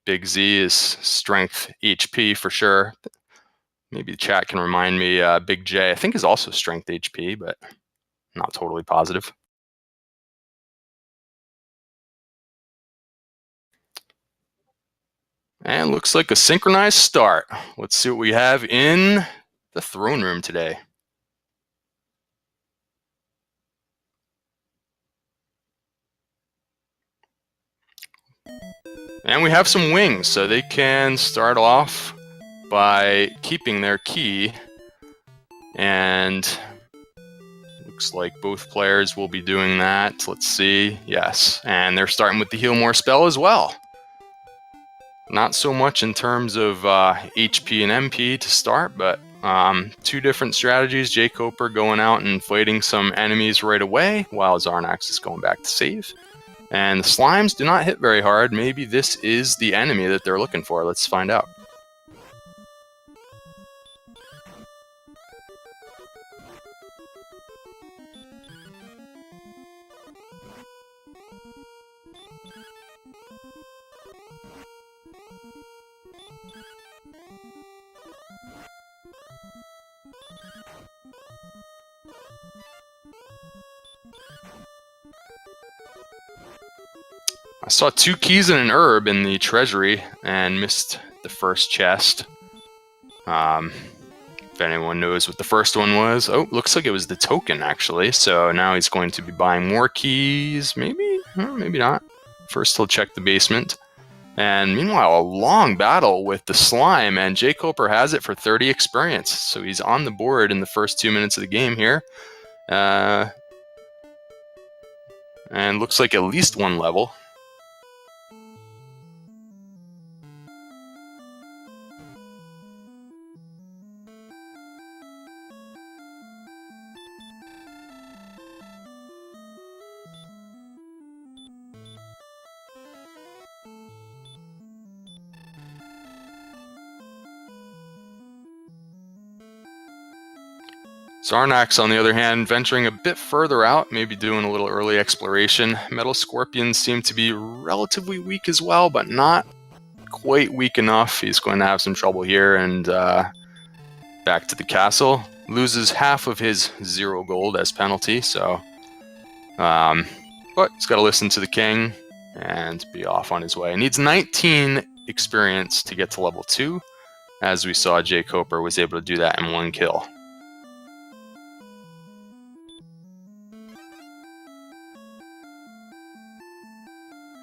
Big Z is strength HP for sure. Maybe the chat can remind me. Big J, I think, is also strength HP, but not totally positive. And looks like a synchronized start. Let's see what we have in the throne room today. And we have some wings, so they can start off by keeping their key. And looks like both players will be doing that. Let's see. Yes. And they're starting with the Heal More spell as well. Not so much in terms of HP and MP to start, but two different strategies. jkoper going out and fighting some enemies right away, while Xarnax is going back to save. And the slimes do not hit very hard. Maybe this is the enemy that they're looking for. Let's find out. I saw 2 keys and an herb in the treasury and missed the first chest. If anyone knows what the first one was. Oh, looks like it was the token, actually. So now he's going to be buying more keys. Maybe? Maybe not. First, he'll check the basement. And meanwhile, a long battle with the slime, and jkoper has it for 30 experience. So he's on the board in the first 2 minutes of the game here. And looks like at least 1 level. Xarnax, on the other hand, venturing a bit further out, maybe doing a little early exploration. Metal Scorpions seem to be relatively weak as well, but not quite weak enough. He's going to have some trouble here, and back to the castle. Loses half of his 0 gold as penalty, so... but he's got to listen to the king and be off on his way. He needs 19 experience to get to level 2. As we saw, jkoper was able to do that in 1 kill.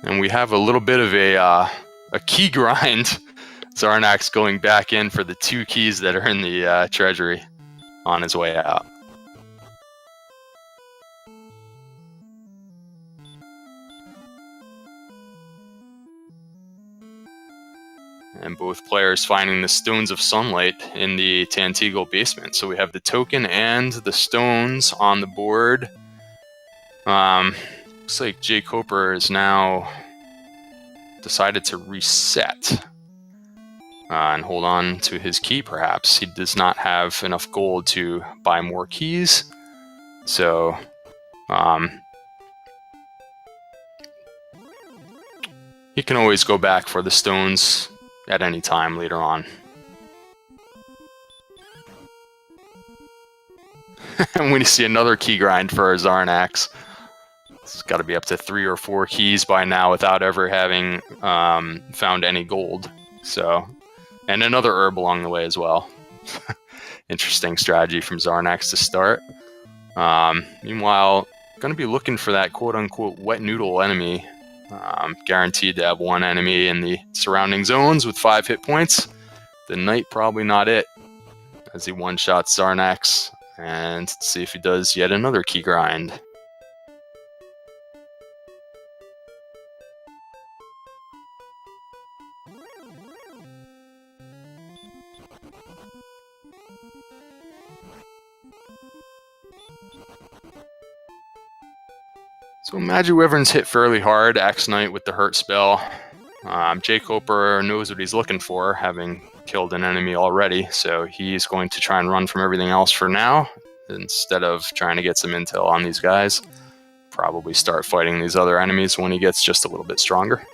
And we have a little bit of a key grind. Xarnax going back in for the 2 keys that are in the treasury on his way out. And both players finding the Stones of Sunlight in the Tantegel basement. So we have the token and the stones on the board. Looks like jkoper has now decided to reset and hold on to his key, perhaps. He does not have enough gold to buy more keys. So, he can always go back for the stones at any time later on. And we see another key grind for Xarnax. It's got to be up to 3 or 4 keys by now without ever having found any gold. So, and another herb along the way as well. Interesting strategy from Xarnax to start. Meanwhile, going to be looking for that quote-unquote wet noodle enemy. Guaranteed to have 1 enemy in the surrounding zones with 5 hit points. The knight probably not it, as he one-shots Xarnax. And let's see if he does yet another key grind. So Magic Wyvern's hit fairly hard. Axe Knight with the hurt spell. jkoper knows what he's looking for, having killed an enemy already, so he's going to try and run from everything else for now, instead of trying to get some intel on these guys. Probably start fighting these other enemies when he gets just a little bit stronger.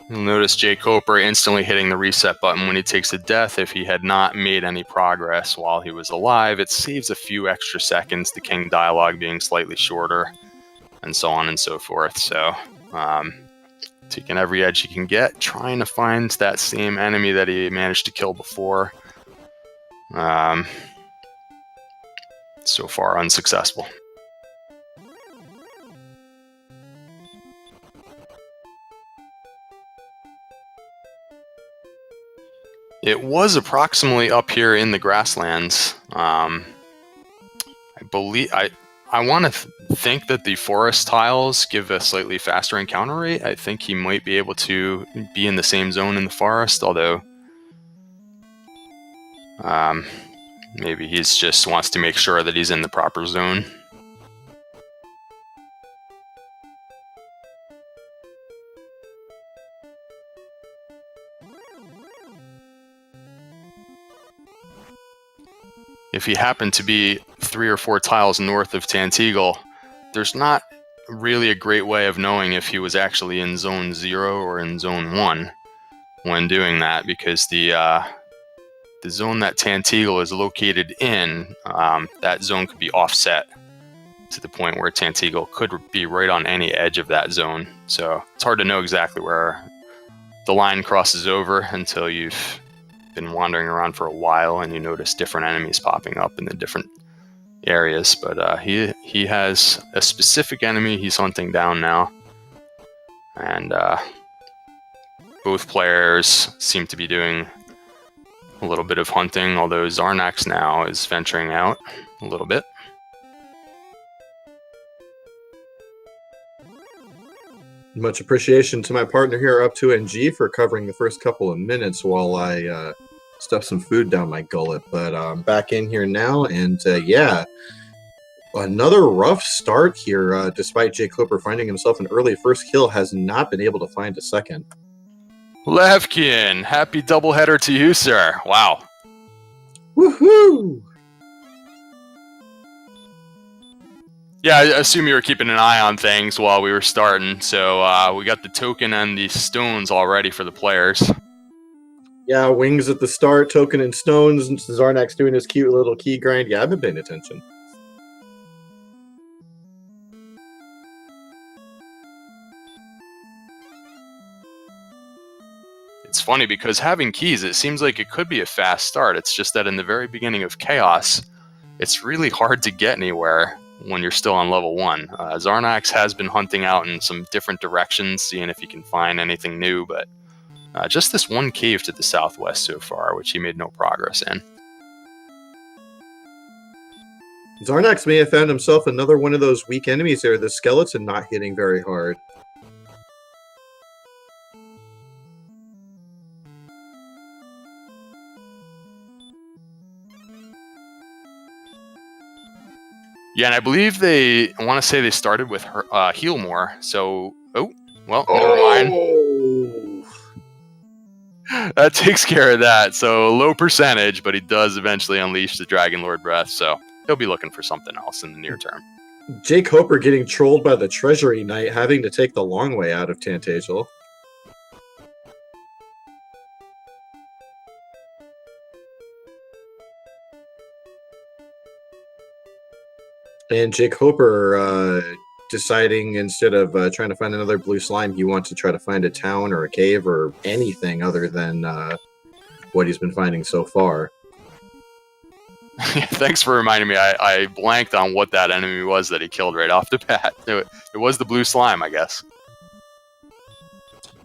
You'll notice jkoper instantly hitting the reset button when he takes a death. If he had not made any progress while he was alive, it saves a few extra seconds, the king dialogue being slightly shorter, and so on and so forth. So, taking every edge he can get, trying to find that same enemy that he managed to kill before. So far, unsuccessful. It was approximately up here in the grasslands. I want to think that the forest tiles give a slightly faster encounter rate. I think he might be able to be in the same zone in the forest, although maybe he just wants to make sure that he's in the proper zone. If he happened to be 3 or 4 tiles north of Tanteagle, there's not really a great way of knowing if he was actually in Zone 0 or in Zone 1 when doing that, because the zone that Tanteagle is located in, that zone could be offset to the point where Tanteagle could be right on any edge of that zone. So it's hard to know exactly where the line crosses over until you've been wandering around for a while and you notice different enemies popping up in the different areas. But he has a specific enemy he's hunting down now, and both players seem to be doing a little bit of hunting, although Xarnax now is venturing out a little bit. Much appreciation to my partner here, Up2NG, for covering the first couple of minutes while I stuff some food down my gullet. But I'm back in here now, and yeah, another rough start here. Despite jkoper finding himself an early first kill, has not been able to find a second. Levkin, happy doubleheader to you, sir. Wow. Woohoo! Yeah, I assume you were keeping an eye on things while we were starting, so we got the token and the stones all ready for the players. Yeah, wings at the start, token and stones, and Xarnax doing his cute little key grind. Yeah, I've been paying attention. It's funny because having keys, it seems like it could be a fast start. It's just that in the very beginning of Chaos, it's really hard to get anywhere when you're still on level 1. Xarnax has been hunting out in some different directions, seeing if he can find anything new, but just this one cave to the southwest so far, which he made no progress in. Xarnax may have found himself another one of those weak enemies there, the skeleton not hitting very hard. Yeah, and I believe I want to say they started with heal more. So, never mind. That takes care of that. So low percentage, but he does eventually unleash the Dragon Lord Breath. So he'll be looking for something else in the near term. jkoper getting trolled by the Treasury Knight, having to take the long way out of Tanteagle. And jkoper deciding, instead of trying to find another blue slime, he wants to try to find a town or a cave or anything other than what he's been finding so far. Thanks for reminding me. I blanked on what that enemy was that he killed right off the bat. It was the blue slime, I guess.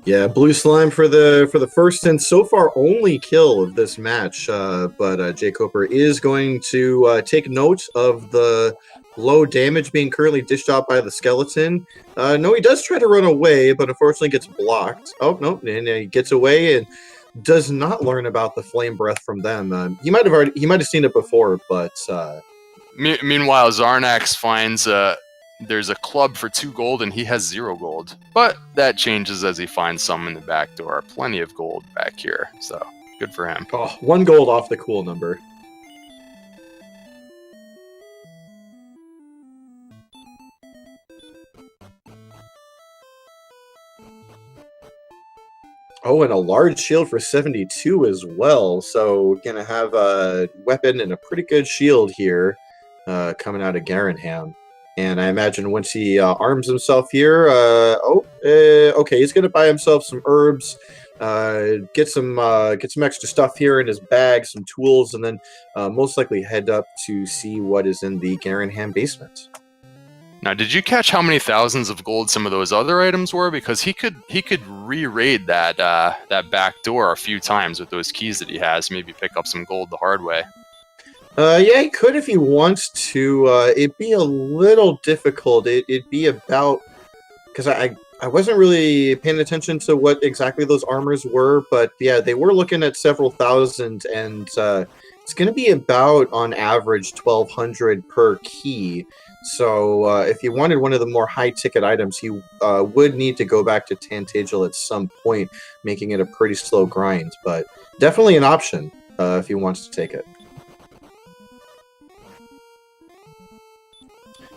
Yeah, blue slime for the first and so far only kill of this match. But jkoper is going to take note of the low damage being currently dished out by the skeleton. No, he does try to run away, but unfortunately gets blocked. Oh, no, and he gets away and does not learn about the flame breath from them. He might have seen it before, but Meanwhile, Xarnax finds there's a club for 2 gold and he has 0 gold. But that changes as he finds some in the back door. Plenty of gold back here, so good for him. Oh, 1 gold off the cool number. Oh, and a large shield for 72 as well. So gonna have a weapon and a pretty good shield here coming out of Garinham. And I imagine once he arms himself here, okay, he's gonna buy himself some herbs, get some extra stuff here in his bag, some tools, and then most likely head up to see what is in the Garinham basement. Now, did you catch how many thousands of gold some of those other items were? Because he could re-raid that back door a few times with those keys that he has. Maybe pick up some gold the hard way. Yeah, he could if he wants to. It'd be a little difficult. It'd be about, because I wasn't really paying attention to what exactly those armors were, but yeah, they were looking at several thousand, and it's going to be about on average 1,200 per key. So if you wanted one of the more high-ticket items, you would need to go back to Tantagel at some point, making it a pretty slow grind. But definitely an option if he wants to take it.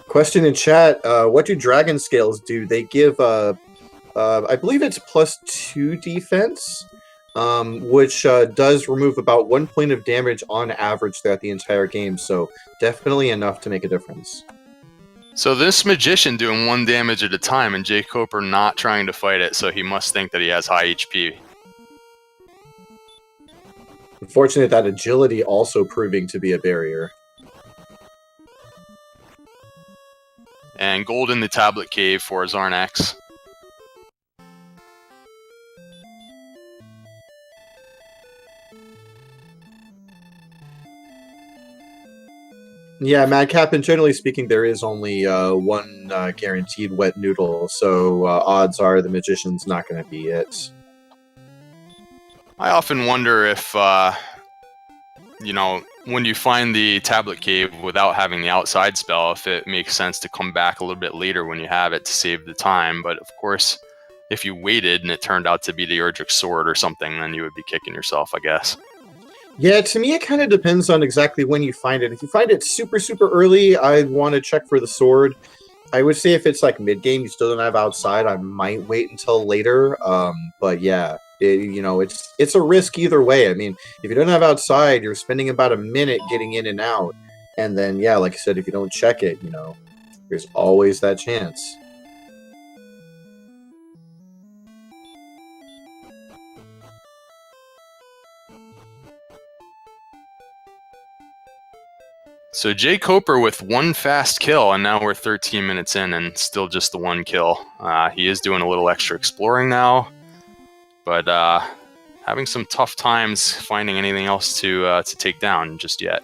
Question in chat, what do dragon scales do? They give, I believe it's +2 defense, which does remove about 1 point of damage on average throughout the entire game. So definitely enough to make a difference. So this magician doing 1 damage at a time, and jkoper not trying to fight it, so he must think that he has high HP. Unfortunate that agility also proving to be a barrier. And gold in the tablet cave for Xarnax. Yeah, Madcap, and generally speaking, there is only 1 guaranteed wet noodle, so odds are the magician's not going to be it. I often wonder if, you know, when you find the tablet cave without having the outside spell, if it makes sense to come back a little bit later when you have it to save the time. But of course, if you waited and it turned out to be the Erdrick sword or something, then you would be kicking yourself, I guess. Yeah, to me, it kind of depends on exactly when you find it. If you find it super, super early, I'd want to check for the sword. I would say if it's like mid-game, you still don't have outside, I might wait until later. But yeah, you know, it's a risk either way. I mean, if you don't have outside, you're spending about a minute getting in and out. And then, yeah, like I said, if you don't check it, you know, there's always that chance. So jkoper with 1 fast kill, and now we're 13 minutes in and still just the 1 kill. He is doing a little extra exploring now, but having some tough times finding anything else to take down just yet.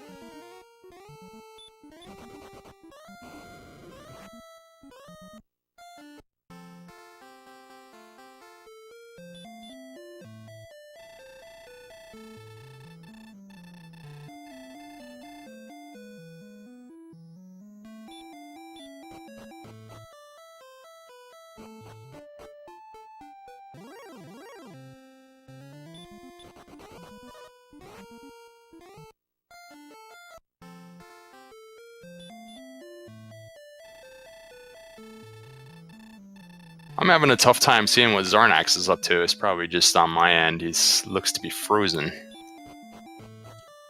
I'm having a tough time seeing what Xarnax is up to. It's probably just on my end. He looks to be frozen.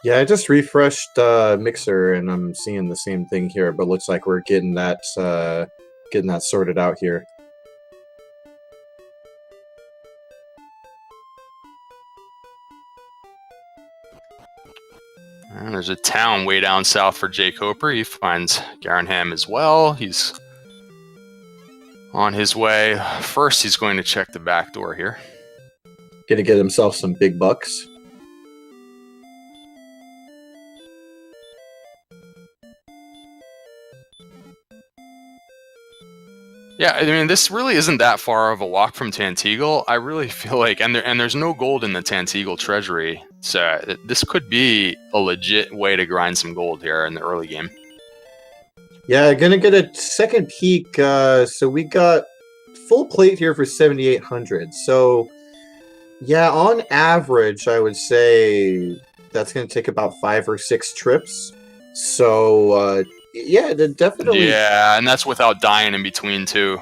Yeah, I just refreshed Mixer, and I'm seeing the same thing here, but looks like we're getting that sorted out here. And there's a town way down south for jkoper. He finds Garinham as well. He's on his way. First, he's going to check the back door here. Gonna get himself some big bucks. Yeah, I mean, this really isn't that far of a walk from Tantagel. I really feel like, and there's no gold in the Tantagel treasury, so this could be a legit way to grind some gold here in the early game. Yeah, gonna get a second peek. So we got full plate here for 7,800. So yeah, on average, I would say that's gonna take about 5 or 6 trips. So yeah, definitely. Yeah, and that's without dying in between too.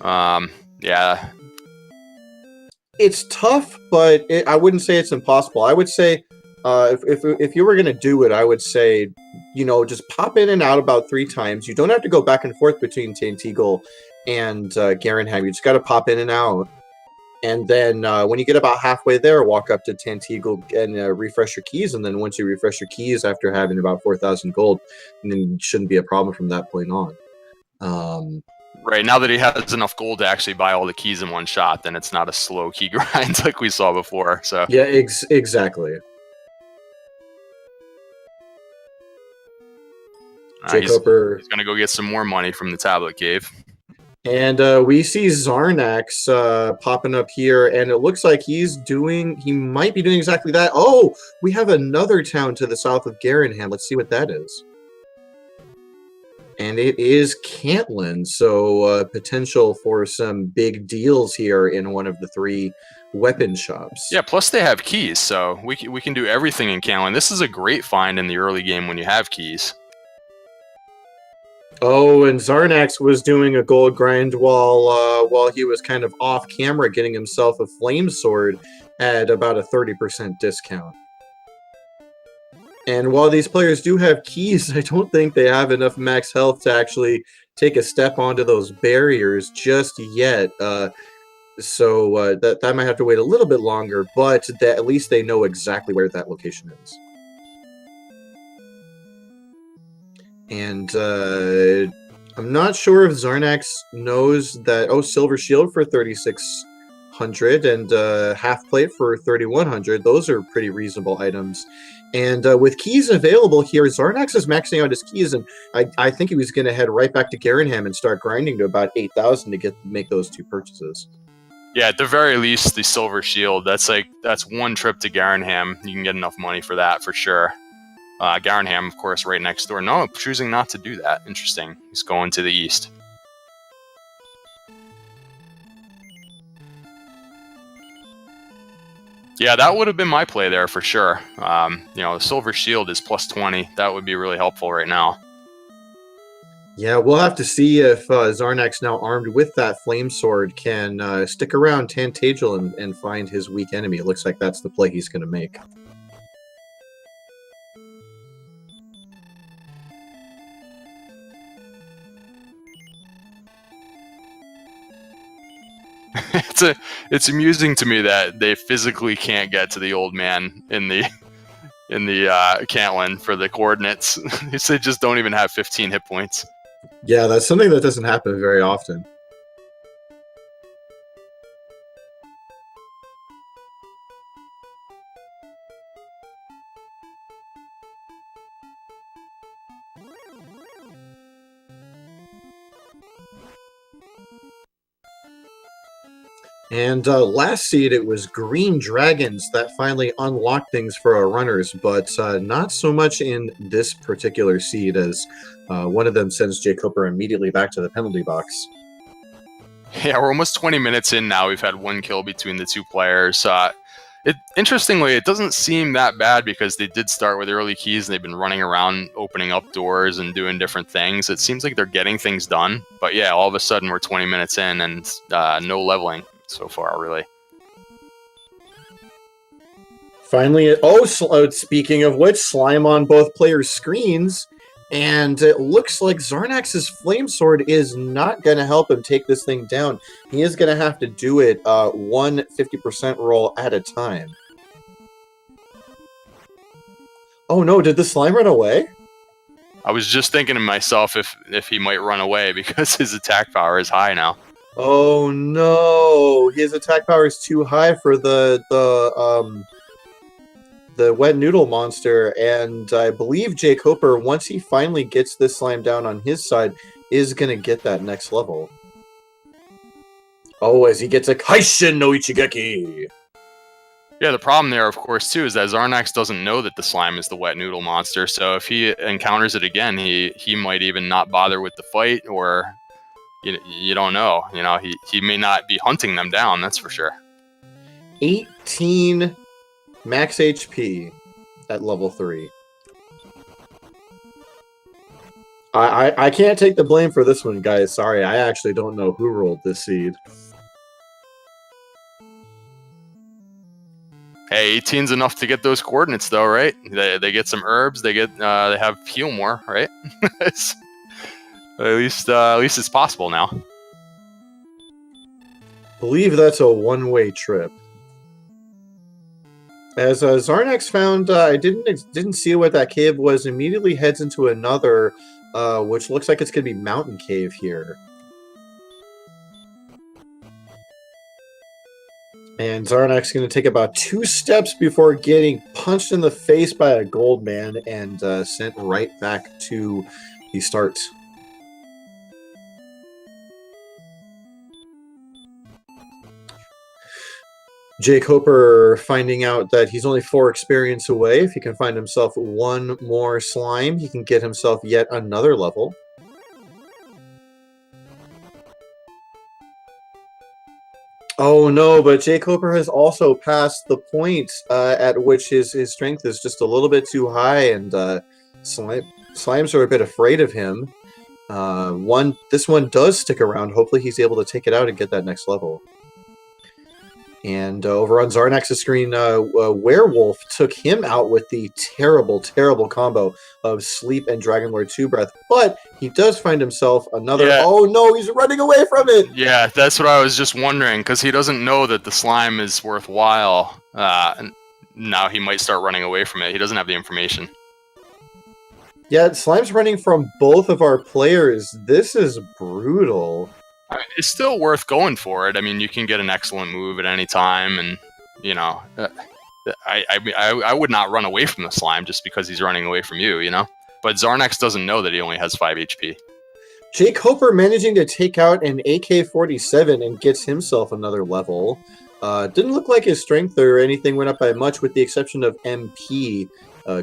Yeah. It's tough, but I wouldn't say it's impossible. I would say, if you were gonna do it, I would say, just pop in and out about 3 times. You don't have to go back and forth between Tantegel and Garinham. You just got to pop in and out, and then when you get about halfway there, walk up to Tantegel and refresh your keys. And then once you refresh your keys after having about 4,000 gold, then it shouldn't be a problem from that point on. Right, now that he has enough gold to actually buy all the keys in one shot, then it's not a slow key grind like we saw before. So yeah, exactly. jkoper. He's going to go get some more money from the tablet cave. And we see Xarnax popping up here, and it looks like he might be doing exactly that. Oh, we have another town to the south of Garinham. Let's see what that is. And it is Cantlin, so potential for some big deals here in one of the 3 weapon shops. Yeah, plus they have keys, so we can do everything in Cantlin. This is a great find in the early game when you have keys. Oh, and Xarnax was doing a gold grind while he was kind of off camera, getting himself a flame sword at about a 30% discount. And while these players do have keys, I don't think they have enough max health to actually take a step onto those barriers just yet. So that might have to wait a little bit longer, but at least they know exactly where that location is. And I'm not sure if Xarnax knows that. Oh, Silver Shield for 3,600 and half plate for 3,100. Those are pretty reasonable items. And with keys available here, Xarnax is maxing out his keys, and I think he was going to head right back to Garinham and start grinding to about 8,000 to make those 2 purchases. Yeah, at the very least, the Silver Shield. That's 1 trip to Garinham. You can get enough money for that for sure. Garinham, of course, right next door. No, choosing not to do that. Interesting. He's going to the east. Yeah, that would have been my play there for sure. The Silver Shield is plus 20. That would be really helpful right now. Yeah, we'll have to see if Xarnax, now armed with that flame sword, can stick around Tantegel and find his weak enemy. It looks like that's the play he's going to make. It's amusing to me that they physically can't get to the old man in the Cantlin for the coordinates. They just don't even have 15 hit points. Yeah, that's something that doesn't happen very often. And last seed, it was Green Dragons that finally unlocked things for our runners, but not so much in this particular seed, as one of them sends jkoper immediately back to the penalty box. Yeah, we're almost 20 minutes in now. We've had 1 kill between the 2 players. Interestingly, it doesn't seem that bad because they did start with early keys and they've been running around opening up doors and doing different things. It seems like they're getting things done. But yeah, all of a sudden we're 20 minutes in and no leveling so far, really. Finally, speaking of which, slime on both players' screens, and it looks like Xarnax's flame sword is not going to help him take this thing down. He is going to have to do it 150% roll at a time. Oh no, did the slime run away? I was just thinking to myself if he might run away because his attack power is high now. Oh no, his attack power is too high for the wet noodle monster, and I believe jkoper, once he finally gets this slime down on his side, is gonna get that next level. Oh, as he gets a Kaishin no Ichigeki. Yeah, the problem there, of course, too, is that Xarnax doesn't know that the slime is the wet noodle monster. So if he encounters it again, he might even not bother with the fight, or you don't know. He may not be hunting them down. That's for sure. 18 max HP at level 3. I can't take the blame for this one, guys. Sorry, I actually don't know who rolled this seed. Hey, 18's enough to get those coordinates, though, right? They get some herbs. They have heal more, right? at least it's possible now. Believe that's a one-way trip. As Xarnax found, I didn't see what that cave was. Immediately heads into another, which looks like it's going to be mountain cave here. And Xarnax is going to take about 2 steps before getting punched in the face by a gold man and sent right back to the start. jkoper finding out that he's only 4 experience away. If he can find himself 1 more slime, he can get himself yet another level. Oh no, but jkoper has also passed the point at which his strength is just a little bit too high, and slimes are a bit afraid of him. This one does stick around. Hopefully he's able to take it out and get that next level. And over on Xarnax's screen, Werewolf took him out with the terrible, terrible combo of Sleep and Dragonlord 2 Breath. But he does find himself another... Yeah. Oh no, he's running away from it! Yeah, that's what I was just wondering, because he doesn't know that the slime is worthwhile. And now he might start running away from it. He doesn't have the information. Yeah, Slime's running from both of our players. This is brutal. It's still worth going for it. I mean, you can get an excellent move at any time, and I would not run away from the slime just because he's running away from you, But Xarnax doesn't know that he only has 5 HP. jkoper managing to take out an AK-47 and gets himself another level. Didn't look like his strength or anything went up by much, with the exception of MP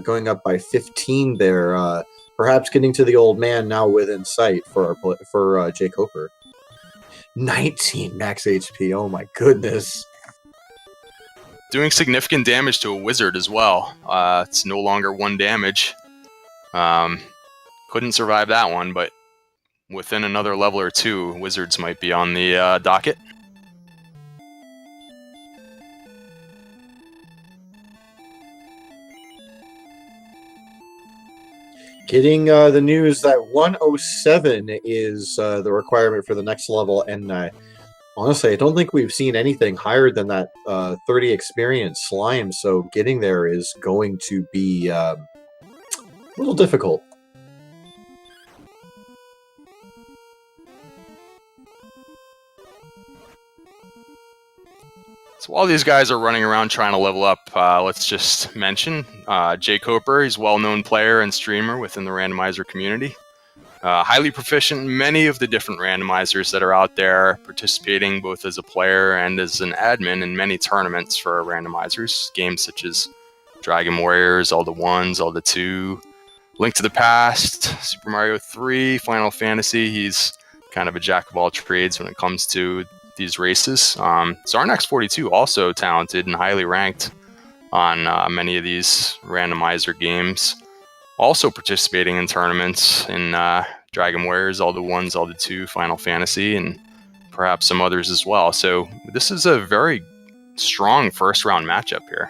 going up by 15 there. Perhaps getting to the old man now within sight for jkoper. 19 max HP, oh my goodness. Doing significant damage to a wizard as well. It's no longer 1 damage. Couldn't survive that one, but within another level or 2, wizards might be on the docket. Getting the news that 107 is the requirement for the next level, and honestly, I don't think we've seen anything higher than that 30 experience slime, so getting there is going to be a little difficult. So while these guys are running around trying to level up, let's just mention jkoper. He's a well-known player and streamer within the randomizer community. Highly proficient in many of the different randomizers that are out there, participating both as a player and as an admin in many tournaments for randomizers. Games such as Dragon Warriors, all the 1s, all the 2, Link to the Past, Super Mario 3, Final Fantasy. He's kind of a jack of all trades when it comes to these races. Xarnax42 also talented and highly ranked on many of these randomizer games. Also participating in tournaments in Dragon Warriors, all the 1s, all the 2, Final Fantasy, and perhaps some others as well. So this is a very strong first round matchup here.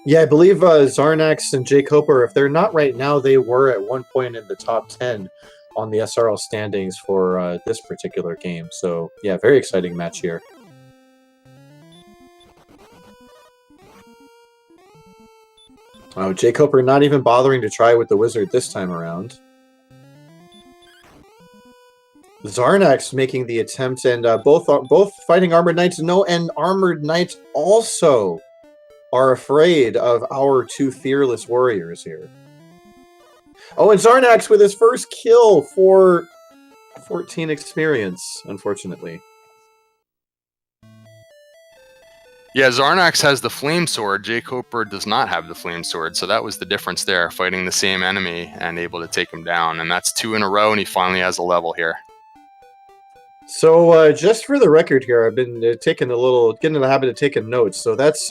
Yeah, I believe Xarnax and jkoper, if they're not right now, they were at one point in the top 10 on the SRL standings for this particular game. So yeah, very exciting match here. Oh, jkoper not even bothering to try with the wizard this time around. Xarnax making the attempt, and both fighting armored knights. No, and armored knights also are afraid of our 2 fearless warriors here. Oh, and Xarnax with his first kill for 14 experience, unfortunately. Yeah, Xarnax has the flame sword. jkoper does not have the flame sword, so that was the difference there, fighting the same enemy and able to take him down. And that's 2 in a row, and he finally has a level here. So just for the record here, I've been getting in the habit of taking notes. So that's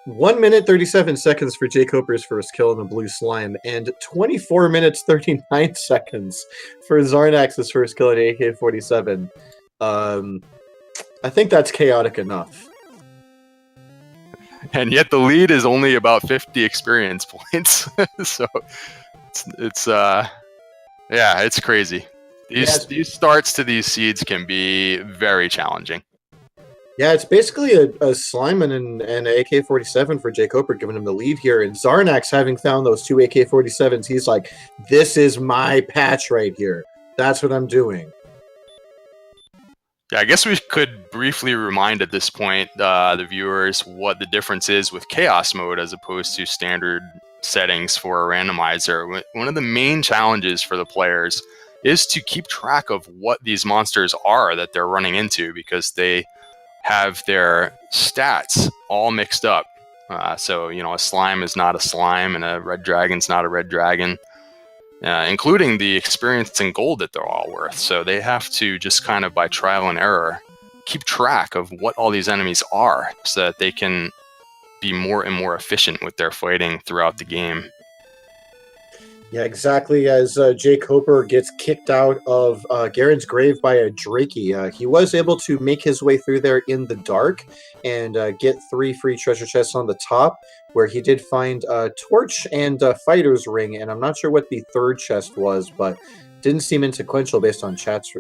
1 minute 37 seconds for jkoper's first kill in the blue slime, and 24 minutes 39 seconds for Xarnax's first kill in AK-47. I think that's chaotic enough. And yet the lead is only about 50 experience points. So it's yeah, it's crazy. These starts to these seeds can be very challenging. Yeah, it's basically a slime and an AK-47 for jkoper, giving him the lead here. And Xarnax, having found those 2 AK-47s, he's like, this is my patch right here. That's what I'm doing. Yeah, I guess we could briefly remind at this point the viewers what the difference is with chaos mode as opposed to standard settings for a randomizer. One of the main challenges for the players is to keep track of what these monsters are that they're running into, because they have their stats all mixed up. So, a slime is not a slime and a red dragon's not a red dragon. Including the experience and gold that they're all worth. So they have to just kind of by trial and error keep track of what all these enemies are so that they can be more and more efficient with their fighting throughout the game. Yeah, exactly. As jkoper gets kicked out of Garen's grave by a Drakey, he was able to make his way through there in the dark and get 3 free treasure chests on the top, where he did find a torch and a fighter's ring, and I'm not sure what the third chest was, but didn't seem consequential based on chat's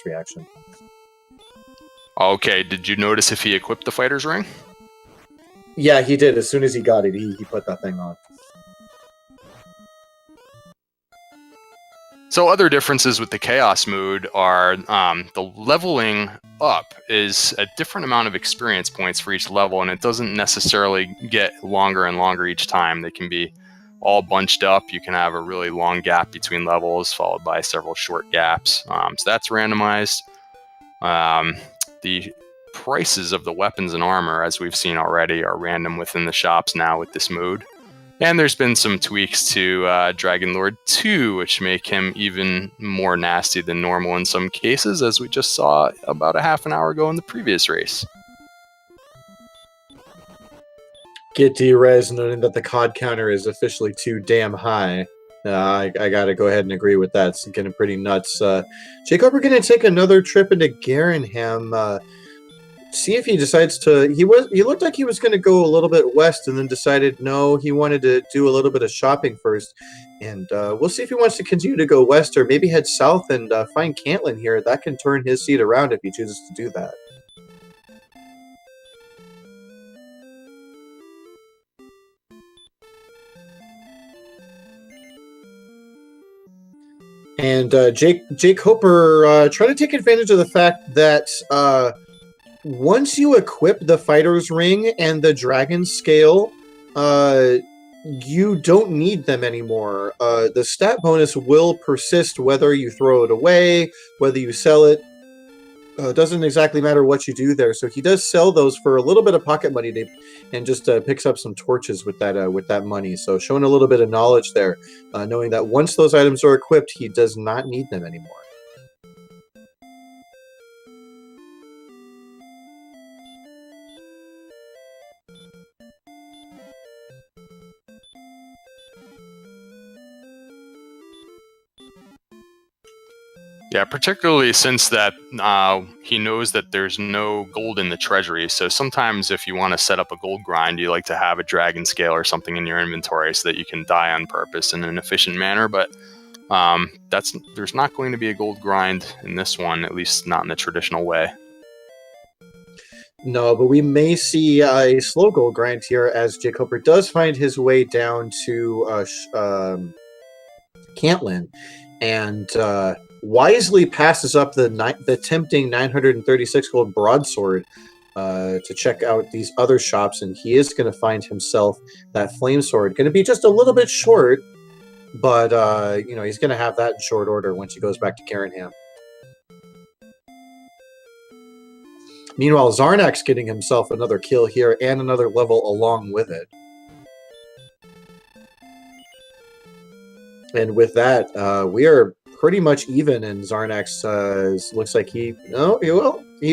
reaction. Okay, did you notice if he equipped the fighter's ring? Yeah, he did. As soon as he got it, he put that thing on. So other differences with the chaos mode are the leveling up is a different amount of experience points for each level, and it doesn't necessarily get longer and longer each time. They can be all bunched up. You can have a really long gap between levels followed by several short gaps. So that's randomized. The prices of the weapons and armor, as we've seen already, are random within the shops now with this mode. And there's been some tweaks to Dragon Lord 2, which make him even more nasty than normal in some cases, as we just saw about a half an hour ago in the previous race. Get D-Rez, noting that the COD counter is officially too damn high. I gotta go ahead and agree with that. It's getting pretty nuts. jkoper gonna take another trip into Garinham. See if he decides to. He looked like he was going to go a little bit west, and then decided no, he wanted to do a little bit of shopping first. And we'll see if he wants to continue to go west, or maybe head south and find Cantlin here. That can turn his seat around if he chooses to do that. And jkoper trying to take advantage of the fact that once you equip the fighter's ring and the dragon scale, you don't need them anymore. The stat bonus will persist whether you throw it away, whether you sell it. Doesn't exactly matter what you do there. So he does sell those for a little bit of pocket money, and just picks up some torches with that money. So showing a little bit of knowledge there, knowing that once those items are equipped, he does not need them anymore. Yeah, particularly since that he knows that there's no gold in the treasury. So sometimes if you want to set up a gold grind, you like to have a dragon scale or something in your inventory so that you can die on purpose in an efficient manner. But there's not going to be a gold grind in this one, at least not in the traditional way. No, but we may see a slow gold grind here as jkoper does find his way down to Cantlin, and wisely passes up the tempting 936 gold broadsword to check out these other shops, and he is going to find himself that flame sword. Going to be just a little bit short, but he's going to have that in short order once he goes back to Garinham. Meanwhile, Xarnax getting himself another kill here and another level along with it. And with that, we are pretty much even, and Xarnax looks like he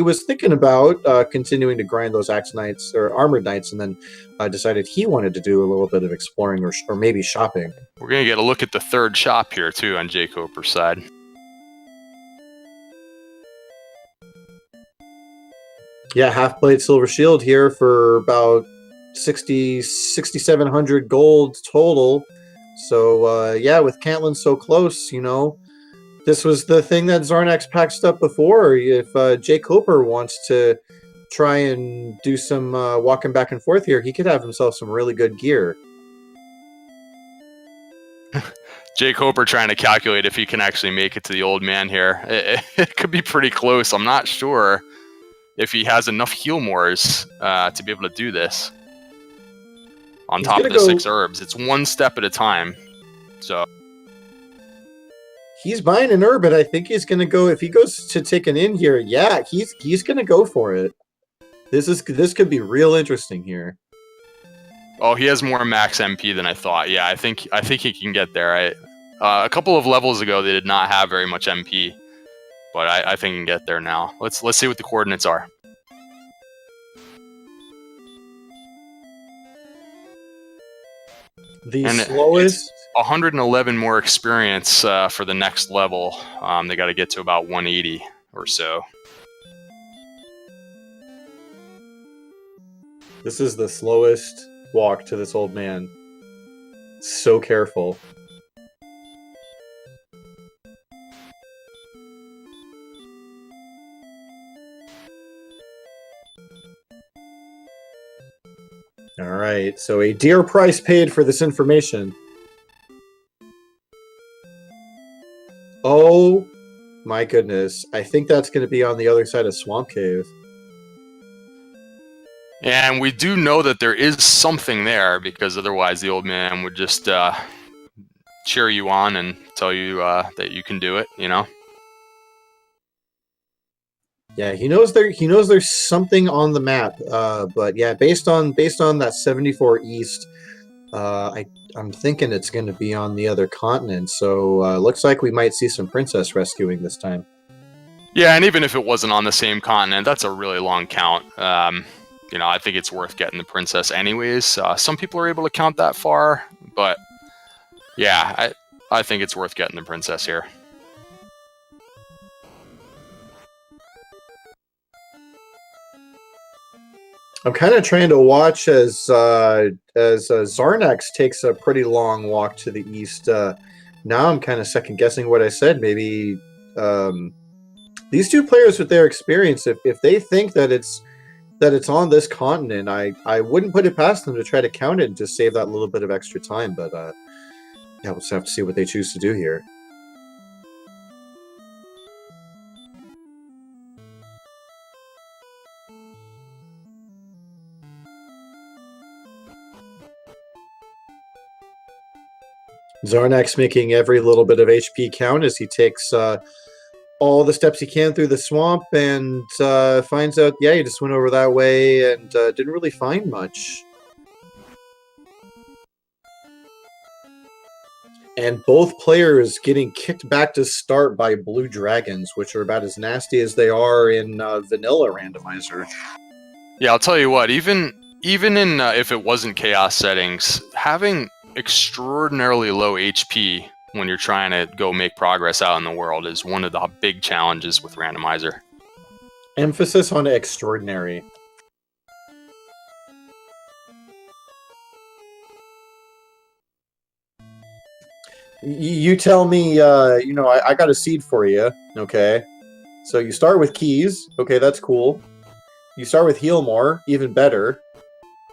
was thinking about continuing to grind those Axe Knights or Armored Knights, and then decided he wanted to do a little bit of exploring or maybe shopping. We're going to get a look at the third shop here, too, on jkoper's side. Yeah, half-plate silver shield here for about 6,700 gold total. So, yeah, with Cantlin so close, you know, this was the thing that Xarnax packed up before. If jkoper wants to try and do some walking back and forth here, he could have himself some really good gear. jkoper trying to calculate if he can actually make it to the old man here. It could be pretty close. I'm not sure if he has enough heal mores to be able to do this. On top of the 6 herbs. It's one step at a time. So he's buying an herb, but I think he's going to go, if he goes to take an in here, yeah, he's going to go for it. This could be real interesting here. Oh, he has more max MP than I thought. Yeah, I think he can get there. A couple of levels ago, they did not have very much MP, but I think he can get there now. Let's see what the coordinates are. The slowest 111 more experience for the next level. They got to get to about 180 or so. This is the slowest walk to this old man. So careful. All right, so a dear price paid for this information. Oh my goodness. I think that's going to be on the other side of Swamp Cave. And we do know that there is something there, because otherwise the old man would just cheer you on and tell you that you can do it, you know? Yeah, he knows there's something on the map, but yeah, based on that 74 East, I'm thinking it's going to be on the other continent. So looks like we might see some princess rescuing this time. Yeah, and even if it wasn't on the same continent, that's a really long count. You know, I think it's worth getting the princess anyways. Some people are able to count that far, but yeah, I think it's worth getting the princess here. I'm kind of trying to watch as Xarnax takes a pretty long walk to the east. Now I'm kind of second guessing what I said. Maybe these two players with their experience, if they think that it's on this continent, I wouldn't put it past them to try to count it and just save that little bit of extra time. But yeah, we'll just have to see what they choose to do here. Xarnax making every little bit of HP count as he takes all the steps he can through the swamp and finds out, yeah, he just went over that way and didn't really find much. And both players getting kicked back to start by blue dragons, which are about as nasty as they are in vanilla randomizer. Yeah, I'll tell you what, even in if it wasn't chaos settings, having extraordinarily low HP when you're trying to go make progress out in the world is one of the big challenges with randomizer. Emphasis on extraordinary. You tell me, you know, I got a seed for you, okay? So you start with keys, okay, that's cool. You start with heal more, even better.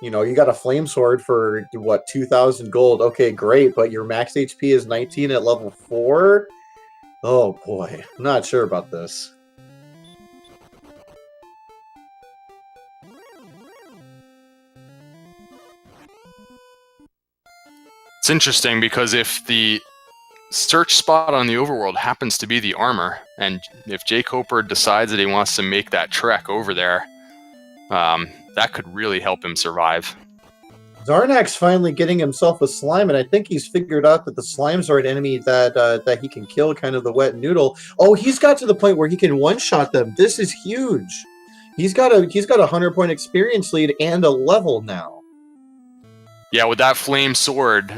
You know, you got a flame sword for, what, 2,000 gold. Okay, great, but your max HP is 19 at level 4? Oh, boy. I'm not sure about this. It's interesting because if the search spot on the overworld happens to be the armor, and if jkoper decides that he wants to make that trek over there, that could really help him survive. Xarnax finally getting himself a slime, and I think he's figured out that the slimes are an enemy that he can kill, kind of the wet noodle. Oh, he's got to the point where he can one-shot them. This is huge. He's got a 100-point experience lead and a level now. Yeah, with that flame sword,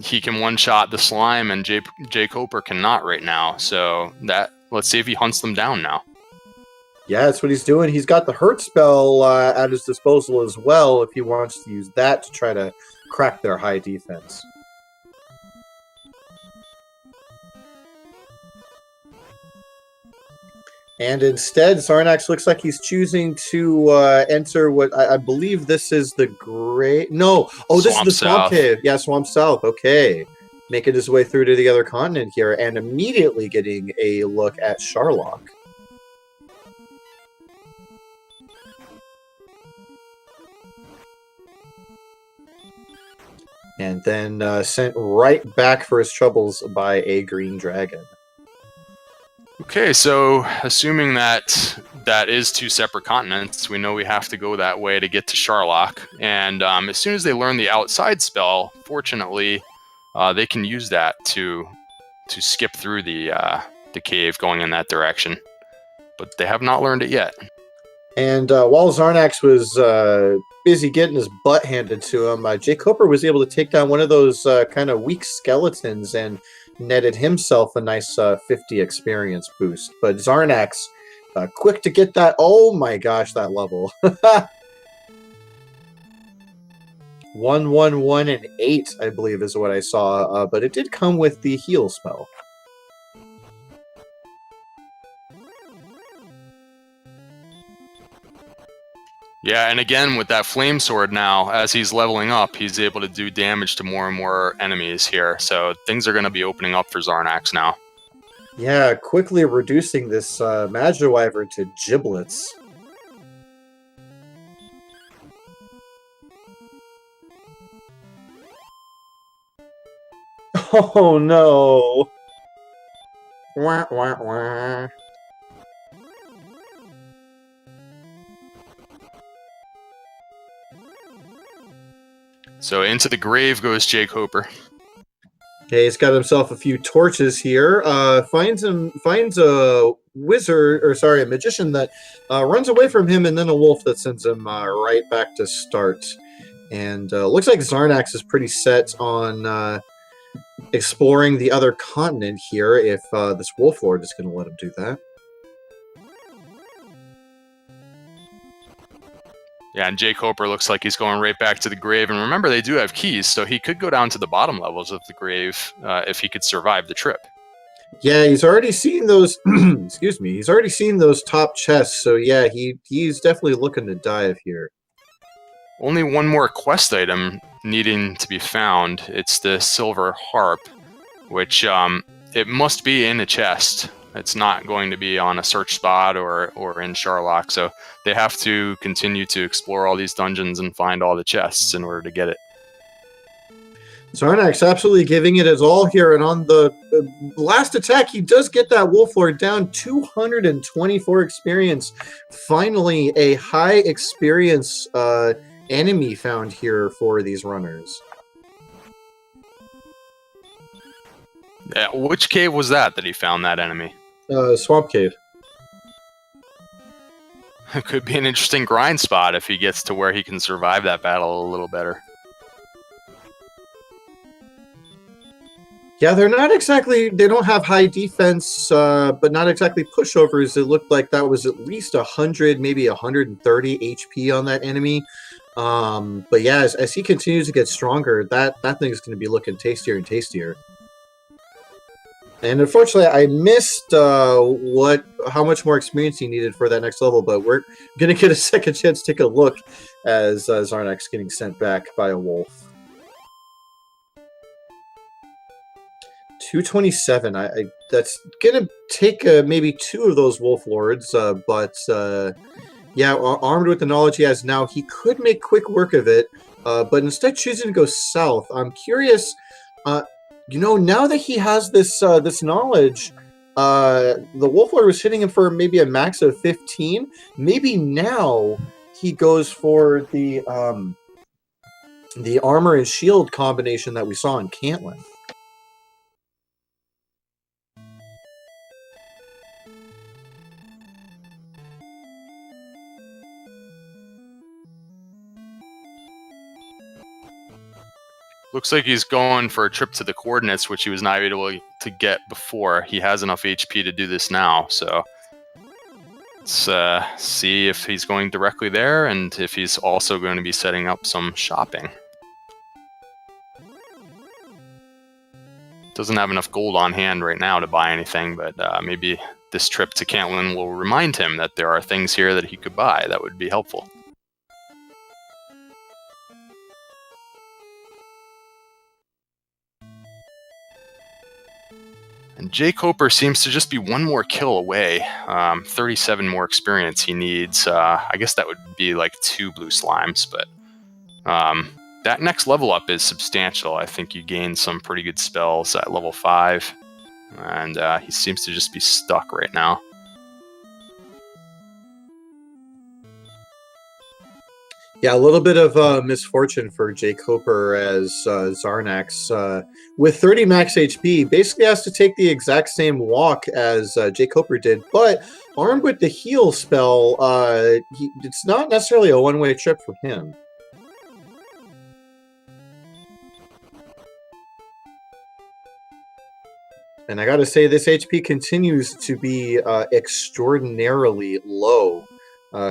he can one-shot the slime, and jkoper cannot right now. So let's see if he hunts them down now. Yeah, that's what he's doing. He's got the hurt spell at his disposal as well if he wants to use that to try to crack their high defense. And instead, Xarnax looks like he's choosing to enter what I believe this is the Great... No! Oh, this is the Swamp Cave. Yeah, Swamp South. Okay. Making his way through to the other continent here and immediately getting a look at Sharlock. And then sent right back for his troubles by a green dragon. Okay, so assuming that is 2 separate continents, we know we have to go that way to get to Sharlock. And as soon as they learn the outside spell, fortunately, they can use that to skip through the cave going in that direction. But they have not learned it yet. And while Xarnax was busy getting his butt handed to him, jkoper was able to take down one of those kind of weak skeletons and netted himself a nice 50 experience boost. But Xarnax, quick to get that. Oh my gosh, that level. 1, 1, 1, and 8, I believe is what I saw. But it did come with the heal spell. Yeah, and again, with that flame sword now, as he's leveling up, he's able to do damage to more and more enemies here. So things are going to be opening up for Xarnax now. Yeah, quickly reducing this Magiwyvern to giblets. Oh no! Wah, wah, wah. So into the grave goes jkoper. Okay, he's got himself a few torches here. Finds a wizard, or sorry, a magician that runs away from him, and then a wolf that sends him right back to start. And looks like Xarnax is pretty set on exploring the other continent here. If this wolf lord is going to let him do that. Yeah, and jkoper looks like he's going right back to the grave. And remember, they do have keys, so he could go down to the bottom levels of the grave if he could survive the trip. Yeah, he's already seen those. Excuse me. He's already seen those top chests. So yeah, he's definitely looking to dive here. Only one more quest item needing to be found. It's the silver harp, which it must be in a chest. It's not going to be on a search spot or in Sharlock, so they have to continue to explore all these dungeons and find all the chests in order to get it. Xarnax absolutely giving it his all here, and on the last attack, he does get that wolf lord down. 224 experience. Finally, a high experience enemy found here for these runners. Yeah, which cave was that he found that enemy? Swamp Cave. It could be an interesting grind spot if he gets to where he can survive that battle a little better. Yeah, they're not exactly, they don't have high defense, but not exactly pushovers. It looked like that was at least 100, maybe 130 HP on that enemy. But yeah, as he continues to get stronger, that thing is going to be looking tastier and tastier. And unfortunately, I missed how much more experience he needed for that next level, but we're going to get a second chance to take a look as Xarnax getting sent back by a wolf. 227. That's going to take maybe 2 of those wolf lords, but yeah, armed with the knowledge he has now, he could make quick work of it, but instead choosing to go south. I'm curious... you know, now that he has this this knowledge, the wolf lord was hitting him for maybe a max of 15. Maybe now he goes for the armor and shield combination that we saw in Cantlin. Looks like he's going for a trip to the coordinates, which he was not able to get before. He has enough HP to do this now, so let's see if he's going directly there and if he's also going to be setting up some shopping. Doesn't have enough gold on hand right now to buy anything, but maybe this trip to Cantlin will remind him that there are things here that he could buy that would be helpful. And jkoper seems to just be one more kill away. 37 more experience he needs. I guess that would be like 2 blue slimes, but that next level up is substantial. I think you gain some pretty good spells at level 5, and he seems to just be stuck right now. Yeah, a little bit of misfortune for jkoper as Xarnax, with 30 max HP, basically has to take the exact same walk as jkoper did, but armed with the heal spell, it's not necessarily a one-way trip for him. And I gotta say, this HP continues to be extraordinarily low.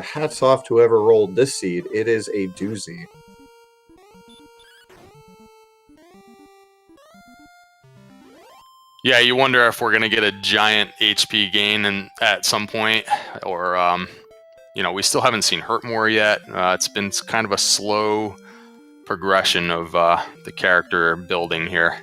Hats off to whoever rolled this seed. It is a doozy. Yeah, you wonder if we're going to get a giant HP gain at some point, or, you know, we still haven't seen Hurtmore yet. It's been kind of a slow progression of the character building here.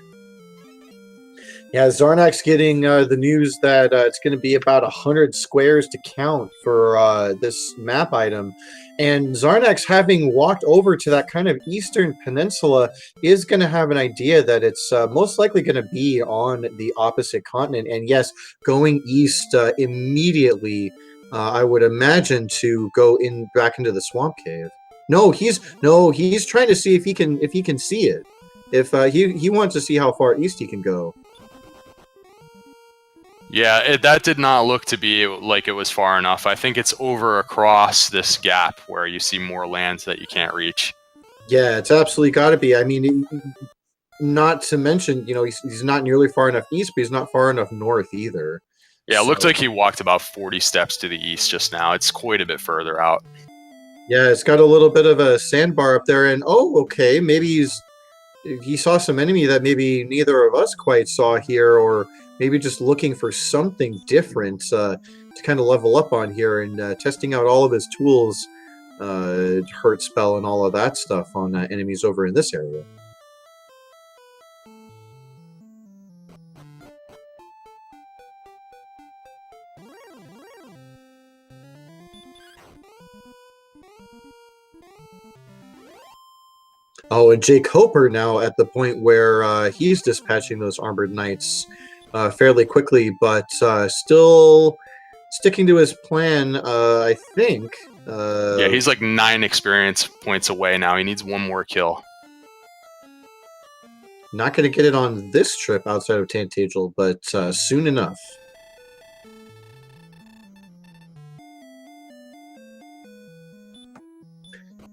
Yeah, Xarnax getting the news that it's going to be about 100 squares to count for this map item. And Xarnax, having walked over to that kind of eastern peninsula, is going to have an idea that it's most likely going to be on the opposite continent. And yes, going east immediately, I would imagine, to go back into the swamp cave. No, he's trying to see if he can see it. If he wants to see how far east he can go. Yeah, that did not look to be like it was far enough. I think it's over across this gap where you see more lands that you can't reach. Yeah, it's absolutely got to be. I mean, not to mention, you know, he's not nearly far enough east, but he's not far enough north either. Yeah, it looked like he walked about 40 steps to the east just now. It's quite a bit further out. Yeah, it's got a little bit of a sandbar up there, and oh, okay, maybe he saw some enemy that maybe neither of us quite saw here, or maybe just looking for something different to kind of level up on here, and testing out all of his tools, hurt spell and all of that stuff on enemies over in this area. Oh, and jkoper now at the point where he's dispatching those armored knights fairly quickly, but still sticking to his plan, I think. Yeah, he's like 9 experience points away now. He needs 1 more kill. Not going to get it on this trip outside of Tantagel, but soon enough.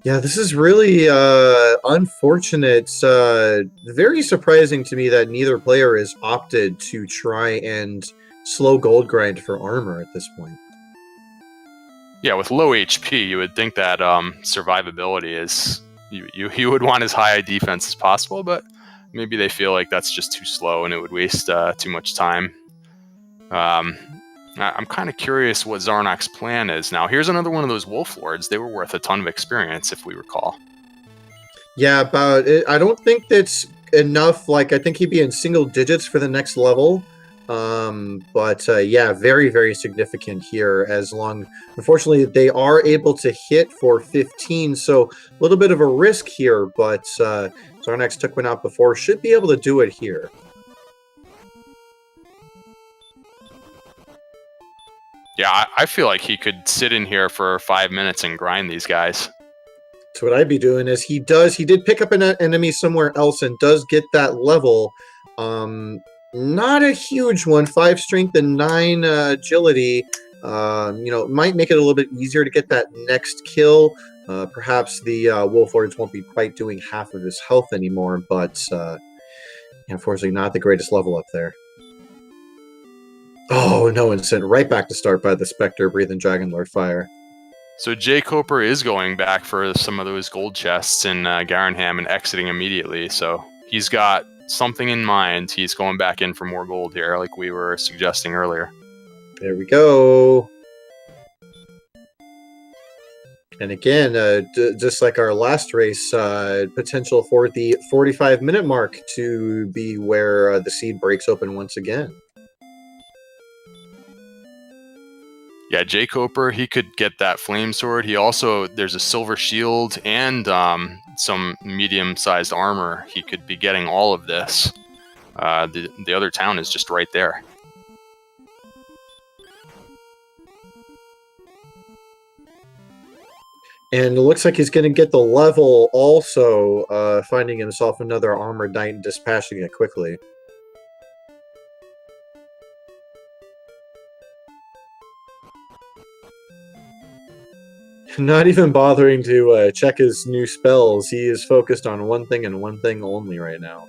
Yeah, this is really unfortunate. Very surprising to me that neither player has opted to try and slow gold grind for armor at this point. Yeah, with low HP, you would think that survivability is... You would want as high a defense as possible, but maybe they feel like that's just too slow and it would waste too much time. I'm kind of curious what Xarnax's plan is now. Here's another one of those Wolf Lords. They were worth a ton of experience, if we recall. Yeah, I don't think that's enough. Like, I think he'd be in single digits for the next level. Yeah, very, very significant here. Unfortunately, they are able to hit for 15, so a little bit of a risk here, but Xarnax took one out before. Should be able to do it here. Yeah, I feel like he could sit in here for 5 minutes and grind these guys. So what I'd be doing is he did pick up an enemy somewhere else and does get that level. Not a huge one, 5 strength and 9 agility. Might make it a little bit easier to get that next kill. Perhaps the Wolf Lords won't be quite doing half of his health anymore, but unfortunately not the greatest level up there. Oh no, and sent right back to start by the Spectre breathing Dragon Lord fire. So jkoper is going back for some of those gold chests in Garinham and exiting immediately. So he's got something in mind. He's going back in for more gold here, like we were suggesting earlier. There we go. And again, just like our last race, potential for the 45-minute mark to be where the seed breaks open once again. Yeah, jkoper, he could get that flame sword. He also, there's a silver shield and some medium-sized armor. He could be getting all of this. The other town is just right there. And it looks like he's going to get the level also, finding himself another armored knight and dispatching it quickly. Not even bothering to check his new spells. He is focused on one thing and one thing only right now.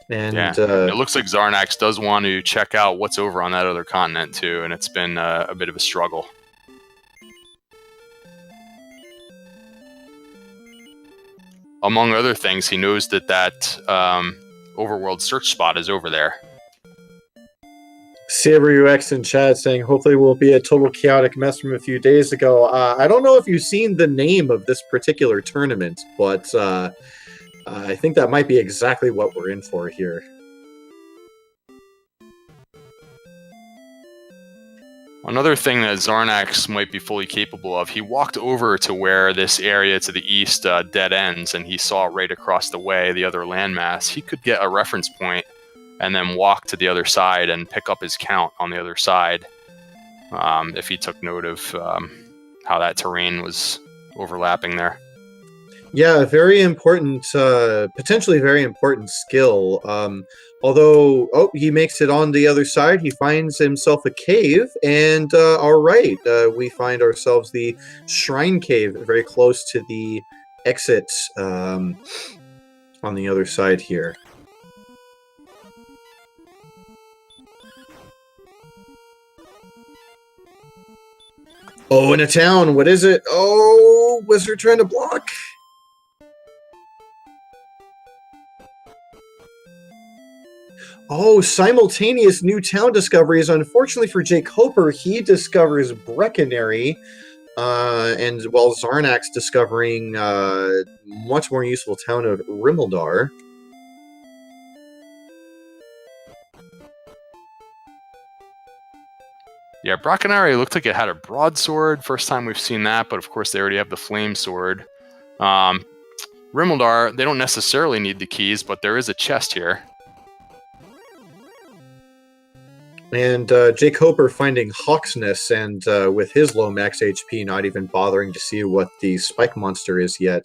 And yeah, it looks like Xarnax does want to check out what's over on that other continent too, and it's been a bit of a struggle. Among other things, he knows that overworld search spot is over there. SaberUX in chat saying, hopefully we'll be a total chaotic mess from a few days ago. I don't know if you've seen the name of this particular tournament, but I think that might be exactly what we're in for here. Another thing that Xarnax might be fully capable of, he walked over to where this area to the east dead ends, and he saw right across the way the other landmass. He could get a reference point and then walk to the other side and pick up his count on the other side if he took note of how that terrain was overlapping there. Yeah, very important, potentially very important skill. Although, he makes it on the other side. He finds himself a cave, and all right, we find ourselves the Shrine Cave, very close to the exit on the other side here. Oh, in a town, what is it? Oh, Wizard trying to block. Oh, simultaneous new town discoveries. Unfortunately for jkoper, he discovers Breckenary, and while Xarnax discovering much more useful town of Rimmeldar. Yeah, Breckenary looked like it had a broadsword. First time we've seen that, but of course they already have the flame sword. Rimmeldar, they don't necessarily need the keys, but there is a chest here. And jkoper finding Hawksness, and with his low max HP, not even bothering to see what the spike monster is yet.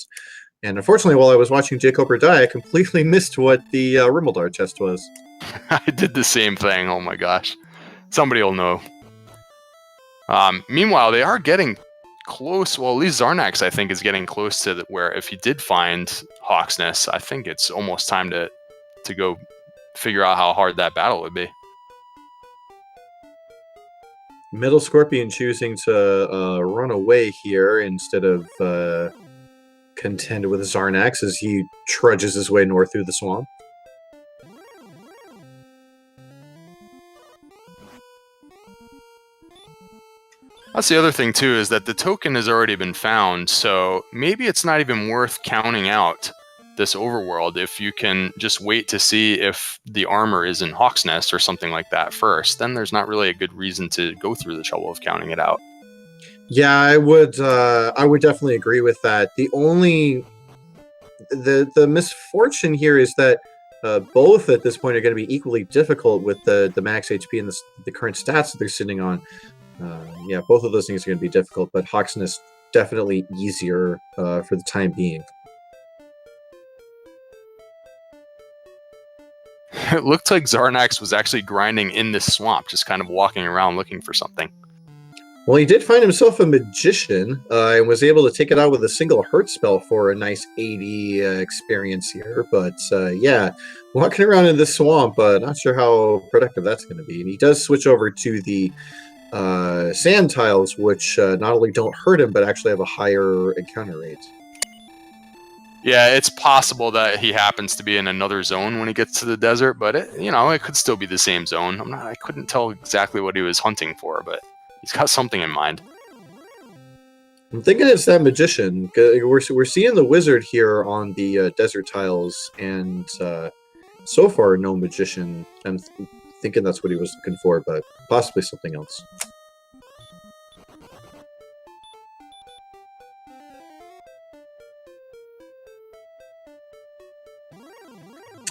And unfortunately, while I was watching jkoper die, I completely missed what the Rimmeldar chest was. I did the same thing. Oh my gosh. Somebody will know. Meanwhile, they are getting close. Well, at least Xarnax, I think, is getting close to where if he did find Hawksness, I think it's almost time to go figure out how hard that battle would be. Middle Scorpion choosing to run away here instead of contend with Xarnax as he trudges his way north through the swamp. That's the other thing, too, is that the token has already been found, so maybe it's not even worth counting out this overworld if you can just wait to see if the armor is in Hawksnest or something like that first. Then there's not really a good reason to go through the trouble of counting it out. Yeah, I would definitely agree with that. The only the misfortune here is that both at this point are going to be equally difficult with the max HP and the current stats that they're sitting on. Yeah, both of those things are going to be difficult, but Hawk's Nest definitely easier for the time being. It looked like Xarnax was actually grinding in this swamp, just kind of walking around looking for something. Well, he did find himself a magician and was able to take it out with a single hurt spell for a nice 80 experience here. But yeah, walking around in the swamp, not sure how productive that's going to be. And he does switch over to the sand tiles, which not only don't hurt him, but actually have a higher encounter rate. Yeah, it's possible that he happens to be in another zone when he gets to the desert, but it could still be the same zone. I couldn't tell exactly what he was hunting for, but he's got something in mind. I'm thinking it's that magician. We're seeing the wizard here on the desert tiles, and so far no magician. I'm thinking that's what he was looking for, but possibly something else.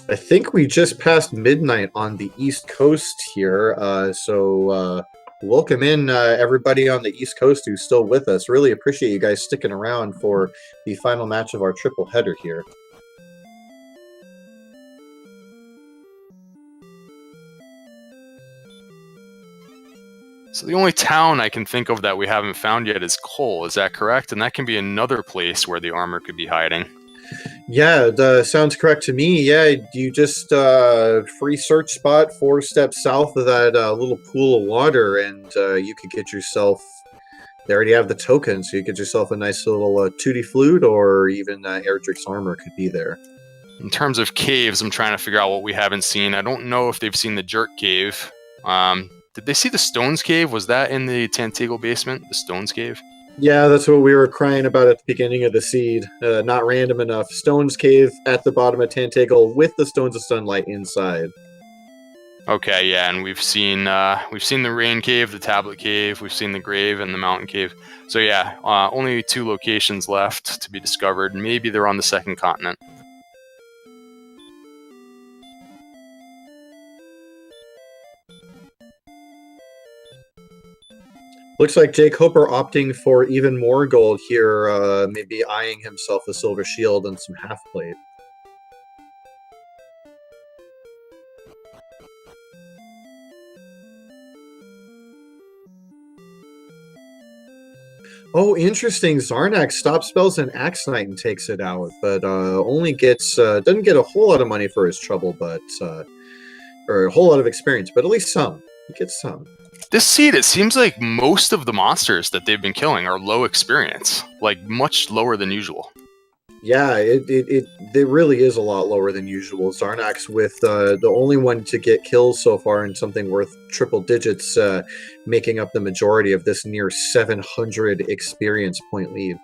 I think we just passed midnight on the East Coast here, so welcome in everybody on the East Coast who's still with us. Really appreciate you guys sticking around for the final match of our triple header here. So the only town I can think of that we haven't found yet is Cole, is that correct? And that can be another place where the armor could be hiding. Yeah, sounds correct to me. Yeah, you just free search spot 4 steps south of that little pool of water, and you could get yourself. They already have the token, so you get yourself a nice little Tutti Flute, or even Erdrick's armor could be there. In terms of caves, I'm trying to figure out what we haven't seen. I don't know if they've seen the Jerk Cave. Did they see the Stones Cave? Was that in the Tantegel basement? The Stones Cave? Yeah, that's what we were crying about at the beginning of the seed. Not random enough. Stones Cave at the bottom of Tantegel with the Stones of Sunlight inside. Okay, yeah, and we've seen the Rain Cave, the Tablet Cave, we've seen the Grave and the Mountain Cave. So yeah, only 2 locations left to be discovered. Maybe they're on the second continent. Looks like jkoper opting for even more gold here, maybe eyeing himself a silver shield and some half plate. Oh, interesting. Xarnax stops spells and Axe Knight and takes it out, but only gets doesn't get a whole lot of money for his trouble, but or a whole lot of experience, but at least some. He gets some. This seed, it seems like most of the monsters that they've been killing are low experience, like much lower than usual. Yeah, it really is a lot lower than usual. Xarnax with the only one to get kills so far and something worth triple digits, making up the majority of this near 700 experience point lead.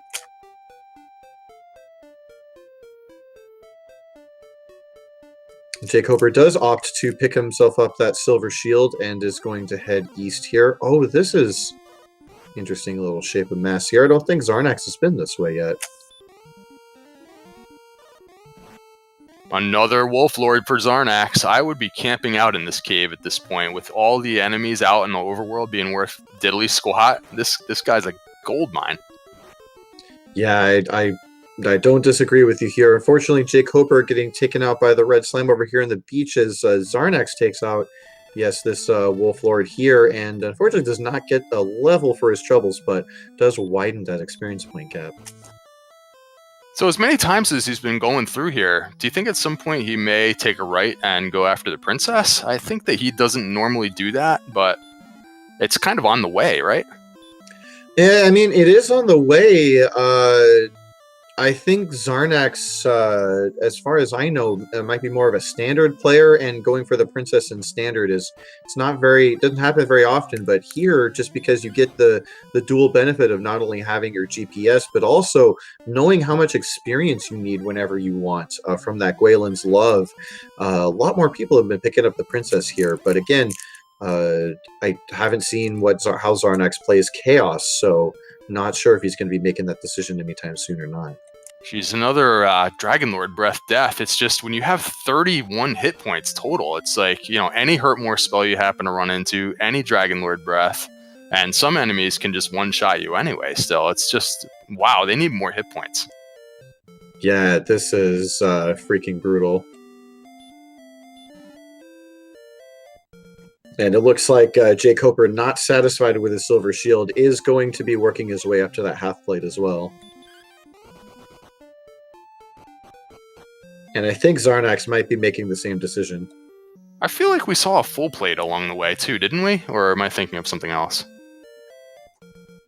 jkoper does opt to pick himself up that silver shield and is going to head east here. Oh, this is interesting little shape of mass here. I don't think Xarnax has been this way yet. Another Wolf Lord for Xarnax. I would be camping out in this cave at this point with all the enemies out in the overworld being worth diddly squat. This guy's a gold mine. Yeah, I don't disagree with you here. Unfortunately, jkoper getting taken out by the red slime over here in the beach as Xarnax takes out, yes, this Wolf Lord here, and unfortunately does not get a level for his troubles, but does widen that experience point gap. So as many times as he's been going through here, do you think at some point he may take a right and go after the princess? I think that he doesn't normally do that, but it's kind of on the way, right? Yeah, I mean, it is on the way. I think Xarnax, as far as I know, might be more of a standard player, and going for the princess in standard doesn't happen very often. But here, just because you get the dual benefit of not only having your GPS, but also knowing how much experience you need whenever you want from that Gwaelin's Love, a lot more people have been picking up the princess here. But again, I haven't seen how Xarnax plays Chaos, so not sure if he's going to be making that decision anytime soon or not. She's another Dragon Lord Breath Death. It's just when you have 31 hit points total, it's like, you know, any Hurt More spell you happen to run into, any Dragon Lord Breath, and some enemies can just one-shot you anyway still. It's just, wow, they need more hit points. Yeah, this is freaking brutal. And it looks like jkoper, not satisfied with his silver shield, is going to be working his way up to that half plate as well. And I think Xarnax might be making the same decision. I feel like we saw a full plate along the way too, didn't we? Or am I thinking of something else?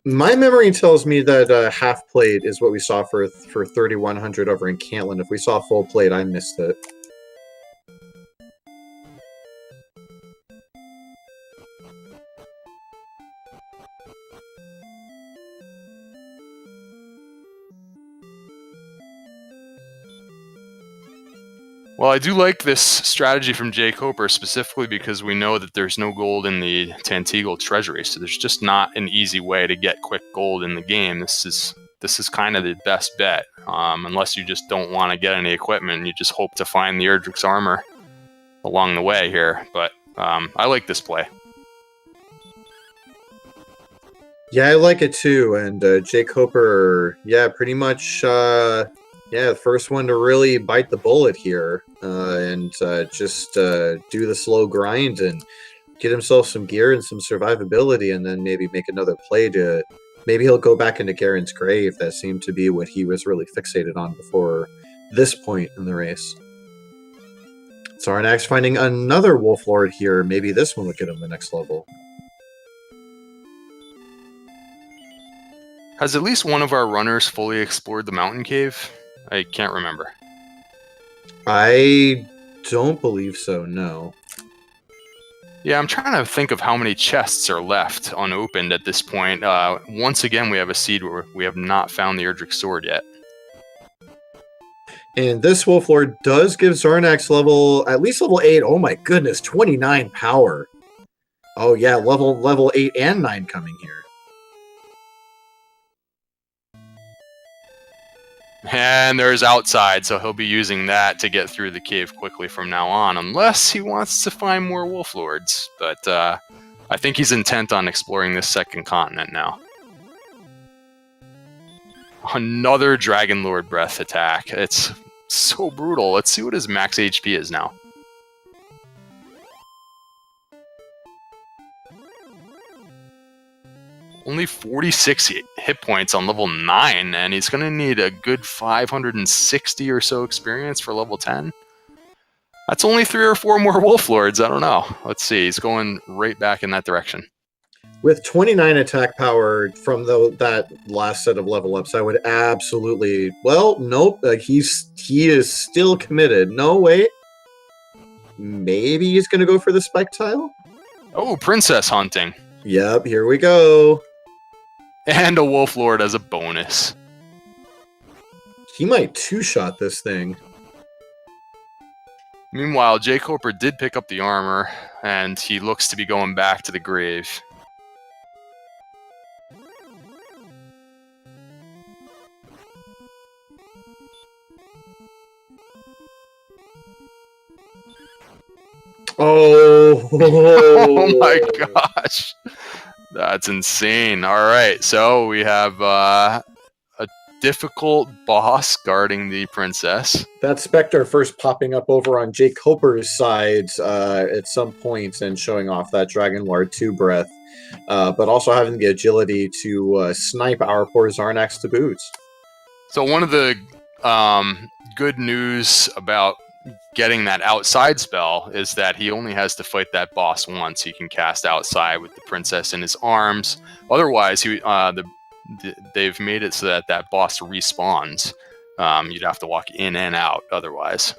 My memory tells me that half plate is what we saw for 3100 over in Cantlin. If we saw full plate, I missed it. Well, I do like this strategy from jkoper specifically because we know that there's no gold in the Tantegel treasury, so there's just not an easy way to get quick gold in the game. This is kind of the best bet, unless you just don't want to get any equipment and you just hope to find the Erdrick's armor along the way here. But I like this play. Yeah, I like it too, and jkoper, yeah, pretty much... yeah, the first one to really bite the bullet here and just do the slow grind and get himself some gear and some survivability, and then maybe make another play to... Maybe he'll go back into Garen's grave. That seemed to be what he was really fixated on before this point in the race. Xarnax finding another Wolf Lord here. Maybe this one will get him the next level. Has at least one of our runners fully explored the mountain cave? I can't remember. I don't believe so, no. Yeah, I'm trying to think of how many chests are left unopened at this point. Once again, we have a seed where we have not found the Erdrick sword yet. And this Wolf Lord does give Xarnax at least level 8. Oh my goodness, 29 power. Oh yeah, level 8 and 9 coming here. And there's outside, so he'll be using that to get through the cave quickly from now on, unless he wants to find more Wolf Lords. But I think he's intent on exploring this second continent now. Another Dragon Lord Breath attack. It's so brutal. Let's see what his max HP is now. Only 46 hit points on level 9, and he's going to need a good 560 or so experience for level 10. That's only 3 or 4 more Wolf Lords. I don't know. Let's see. He's going right back in that direction. With 29 attack power from that last set of level ups, I would absolutely... Well, nope. He is still committed. No, wait. Maybe he's going to go for the spike tile? Oh, princess hunting. Yep, here we go. And a Wolf Lord as a bonus. He might two-shot this thing. Meanwhile, jkoper did pick up the armor, and he looks to be going back to the grave. Oh! Oh my gosh. That's insane. All right, so we have a difficult boss guarding the princess. That Spectre first popping up over on jkoper's side at some point and showing off that Dragonlord 2 breath, but also having the agility to snipe our poor Xarnax to boot. So one of the good news about getting that outside spell is that he only has to fight that boss once. He can cast outside with the princess in his arms. Otherwise, they've made it so that that boss respawns. You'd have to walk in and out otherwise.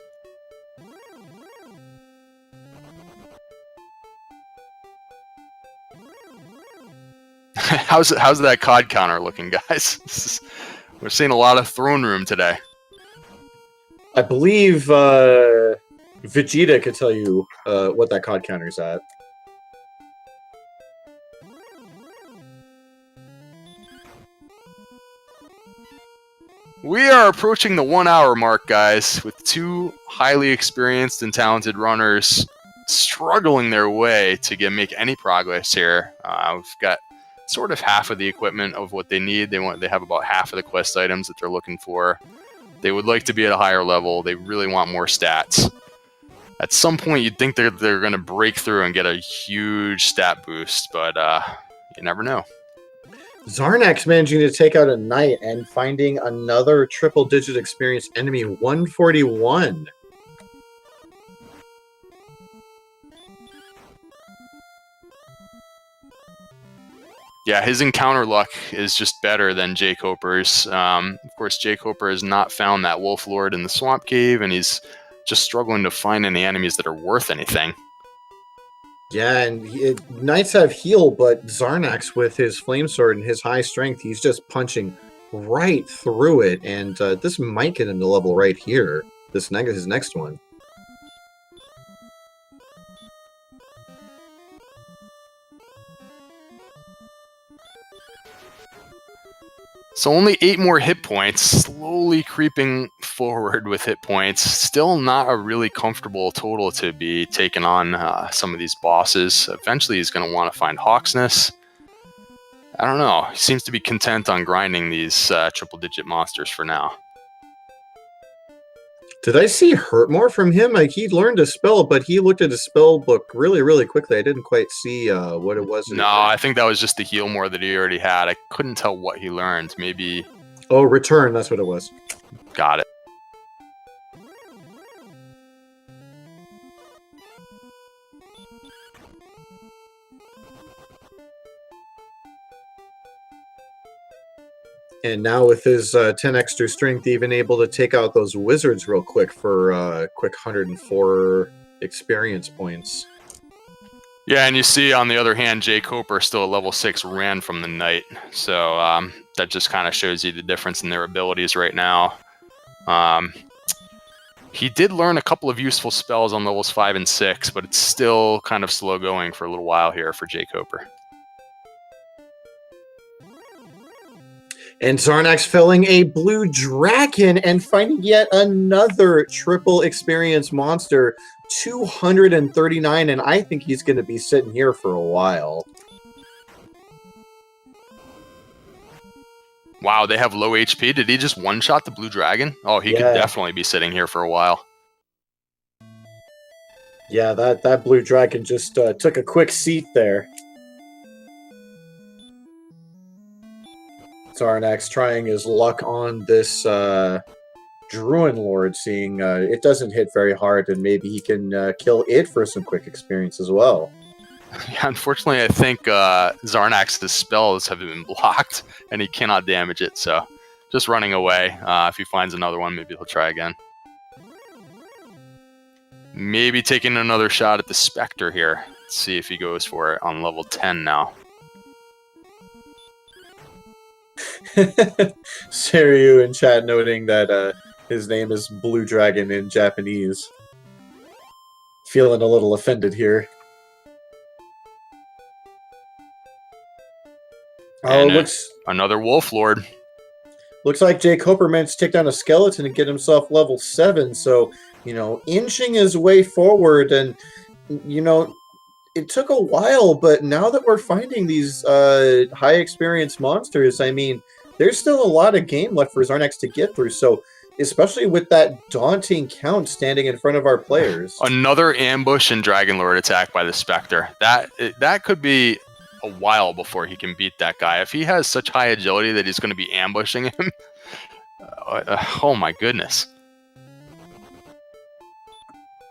How's that COD counter looking, guys? We're seeing a lot of throne room today. I believe Vegeta could tell you what that COD counter's at. We are approaching the 1 hour mark, guys, with two highly experienced and talented runners struggling their way to make any progress here. We've got sort of half of the equipment of what they need. They have about half of the quest items that they're looking for. They would like to be at a higher level. They really want more stats. At some point, you'd think they're going to break through and get a huge stat boost, but you never know. Xarnax managing to take out a knight and finding another triple-digit experience enemy, 141. Yeah, his encounter luck is just better than jkoper's. Of course, jkoper has not found that wolf lord in the swamp cave, and he's just struggling to find any enemies that are worth anything. Yeah, and knights have heal, but Xarnax with his flame sword and his high strength, he's just punching right through it, and this might get him to level right here. His next one. So only 8 more hit points, slowly creeping forward with hit points. Still not a really comfortable total to be taking on some of these bosses. Eventually he's going to want to find Hawksness. I don't know. He seems to be content on grinding these triple-digit monsters for now. Did I see Hurt More from him? Like, he learned a spell, but he looked at his spell book really, really quickly. I didn't quite see what it was. No, I think that was just the heal more that he already had. I couldn't tell what he learned. Maybe... Oh, Return. That's what it was. Got it. And now with his 10 extra strength, even able to take out those wizards real quick for quick 104 experience points. Yeah, and you see on the other hand, jkoper still at level 6 ran from the knight. So that just kind of shows you the difference in their abilities right now. He did learn a couple of useful spells on levels 5 and 6, but it's still kind of slow going for a little while here for jkoper. And Xarnax felling a blue dragon and finding yet another triple experience monster, 239, and I think he's going to be sitting here for a while. Wow, they have low HP. Did he just one-shot the blue dragon? Oh, he could definitely be sitting here for a while. Yeah, that blue dragon just took a quick seat there. Xarnax trying his luck on this Druin Lord, seeing it doesn't hit very hard, and maybe he can kill it for some quick experience as well. Yeah, unfortunately, I think Xarnax's spells have been blocked, and he cannot damage it, so just running away. If he finds another one, maybe he'll try again. Maybe taking another shot at the Spectre here. Let's see if he goes for it on level 10 now. Seryu in chat noting that his name is Blue Dragon in Japanese. Feeling a little offended here. And looks another Wolf Lord. Looks like jkoper managed to take down a skeleton and get himself level 7. So, you know, inching his way forward, and you know, it took a while, but now that we're finding these high experience monsters, I mean, there's still a lot of game left for Xarnax to get through. So, especially with that daunting count standing in front of our players. Another ambush and Dragon Lord attack by the Spectre. That could be a while before he can beat that guy. If he has such high agility that he's going to be ambushing him, oh my goodness.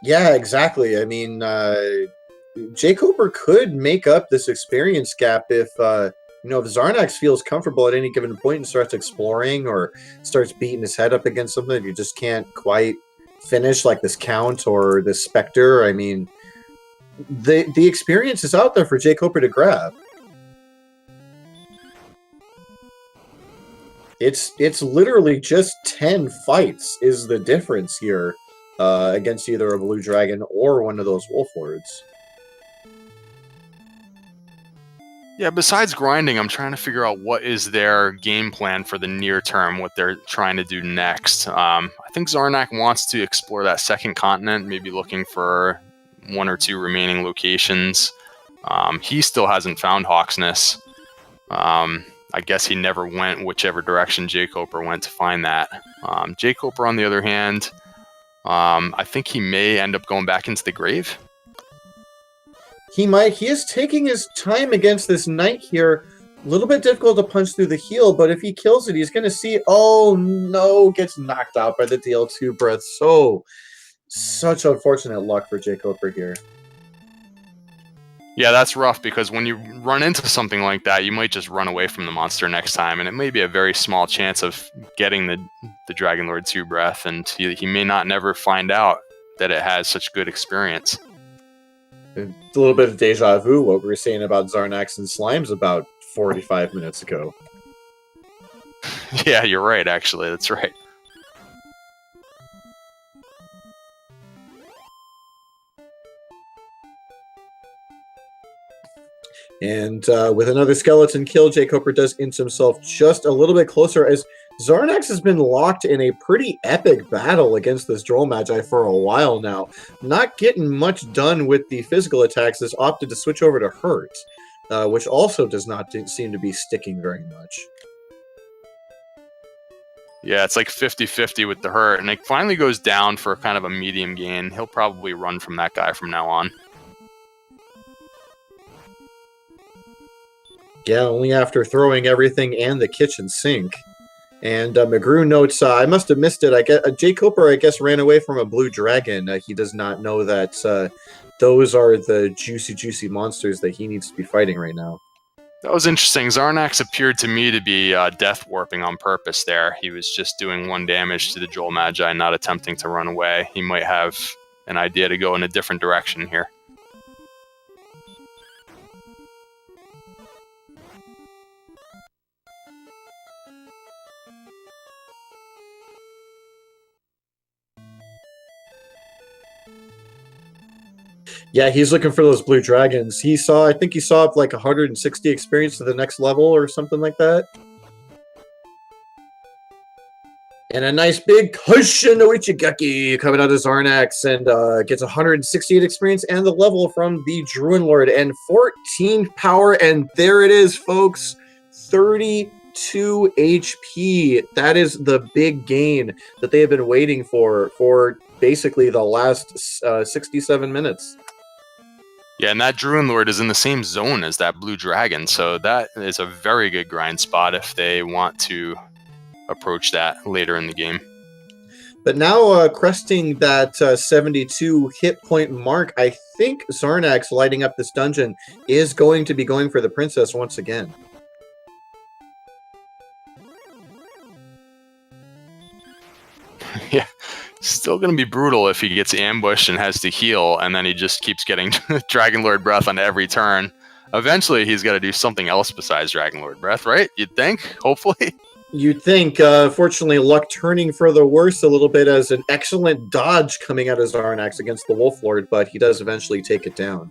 Yeah, exactly. I mean, jkoper could make up this experience gap if, you know, if Xarnax feels comfortable at any given point and starts exploring or starts beating his head up against something that you just can't quite finish, like this Count or this Spectre. I mean, the experience is out there for jkoper to grab. It's literally just 10 fights is the difference here against either a blue dragon or one of those wolf lords. Yeah, besides grinding, I'm trying to figure out what is their game plan for the near term, what they're trying to do next. I think Xarnak wants to explore that second continent, maybe looking for 1 or 2 remaining locations. He still hasn't found Hawksness. I guess he never went whichever direction jkoper went to find that. jkoper, on the other hand, I think he may end up going back into the grave. He might. He is taking his time against this knight here. A little bit difficult to punch through the heel, but if he kills it, he's going to see... Oh, no. Gets knocked out by the DL2 breath. Such unfortunate luck for jkoper here. Yeah, that's rough, because when you run into something like that, you might just run away from the monster next time, and it may be a very small chance of getting the Dragon Lord 2 breath, and he may not never find out that it has such good experience. A little bit of deja vu, what we were saying about Xarnax and Slimes about 45 minutes ago. Yeah, you're right, actually. That's right. And with another skeleton kill, jkoper does inch himself just a little bit closer, as Xarnax has been locked in a pretty epic battle against this Droll Magi for a while now. Not getting much done with the physical attacks, has opted to switch over to Hurt, which also does not seem to be sticking very much. Yeah, it's like 50-50 with the Hurt, and it finally goes down for kind of a medium gain. He'll probably run from that guy from now on. Yeah, only after throwing everything and the kitchen sink. And McGrew notes, I must have missed it. jkoper, I guess, ran away from a blue dragon. He does not know that those are the juicy monsters that he needs to be fighting right now. That was interesting. Xarnax appeared to me to be death warping on purpose there. He was just doing 1 damage to the Droll Magi, not attempting to run away. He might have an idea to go in a different direction here. Yeah, he's looking for those blue dragons. I think he saw like 160 experience to the next level or something like that. And a nice big cushion to Ichigaki coming out of Xarnax, and gets 168 experience and the level from the Druid Lord and 14 power. And there it is, folks. 32 HP. That is the big gain that they have been waiting for basically the last 67 minutes. Yeah, and that Druid Lord is in the same zone as that blue dragon, so that is a very good grind spot if they want to approach that later in the game. But now cresting that 72 hit point mark, I think Xarnax, lighting up this dungeon, is going to be going for the princess once again. Yeah, still going to be brutal if he gets ambushed and has to heal, and then he just keeps getting Dragon Lord Breath on every turn. Eventually, he's got to do something else besides Dragon Lord Breath, right? You'd think, hopefully. You'd think. Fortunately, luck turning for the worse a little bit, as an excellent dodge coming out of Xarnax against the Wolf Lord, but he does eventually take it down.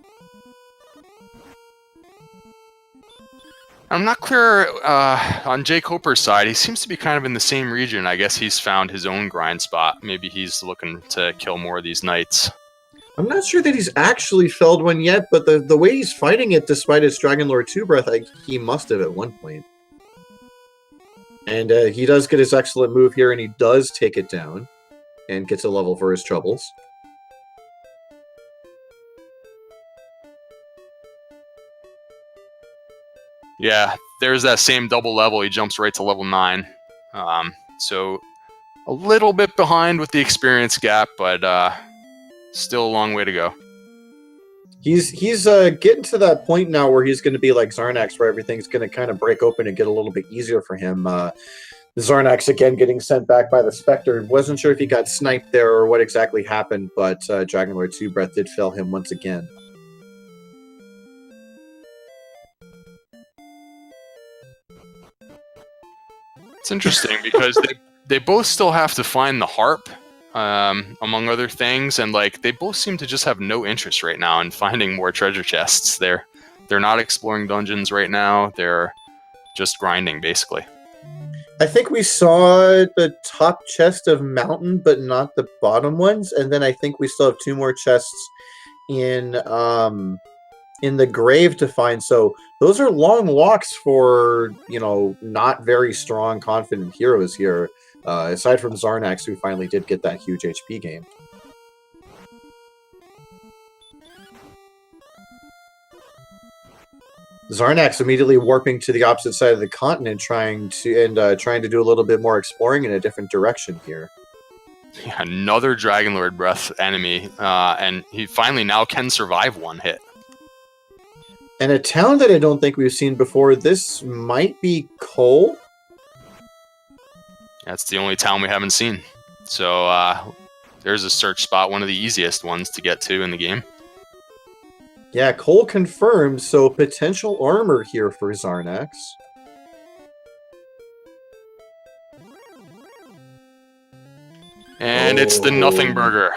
I'm not clear on jkoper's side. He seems to be kind of in the same region. I guess he's found his own grind spot. Maybe he's looking to kill more of these knights. I'm not sure that he's actually felled one yet, but the way he's fighting it, despite his Dragon Lord 2 breath, he must have at one point. And he does get his excellent move here, and he does take it down and gets a level for his troubles. Yeah, there's that same double level. He jumps right to level 9. So a little bit behind with the experience gap, but still a long way to go. He's getting to that point now where he's going to be like Xarnax, where everything's going to kind of break open and get a little bit easier for him. Xarnax again getting sent back by the Spectre. Wasn't sure if he got sniped there or what exactly happened, but Dragon Lord 2 breath did fail him once again. It's interesting because they both still have to find the harp, among other things, and like they both seem to just have no interest right now in finding more treasure chests. They're They're not exploring dungeons right now. They're just grinding, basically. I think we saw the top chest of Mountain, but not the bottom ones. And then I think we still have 2 more chests in the grave to find. So those are long walks for, you know, not very strong, confident heroes here. Aside from Xarnax, who finally did get that huge HP gain. Xarnax immediately warping to the opposite side of the continent, trying to do a little bit more exploring in a different direction here. Yeah, another Dragonlord Breath enemy, and he finally now can survive 1 hit. And a town that I don't think we've seen before. This might be Cole. That's the only town we haven't seen. So there's a search spot, one of the easiest ones to get to in the game. Yeah, Cole confirmed, so potential armor here for Xarnax. And it's the Nothing Burger.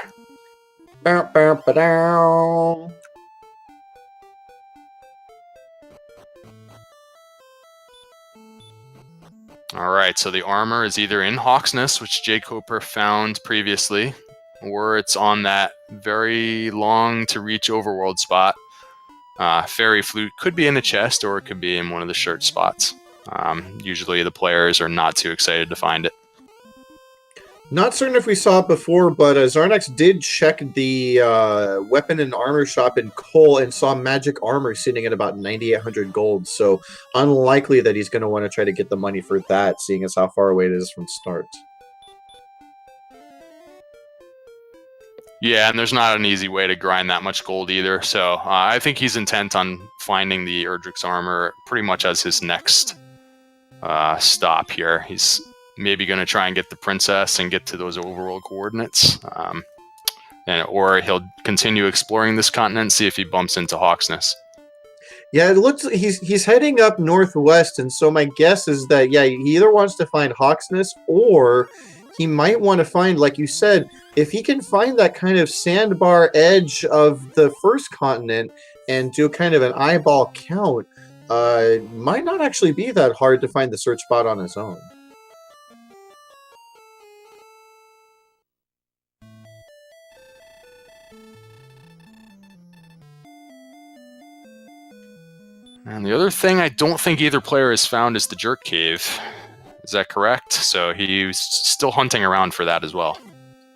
Bow, bow, ba-dow. Alright, so the armor is either in Hawksness, which jkoper found previously, or it's on that very long to reach overworld spot. Fairy Flute could be in a chest, or it could be in one of the shirt spots. Usually the players are not too excited to find it. Not certain if we saw it before, but Xarnax did check the weapon and armor shop in Cole and saw magic armor sitting at about 9,800 gold. So unlikely that he's going to want to try to get the money for that, seeing as how far away it is from start. Yeah, and there's not an easy way to grind that much gold either. So I think he's intent on finding the Erdrick's armor pretty much as his next stop here. He's maybe going to try and get the princess and get to those overworld coordinates. Or he'll continue exploring this continent, see if he bumps into Hawksness. Yeah, it looks he's heading up northwest, and so my guess is that, yeah, he either wants to find Hawksness, or he might want to find, like you said, if he can find that kind of sandbar edge of the first continent and do kind of an eyeball count, might not actually be that hard to find the search spot on his own. And the other thing I don't think either player has found is the Jerk Cave. Is that correct? So he's still hunting around for that as well.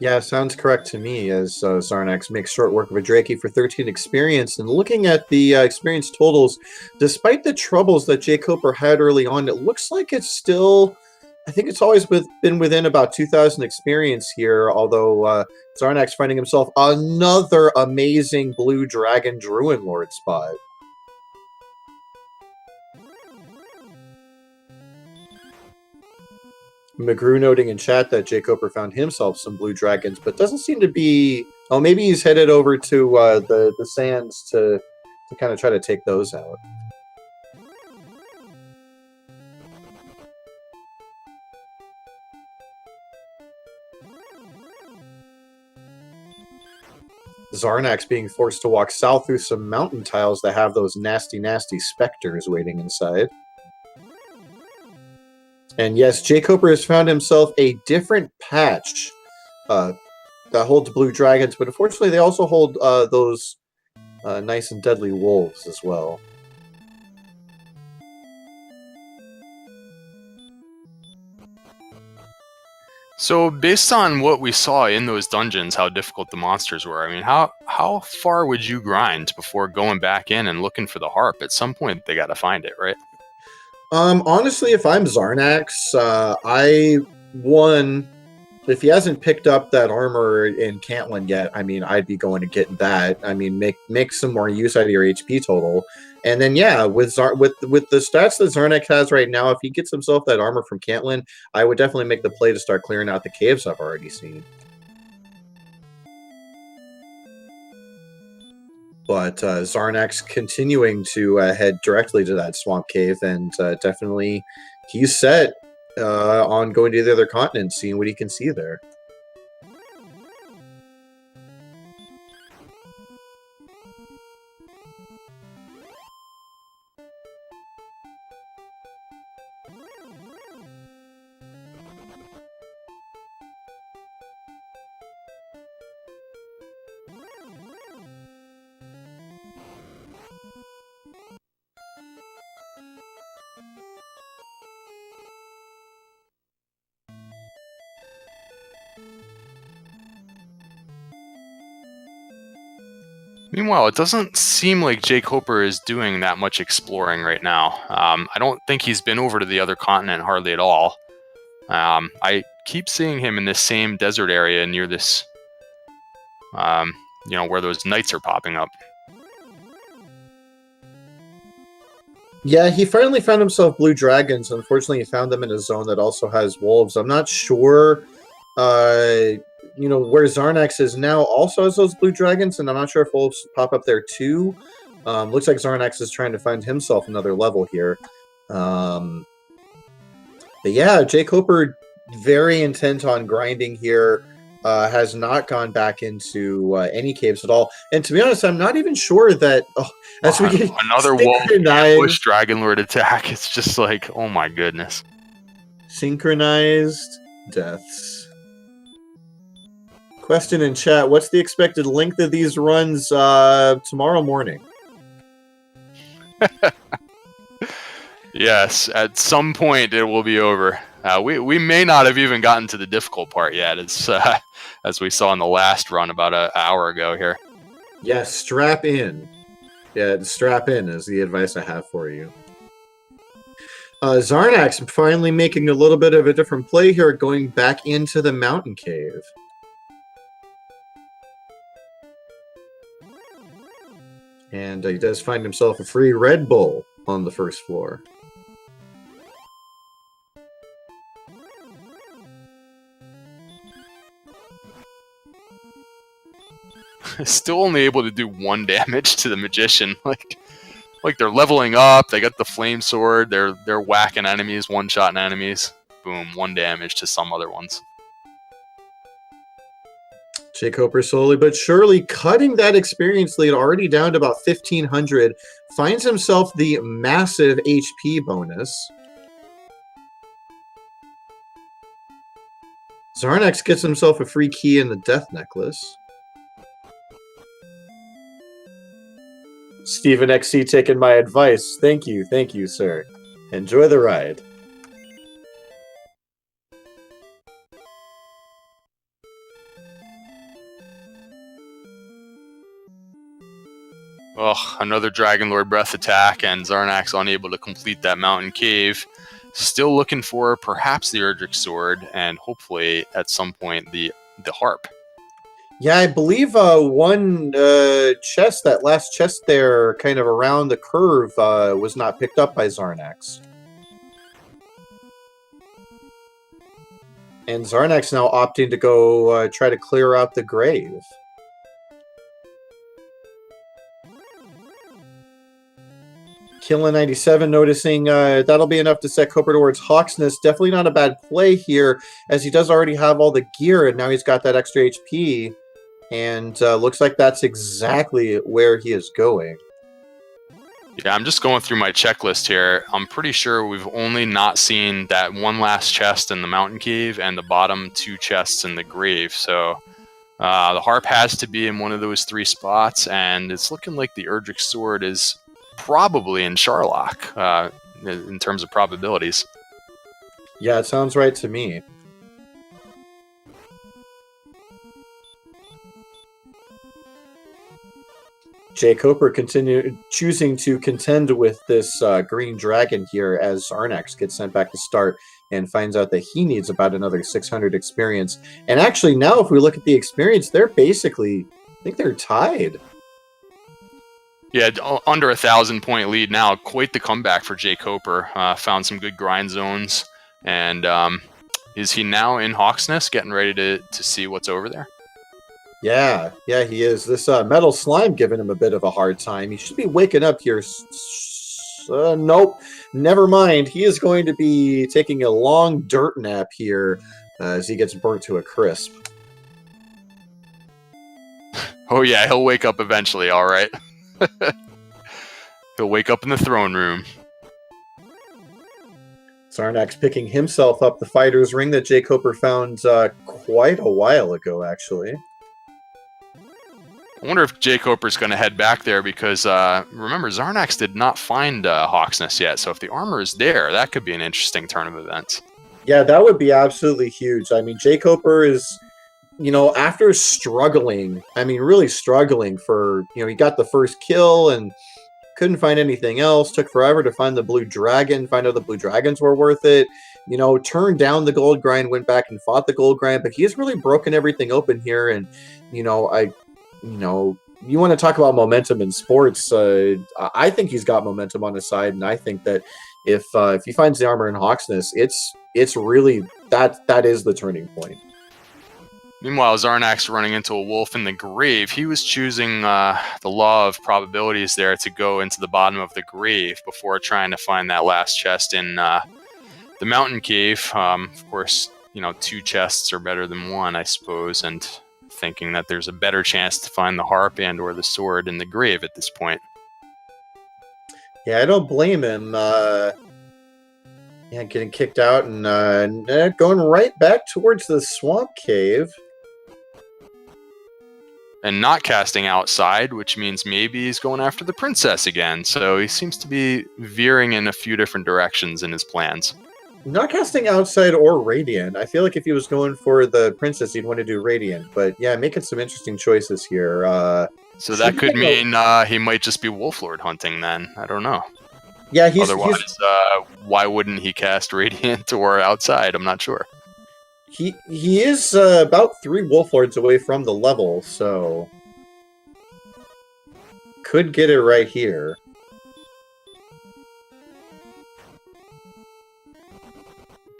Yeah, sounds correct to me, as Xarnax makes short work of a Drakey for 13 experience. And looking at the experience totals, despite the troubles that jkoper had early on, it looks like it's still, I think it's always been within about 2,000 experience here, although Xarnax finding himself another amazing Blue Dragon Druid Lord spot. McGrew noting in chat that jkoper found himself some blue dragons, but doesn't seem to be... Oh, maybe he's headed over to the sands to kind of try to take those out. Xarnax being forced to walk south through some mountain tiles that have those nasty, nasty specters waiting inside. And yes, jkoper has found himself a different patch that holds blue dragons, but unfortunately they also hold those nice and deadly wolves as well. So based on what we saw in those dungeons, how difficult the monsters were, I mean, how far would you grind before going back in and looking for the harp? At some point, they got to find it, right? Honestly, if I'm Xarnax, if he hasn't picked up that armor in Cantland yet, I mean, I'd be going to get that. I mean, make some more use out of your HP total. And then, yeah, with the stats that Xarnax has right now, if he gets himself that armor from Cantland, I would definitely make the play to start clearing out the caves I've already seen. But Xarnax continuing to head directly to that swamp cave, and definitely he's set on going to the other continent, seeing what he can see there. Meanwhile, it doesn't seem like jkoper is doing that much exploring right now. I don't think he's been over to the other continent hardly at all. I keep seeing him in this same desert area near this, where those knights are popping up. Yeah, he finally found himself blue dragons. Unfortunately, he found them in a zone that also has wolves. I'm not sure, where Xarnax is now also has those blue dragons, and I'm not sure if wolves pop up there too. Looks like Xarnax is trying to find himself another level here. But yeah, jkoper very intent on grinding here. Has not gone back into any caves at all. And to be honest, I'm not even sure that as we get another bush Dragonlord attack, it's just like, oh my goodness. Synchronized deaths. Question in chat, what's the expected length of these runs tomorrow morning? Yes, at some point it will be over. We may not have even gotten to the difficult part yet. It's as we saw in the last run about an hour ago here. Yeah, strap in. Yeah, strap in is the advice I have for you. Xarnax finally making a little bit of a different play here, going back into the mountain cave. And he does find himself a free Red Bull on the first floor. Still only able to do 1 damage to the magician. Like they're leveling up. They got the flame sword. They're whacking enemies, one-shotting enemies. Boom, 1 damage to some other ones. jkoper slowly but surely cutting that experience lead already down to about 1,500. Finds himself the massive HP bonus. Xarnax gets himself a free key in the death necklace. Stephen XC taking my advice. Thank you, sir. Enjoy the ride. Ugh, another Dragonlord Breath attack, and Xarnax unable to complete that mountain cave. Still looking for perhaps the Erdrick Sword, and hopefully at some point the harp. Yeah, I believe one chest, that last chest there, kind of around the curve, was not picked up by Xarnax. And Xarnax now opting to go try to clear out the grave. Killa97 noticing that'll be enough to set jkoper towards Hawksness. Definitely not a bad play here, as he does already have all the gear, and now he's got that extra HP. And looks like that's exactly where he is going. Yeah, I'm just going through my checklist here. I'm pretty sure we've only not seen that one last chest in the mountain cave and the bottom 2 chests in the grave. So the harp has to be in one of those 3 spots, and it's looking like the Erdrick Sword is probably in Charlock in terms of probabilities. Yeah, it sounds right to me. jkoper choosing to contend with this green dragon here as Xarnax gets sent back to start and finds out that he needs about another 600 experience. And actually now, if we look at the experience, they're basically, I think they're tied. Yeah, under 1,000-point lead now. Quite the comeback for jkoper. Found some good grind zones. And is he now in Hawksness, getting ready to see what's over there? Yeah, he is. This metal slime giving him a bit of a hard time. He should be waking up here. Nope, never mind. He is going to be taking a long dirt nap here as he gets burnt to a crisp. Oh yeah, he'll wake up eventually, all right. He'll wake up in the throne room. Xarnax picking himself up the fighter's ring that jkoper found quite a while ago, actually. I wonder if jkoper's going to head back there because, remember, Xarnax did not find Hawksness yet, so if the armor is there, that could be an interesting turn of events. Yeah, that would be absolutely huge. I mean, jkoper is you know, after struggling, I mean, really struggling for, you know, he got the first kill and couldn't find anything else, took forever to find the blue dragon, find out the blue dragons were worth it, you know, turned down the gold grind, went back and fought the gold grind, but he's really broken everything open here. And, you know, you want to talk about momentum in sports, I think he's got momentum on his side, and I think that if he finds the armor in Hawksness, it's really that is the turning point. Meanwhile, Xarnax running into a wolf in the grave, he was choosing the law of probabilities there to go into the bottom of the grave before trying to find that last chest in the mountain cave. Of course, you know, 2 chests are better than 1, I suppose, and thinking that there's a better chance to find the harp and or the sword in the grave at this point. Yeah, I don't blame him. Yeah, getting kicked out and going right back towards the swamp cave. And not casting outside, which means maybe he's going after the princess again. So he seems to be veering in a few different directions in his plans. Not casting outside or radiant. I feel like if he was going for the princess, he'd want to do radiant. But yeah, making some interesting choices here. So that could mean he might just be Wolflord hunting then. I don't know. Yeah, otherwise, why wouldn't he cast radiant or outside? I'm not sure. He is about 3 Wolflords away from the level, so could get it right here.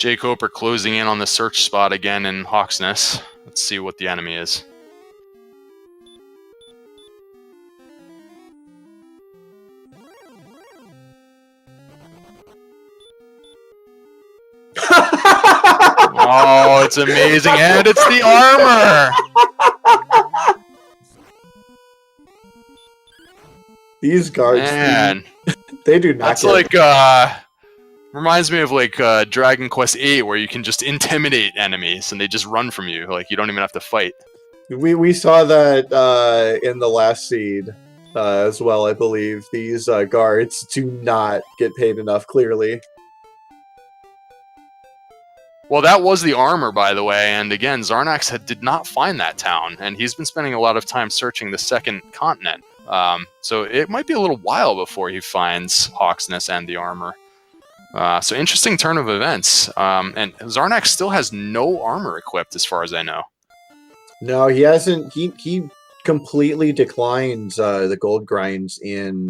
jkoper closing in on the search spot again in Hawksness. Let's see what the enemy is. Oh, it's amazing, and it's the armor! These guards, man, they do not. That's like reminds me of like Dragon Quest VIII, where you can just intimidate enemies and they just run from you. Like you don't even have to fight. We saw that in the last seed as well, I believe. These guards do not get paid enough, clearly. Well, that was the armor, by the way, and again, Xarnax did not find that town, and he's been spending a lot of time searching the second continent. So it might be a little while before he finds Hawksness and the armor. So interesting turn of events. And Xarnax still has no armor equipped, as far as I know. No, he hasn't. He completely declined the gold grinds in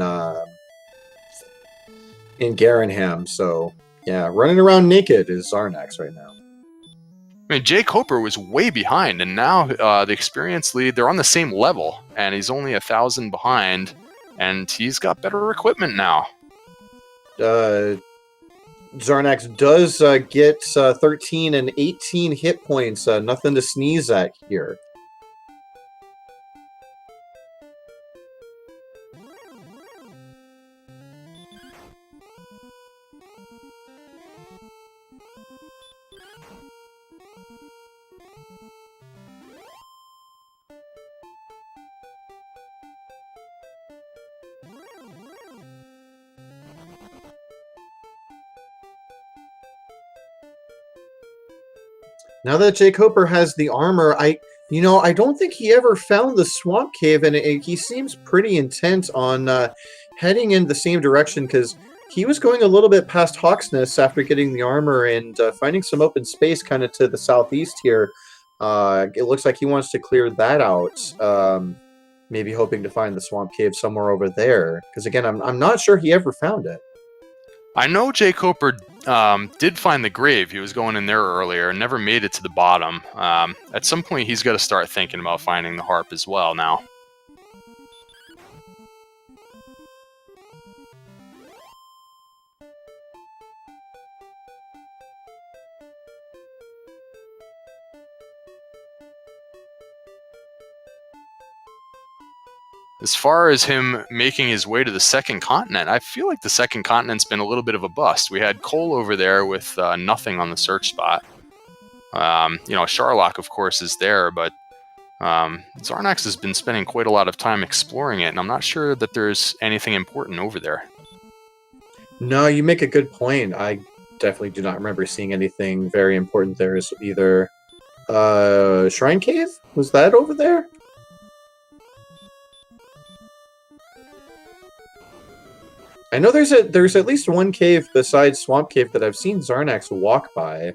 Garinham, so... yeah, running around naked is Xarnax right now. I mean, jkoper was way behind, and now the experienced lead, they're on the same level, and he's only 1,000 behind, and he's got better equipment now. Xarnax does get 13 and 18 hit points, nothing to sneeze at here. Now that jkoper has the armor, I don't think he ever found the swamp cave, and he seems pretty intent on heading in the same direction, because he was going a little bit past Hawksness after getting the armor and finding some open space kind of to the southeast here. It looks like he wants to clear that out, maybe hoping to find the swamp cave somewhere over there, because again, I'm not sure he ever found it. I know jkoper did find the grave. He was going in there earlier and never made it to the bottom. At some point, he's got to start thinking about finding the harp as well now. As far as him making his way to the second continent, I feel like the second continent's been a little bit of a bust. We had Cole over there with nothing on the search spot. Sharlock, of course, is there, but Xarnax has been spending quite a lot of time exploring it, and I'm not sure that there's anything important over there. No, you make a good point. I definitely do not remember seeing anything very important there either. Shrine Cave? Was that over there? I know there's at least one cave besides Swamp Cave that I've seen Xarnax walk by,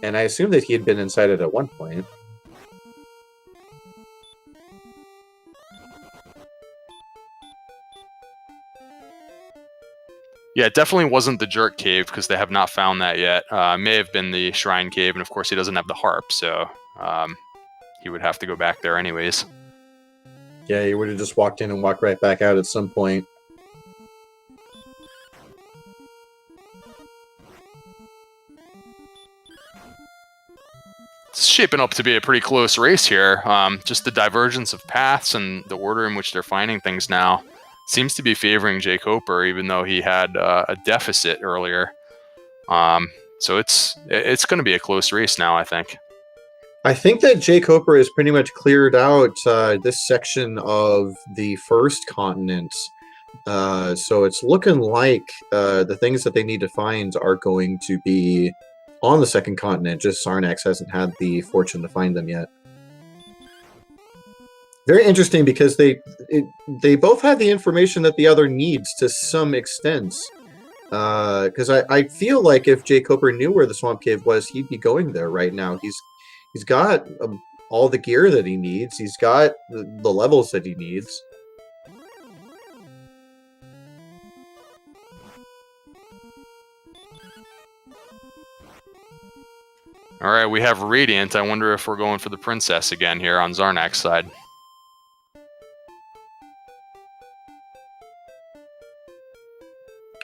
and I assume that he had been inside it at one point. Yeah, it definitely wasn't the Jerk Cave because they have not found that yet. May have been the Shrine Cave, and of course he doesn't have the harp, so he would have to go back there anyways. Yeah, he would have just walked in and walked right back out at some point. It's shaping up to be a pretty close race here. Just the divergence of paths and the order in which they're finding things now seems to be favoring jkoper, even though he had a deficit earlier. So it's going to be a close race now, I think. I think that jkoper has pretty much cleared out this section of the first continent. So it's looking like the things that they need to find are going to be on the second continent. Just Xarnax hasn't had the fortune to find them yet. Very interesting because they both have the information that the other needs to some extent. Because I feel like if jkoper knew where the Swamp Cave was, he'd be going there right now. He's got all the gear that he needs. He's got the levels that he needs. All right, we have Radiant. I wonder if we're going for the Princess again here on Xarnax's side.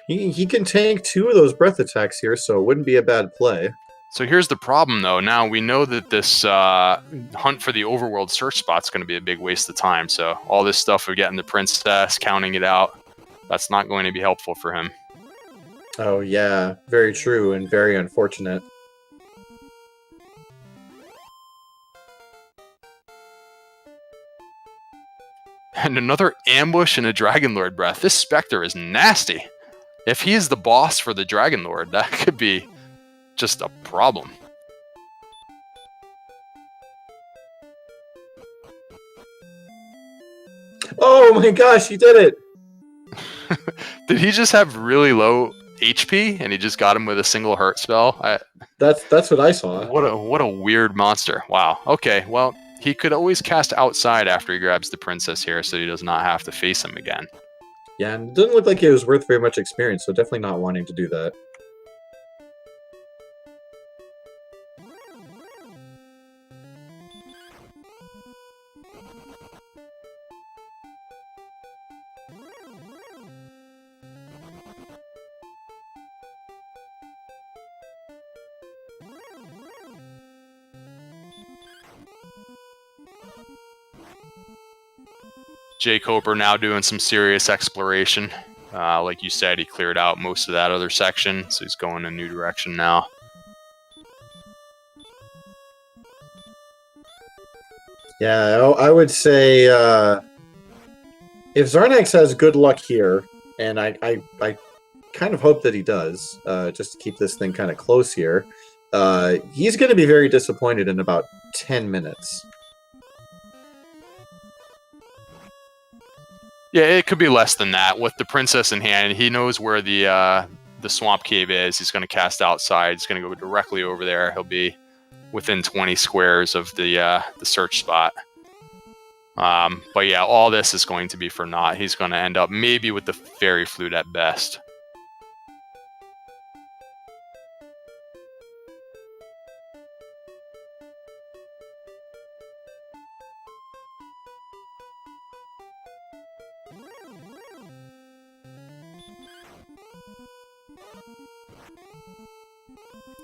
He can tank 2 of those breath attacks here, so it wouldn't be a bad play. So here's the problem, though. Now we know that this hunt for the overworld search spot's going to be a big waste of time. So all this stuff of getting the Princess, counting it out, that's not going to be helpful for him. Oh yeah, very true and very unfortunate. And another ambush and a Dragonlord breath. This Spectre is nasty. If he is the boss for the Dragonlord, that could be just a problem. Oh my gosh, he did it! Did he just have really low HP and he just got him with a single hurt spell? That's what I saw. What a weird monster. Wow. Okay, well, he could always cast outside after he grabs the Princess here so he does not have to face him again. Yeah, and it doesn't look like it was worth very much experience, so definitely not wanting to do that. jkoper now doing some serious exploration. Like you said, he cleared out most of that other section, so he's going in a new direction now. Yeah, I would say if Xarnax has good luck here, and I kind of hope that he does, just to keep this thing kind of close here, he's going to be very disappointed in about 10 minutes. Yeah, it could be less than that. With the Princess in hand, he knows where the Swamp Cave is. He's going to cast outside. He's going to go directly over there. He'll be within 20 squares of the search spot. But yeah, all this is going to be for naught. He's going to end up maybe with the Fairy Flute at best.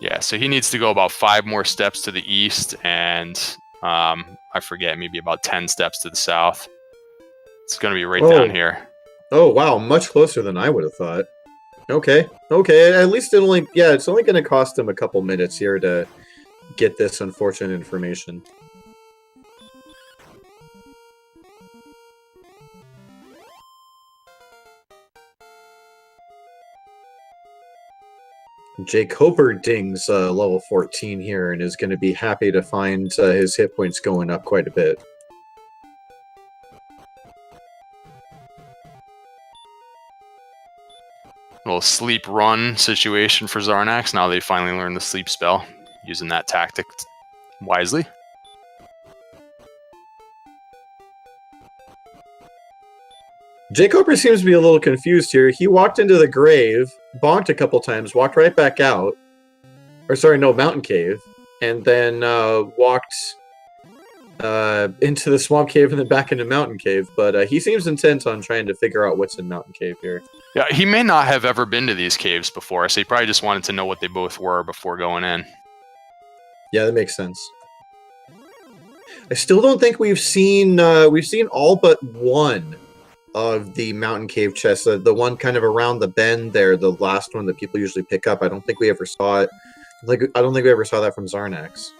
Yeah, so he needs to go about 5 more steps to the east and I forget, maybe about 10 steps to the south. It's going to be right down here. Oh, wow, much closer than I would have thought. Okay, at least it's only going to cost him a couple minutes here to get this unfortunate information. jkoper dings level 14 here and is going to be happy to find his hit points going up quite a bit. Little sleep run situation for Xarnax. Now they finally learned the sleep spell, using that tactic wisely. jkoper seems to be a little confused here. He walked into the grave, bonked a couple times, walked right back out. Or sorry, no, mountain cave. And then walked into the swamp cave and then back into mountain cave. But he seems intent on trying to figure out what's in mountain cave here. Yeah, he may not have ever been to these caves before, so he probably just wanted to know what they both were before going in. Yeah, that makes sense. I still don't think we've seen all but one of the mountain cave chests. The one kind of around the bend there, the last one that people usually pick up. I don't think we ever saw it. I don't think we ever saw that from Xarnax.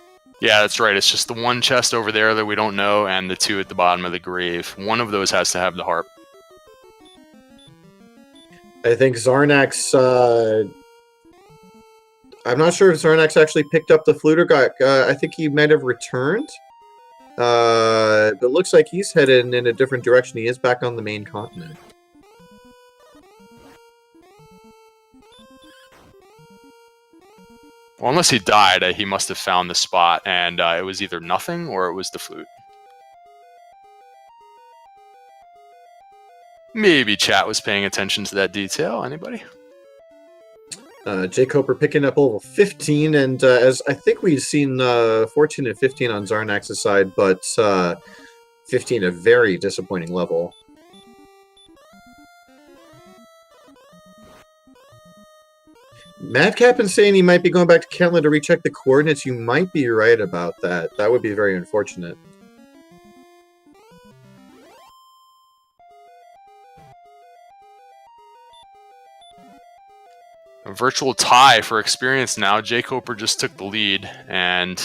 Yeah, that's right. It's just the one chest over there that we don't know, and the two at the bottom of the grave. One of those has to have the harp. I think Xarnax... I'm not sure if Xarnax actually picked up the flute or got... I think he might have returned. But it looks like he's headed in a different direction. He is back on the main continent. Well, unless he died, he must have found the spot, and it was either nothing or it was the flute. Maybe chat was paying attention to that detail. Anybody? jkoper picking up level 15, and as I think we've seen 14 and 15 on Xarnax's side, but 15 a very disappointing level. Madcap is saying he might be going back to Kentland to recheck the coordinates. You might be right about that. That would be very unfortunate. A virtual tie for experience now. jkoper just took the lead and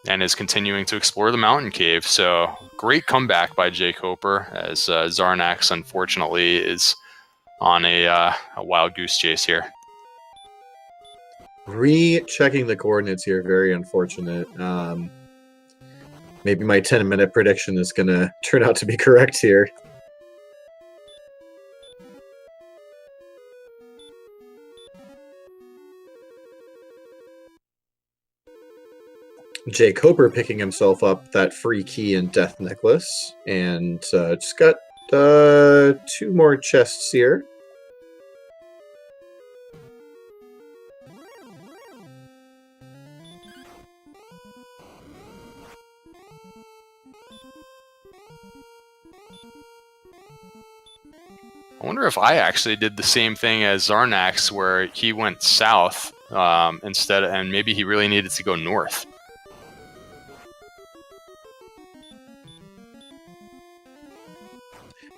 is continuing to explore the mountain cave. So great comeback by jkoper, as Xarnax unfortunately is on a wild goose chase here. Rechecking the coordinates here, very unfortunate. Maybe my 10-minute prediction is going to turn out to be correct here. jkoper picking himself up that free key and death necklace, and just got 2 more chests here. I wonder if I actually did the same thing as Xarnax, where he went south instead, and maybe he really needed to go north.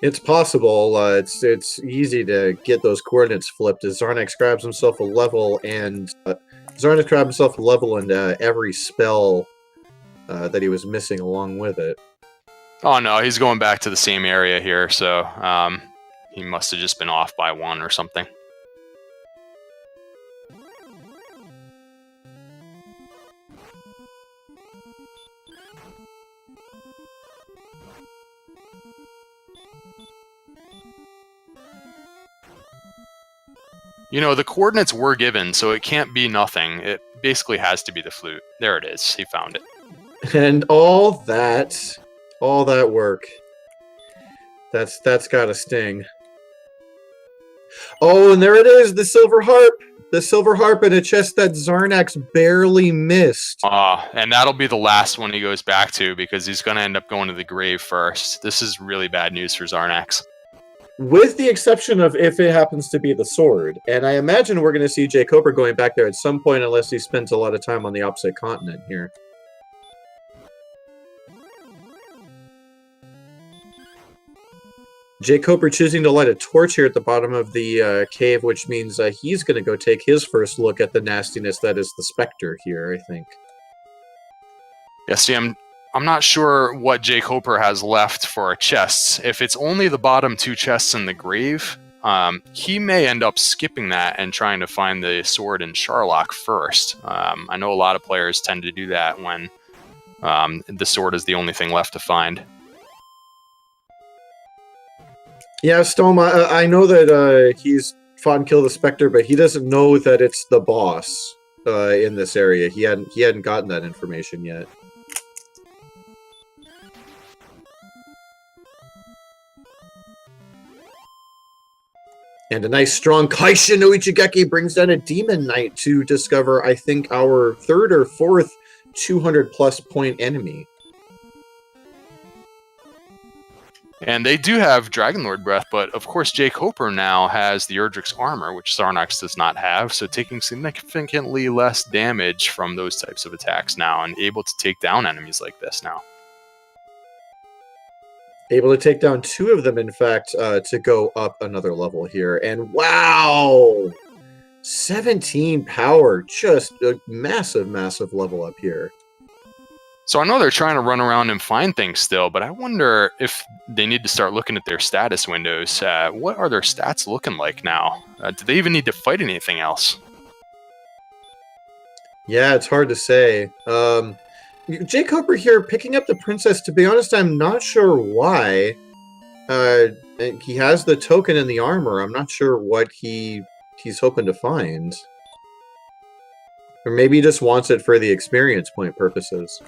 It's possible. It's easy to get those coordinates flipped as Xarnax grabs himself a level, and Xarnax grabbed himself a level and every spell that he was missing along with it. Oh no, he's going back to the same area here, so he must have just been off by 1 or something. You know, the coordinates were given, so it can't be nothing. It basically has to be the flute. There it is. He found it. And all that work. That's gotta sting. Oh, and there it is, the silver harp. The silver harp in a chest that Xarnax barely missed. And that'll be the last one he goes back to, because he's going to end up going to the grave first. This is really bad news for Xarnax. With the exception of if it happens to be the sword. And I imagine we're going to see jkoper going back there at some point, unless he spends a lot of time on the opposite continent here. jkoper choosing to light a torch here at the bottom of the cave, which means he's going to go take his first look at the nastiness that is the Spectre here, I think. Yeah, see, I'm not sure what jkoper has left for chests. If it's only the bottom 2 chests in the grave, he may end up skipping that and trying to find the sword in Sharlock first. I know a lot of players tend to do that when the sword is the only thing left to find. Yeah, Stone, I know that he's fought and killed the Spectre, but he doesn't know that it's the boss in this area. He hadn't gotten that information yet. And a nice strong Kaishin no Ichigeki brings down a Demon Knight to discover, I think, our third or fourth 200-plus point enemy. And they do have Dragonlord Breath, but of course jkoper now has the Erdrick's Armor, which Xarnax does not have, so taking significantly less damage from those types of attacks now, and able to take down enemies like this now. Able to take down 2 of them, in fact, to go up another level here. And wow! 17 power. Just a massive, massive level up here. So I know they're trying to run around and find things still, but I wonder if they need to start looking at their status windows. What are their stats looking like now? Do they even need to fight anything else? Yeah, it's hard to say. jkoper here picking up the princess. To be honest, I'm not sure why. He has the token in the armor. I'm not sure what he's hoping to find. Or maybe he just wants it for the experience point purposes.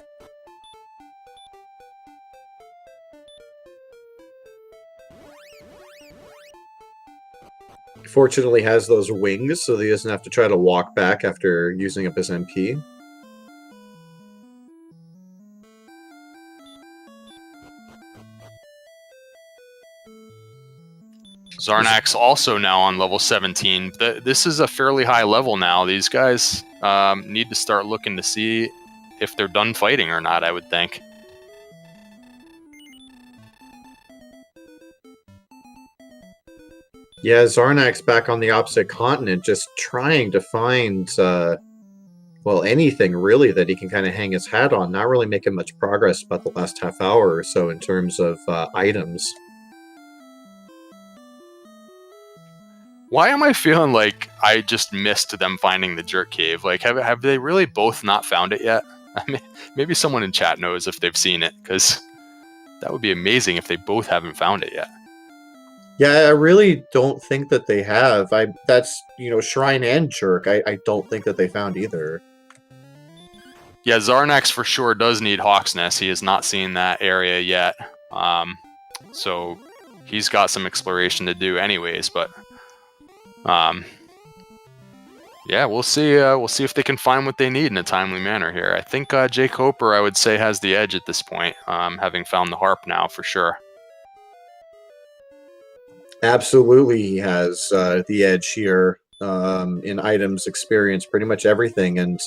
He fortunately has those wings, so he doesn't have to try to walk back after using up his MP. Xarnax also now on level 17. This is a fairly high level now. These guys need to start looking to see if they're done fighting or not, I would think. Yeah, Xarnax back on the opposite continent, just trying to find, well, anything really that he can kind of hang his hat on. Not really making much progress about the last half hour or so in terms of items. Why am I feeling like I just missed them finding the Jerk Cave? Like, have they really both not found it yet? I mean, maybe someone in chat knows if they've seen it, because that would be amazing if they both haven't found it yet. Yeah, I really don't think that they have. That's, Shrine and Jerk. I don't think that they found either. Yeah, Xarnax for sure does need Hawksnest. He has not seen that area yet. So he's got some exploration to do anyways, but yeah, we'll see. We'll see if they can find what they need in a timely manner here. I think jkoper, I would say, has the edge at this point, having found the harp now for sure. Absolutely, he has the edge here in items, experience, pretty much everything. And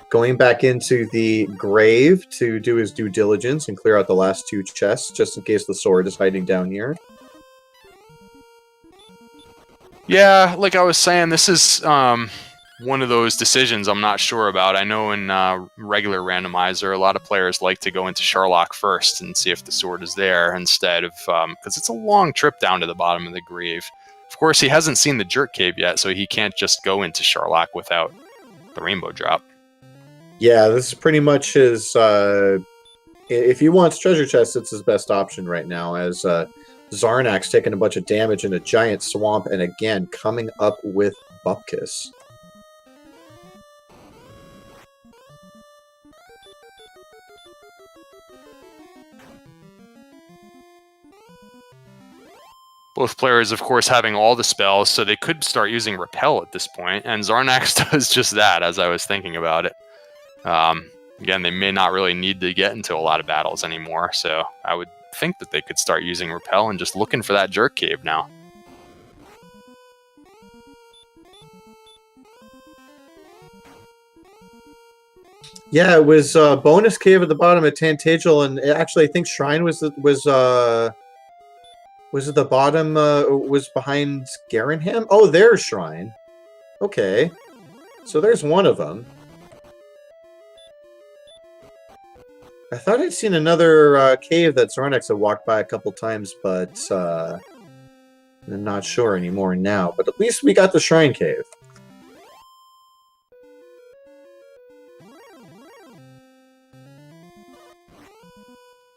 going back into the grave to do his due diligence and clear out the last 2 chests, just in case the sword is hiding down here. Yeah, like I was saying, this is one of those decisions I'm not sure about. I know in regular randomizer, a lot of players like to go into Sharlock first and see if the sword is there instead of, because it's a long trip down to the bottom of the grave. Of course, he hasn't seen the Jerk Cave yet, so he can't just go into Sharlock without the rainbow drop. Yeah, this is pretty much his, if he wants treasure chests, it's his best option right now, as Xarnax taking a bunch of damage in a giant swamp, and again, coming up with Bupkis. Both players, of course, having all the spells, so they could start using Repel at this point, and Xarnax does just that, as I was thinking about it. Again, they may not really need to get into a lot of battles anymore, so I would think that they could start using Repel and just looking for that Jerk Cave now. Yeah, it was bonus cave at the bottom of Tantagel, and actually I think Shrine was at the bottom, was behind Garinham? Oh, there's Shrine. Okay. So there's one of them. I thought I'd seen another cave that Xarnax had walked by a couple times, but I'm not sure anymore now, but at least we got the Shrine Cave.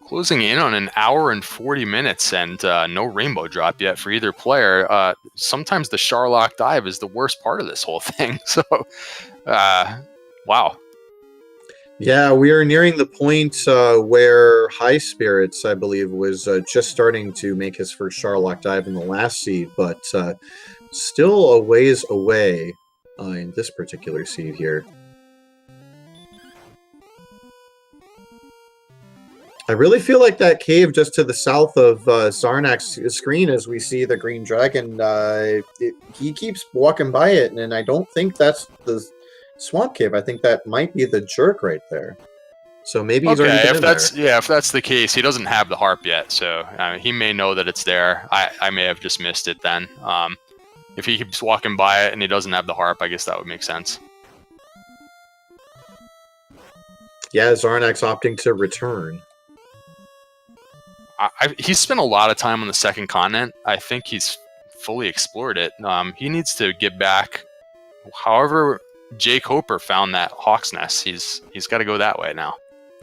Closing in on an hour and 40 minutes and no rainbow drop yet for either player. Sometimes the Sharlock dive is the worst part of this whole thing. So, wow. Yeah, we are nearing the point where High Spirits, I believe, was just starting to make his first Sharlock dive in the last seed, but still a ways away in this particular seed here. I really feel like that cave just to the south of Xarnax's screen, as we see the green dragon, he keeps walking by it, and I don't think that's the swamp cave. I think that might be the jerk right there. So maybe he's already been in there. If that's the case, he doesn't have the harp yet, so he may know that it's there. I may have just missed it then. If he keeps walking by it and he doesn't have the harp, I guess that would make sense. Yeah, Xarnax opting to return. He's spent a lot of time on the second continent. I think he's fully explored it. He needs to get back. However, jkoper found that hawk's nest. He's got to go that way now.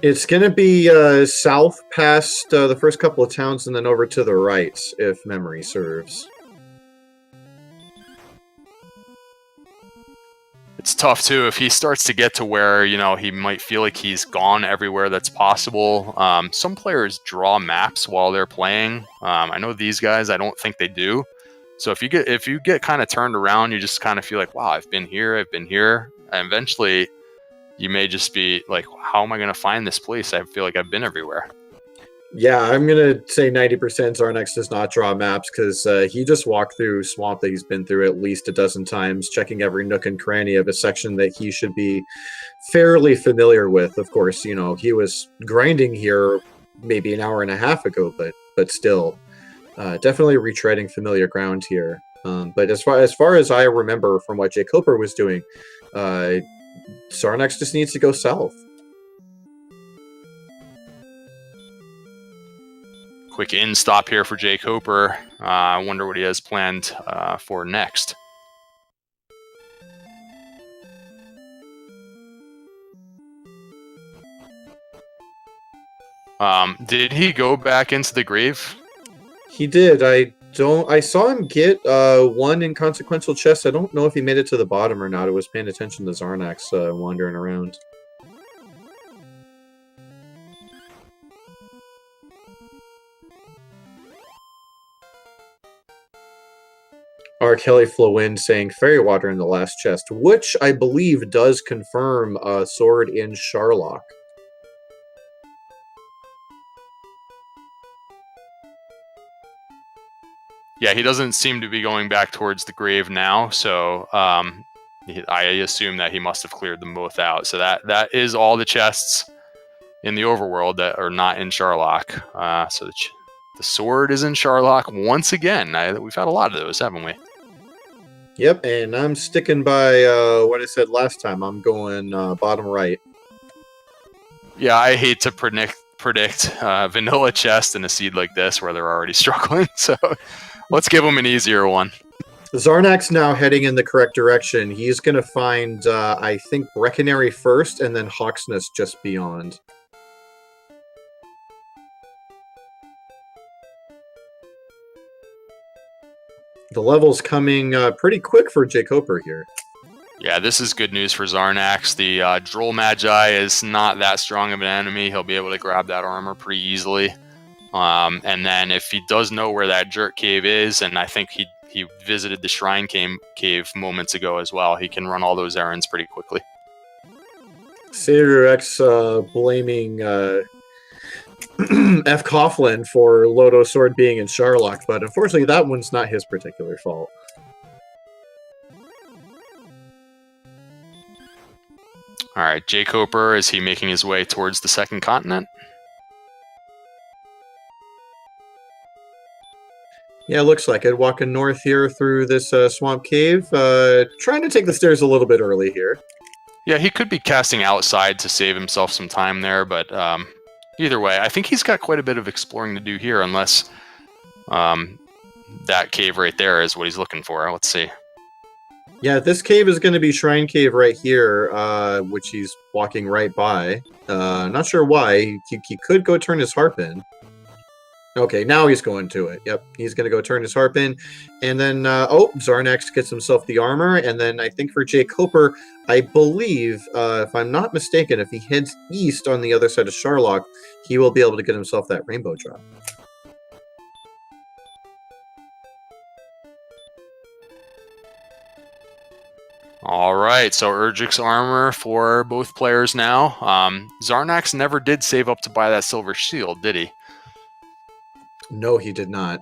It's going to be south past the first couple of towns and then over to the right, if memory serves. It's tough, too, if he starts to get to where, he might feel like he's gone everywhere that's possible. Some players draw maps while they're playing. I know these guys, I don't think they do. So if you get kind of turned around, you just kind of feel like, wow, I've been here. And eventually, you may just be like, how am I going to find this place? I feel like I've been everywhere. Yeah, I'm going to say 90% Xarnax does not draw maps because he just walked through swamp that he's been through at least a dozen times, checking every nook and cranny of a section that he should be fairly familiar with. Of course, he was grinding here maybe an hour and a half ago, but still, definitely retreading familiar ground here. But as far as I remember from what jkoper was doing, Xarnax just needs to go south. Quick in stop here for jkoper. I wonder what he has planned for next. Did he go back into the grave? He did. I saw him get one inconsequential chest. I don't know if he made it to the bottom or not. I was paying attention to Xarnax wandering around. R. Kelly Flowin saying fairy water in the last chest, which I believe does confirm a sword in Sharlock. Yeah, he doesn't seem to be going back towards the grave now, so I assume that he must have cleared them both out. So that is all the chests in the overworld that are not in Sharlock. So the sword is in Sharlock once again. We've had a lot of those, haven't we? Yep, and I'm sticking by what I said last time. I'm going bottom right. Yeah, I hate to predict vanilla chest in a seed like this where they're already struggling. So let's give them an easier one. Xarnax now heading in the correct direction. He's going to find, I think, Breckenary first, and then Hawksness just beyond. The level's coming pretty quick for jkoper here. Yeah, this is good news for Xarnax. The Droll Magi is not that strong of an enemy. He'll be able to grab that armor pretty easily. And then if he does know where that jerk cave is, and I think he visited the Shrine Cave moments ago as well, he can run all those errands pretty quickly. Satyr X blaming F. Coughlin for Lodo Sword being in Sharlock, but unfortunately that one's not his particular fault. Alright, jkoper, is he making his way towards the second continent? Yeah, looks like it. Walking north here through this swamp cave. Trying to take the stairs a little bit early here. Yeah, he could be casting outside to save himself some time there, but either way, I think he's got quite a bit of exploring to do here, unless that cave right there is what he's looking for. Let's see. Yeah, this cave is going to be Shrine Cave right here, which he's walking right by. Not sure why. He could go turn his harp in. Okay, now he's going to it. Yep, he's going to go turn his harp in. And then, Xarnax gets himself the armor. And then I think for jkoper, I believe, if I'm not mistaken, if he heads east on the other side of Sharlock, he will be able to get himself that rainbow drop. All right, so Urgic's armor for both players now. Xarnax never did save up to buy that silver shield, did he? No, he did not.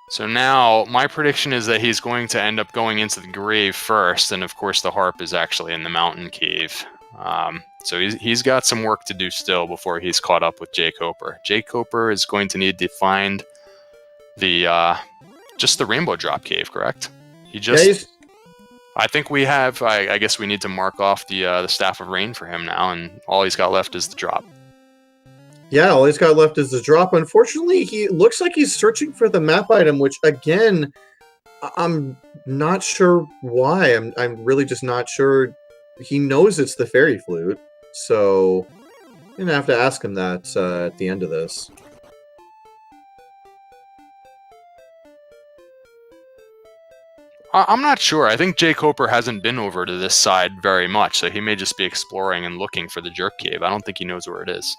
So now, my prediction is that he's going to end up going into the grave first, and of course the harp is actually in the mountain cave. So he's got some work to do still before he's caught up with jkoper. jkoper is going to need to find the just the rainbow drop cave, correct? He just. Yeah, I think we have. I guess we need to mark off the staff of rain for him now, and all he's got left is the drop. Yeah, all he's got left is the drop. Unfortunately, he looks like he's searching for the map item, which again, I'm not sure why. I'm really just not sure. He knows it's the fairy flute, so I'm gonna have to ask him that at the end of this. I'm not sure. I think jkoper hasn't been over to this side very much, so he may just be exploring and looking for the jerk cave. I don't think he knows where it is.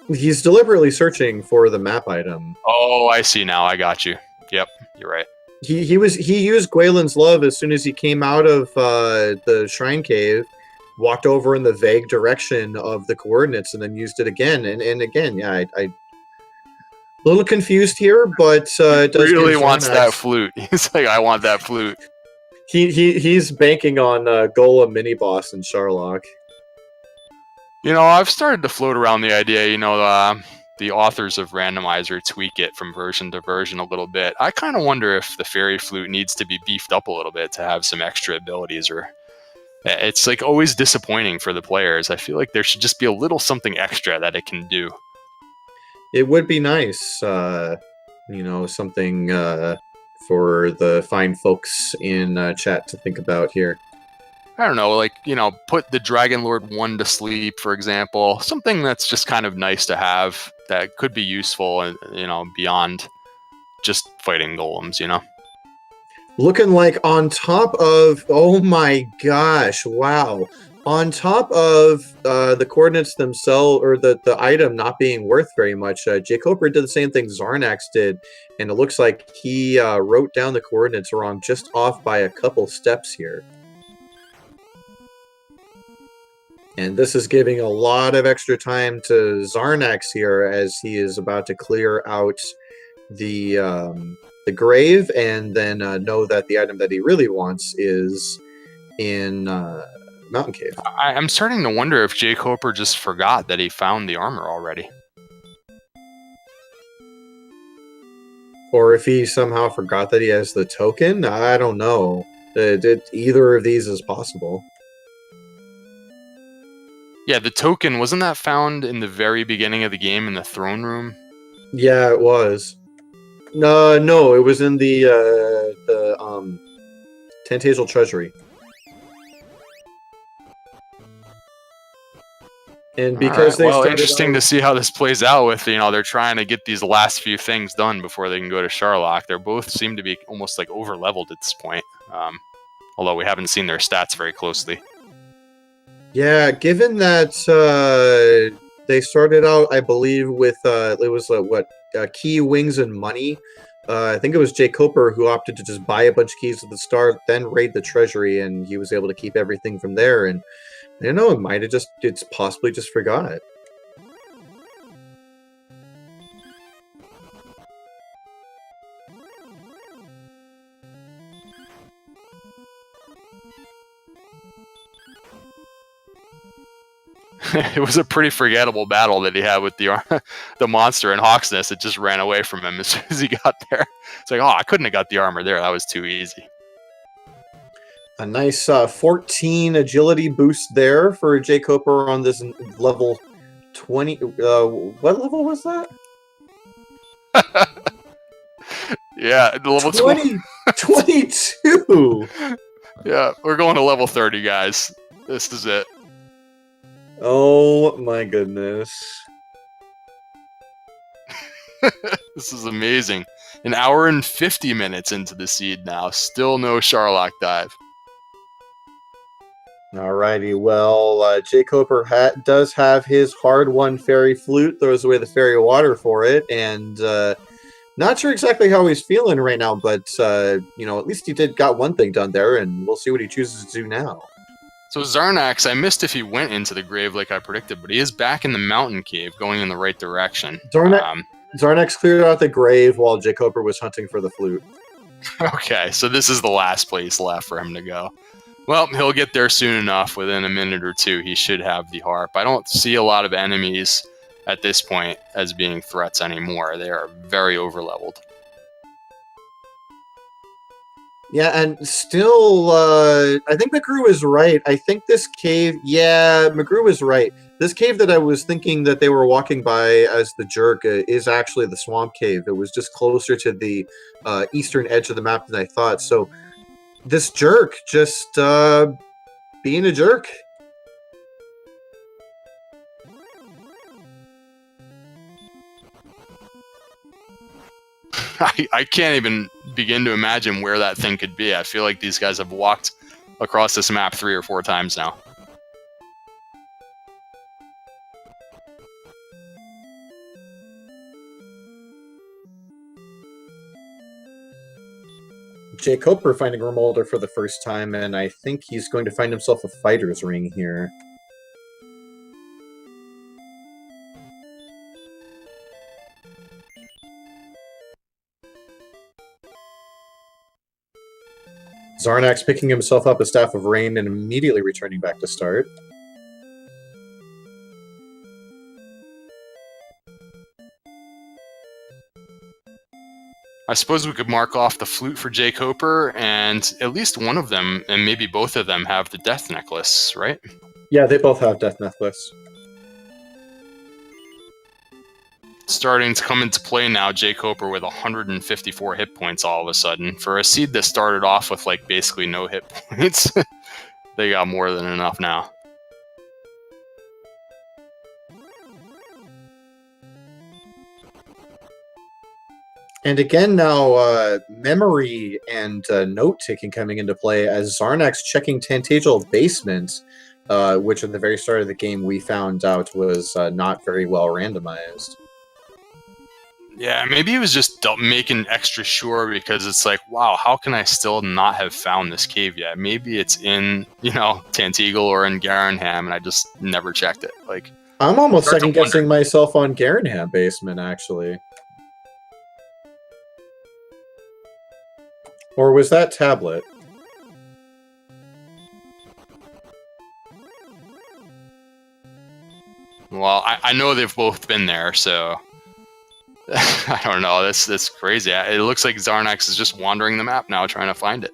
He's deliberately searching for the map item. Oh, I see now. I got you. Yep, you're right. He used Gwaelin's love as soon as he came out of the shrine cave, walked over in the vague direction of the coordinates, and then used it again and again. Yeah, I a little confused here, but it does really wants that flute. He's like, I want that flute. He's banking on Golem mini boss in Sharlock. You know, I've started to float around the idea. You know, the authors of Randomizer tweak it from version to version a little bit. I kind of wonder if the fairy flute needs to be beefed up a little bit to have some extra abilities, or it's like always disappointing for the players. I feel like there should just be a little something extra that it can do. It would be nice, you know, something for the fine folks in chat to think about here. I don't know, like, you know, put the Dragon Lord 1 to sleep, for example. Something that's just kind of nice to have that could be useful, you know, beyond just fighting golems, you know? Looking like on top of, oh my gosh, wow. On top of the coordinates themselves, or the item not being worth very much, jkoper did the same thing Xarnax did, and it looks like he wrote down the coordinates wrong, just off by a couple steps here. And this is giving a lot of extra time to Xarnax here as he is about to clear out the grave, and then know that the item that he really wants is in Mountain Cave. I'm starting to wonder if jkoper just forgot that he found the armor already. Or if he somehow forgot that he has the token. I don't know. Either of these is possible. Yeah, the token, wasn't that found in the very beginning of the game in the throne room? Yeah, it was. No, it was in the Tantazal Treasury. And because interesting to see how this plays out with, you know, they're trying to get these last few things done before they can go to Sharlock. They both seem to be almost like over leveled at this point. Although we haven't seen their stats very closely. Yeah, given that they started out, I believe, with it was key, wings, and money. I think it was jkoper who opted to just buy a bunch of keys at the start, then raid the treasury, and he was able to keep everything from there. And I don't know, it's possibly just forgot. It was a pretty forgettable battle that he had with the monster in Hawksnest. It just ran away from him as soon as he got there. It's like, oh, I couldn't have got the armor there. That was too easy. A nice 14 agility boost there for jkoper on this level 20. What level was that? Yeah, the level 20, 22. Yeah, we're going to level 30, guys. This is it. Oh my goodness. This is amazing. An hour and 50 minutes into the seed now. Still no Sharlock dive. Alrighty, well, jkoper does have his hard-won fairy flute, throws away the fairy water for it, and not sure exactly how he's feeling right now, but, you know, at least he got one thing done there, and we'll see what he chooses to do now. So Xarnax, I missed if he went into the grave like I predicted, but he is back in the mountain cave, going in the right direction. Xarnax cleared out the grave while jkoper was hunting for the flute. Okay, so this is the last place left for him to go. Well, he'll get there soon enough. Within a minute or two, he should have the harp. I don't see a lot of enemies at this point as being threats anymore. They are very overleveled. Yeah, and still, I think McGrew is right. I think this cave, yeah, McGrew is right. This cave that I was thinking that they were walking by as the jerk is actually the swamp cave. It was just closer to the eastern edge of the map than I thought. So this jerk just being a jerk. I can't even begin to imagine where that thing could be. I feel like these guys have walked across this map 3 or 4 times now. jkoper finding Remolder for the first time, and I think he's going to find himself a fighter's ring here. Xarnax picking himself up a Staff of Rain and immediately returning back to start. I suppose we could mark off the flute for jkoper, and at least one of them, and maybe both of them, have the death necklace, right? Yeah, they both have death necklace. Starting to come into play now, jkoper with 154 hit points all of a sudden. For a seed that started off with like basically no hit points, they got more than enough now. And again now, memory and note-taking coming into play as Xarnax checking Tantagel Basement, which at the very start of the game we found out was not very well randomized. Yeah, maybe he was just making extra sure because it's like, wow, how can I still not have found this cave yet? Maybe it's in, you know, Tantegel or in Garinham, and I just never checked it. Like, I'm almost second-guessing myself on Garinham Basement, actually. Or was that tablet? Well, I know they've both been there, so I don't know. That's crazy. It looks like Xarnax is just wandering the map now, trying to find it.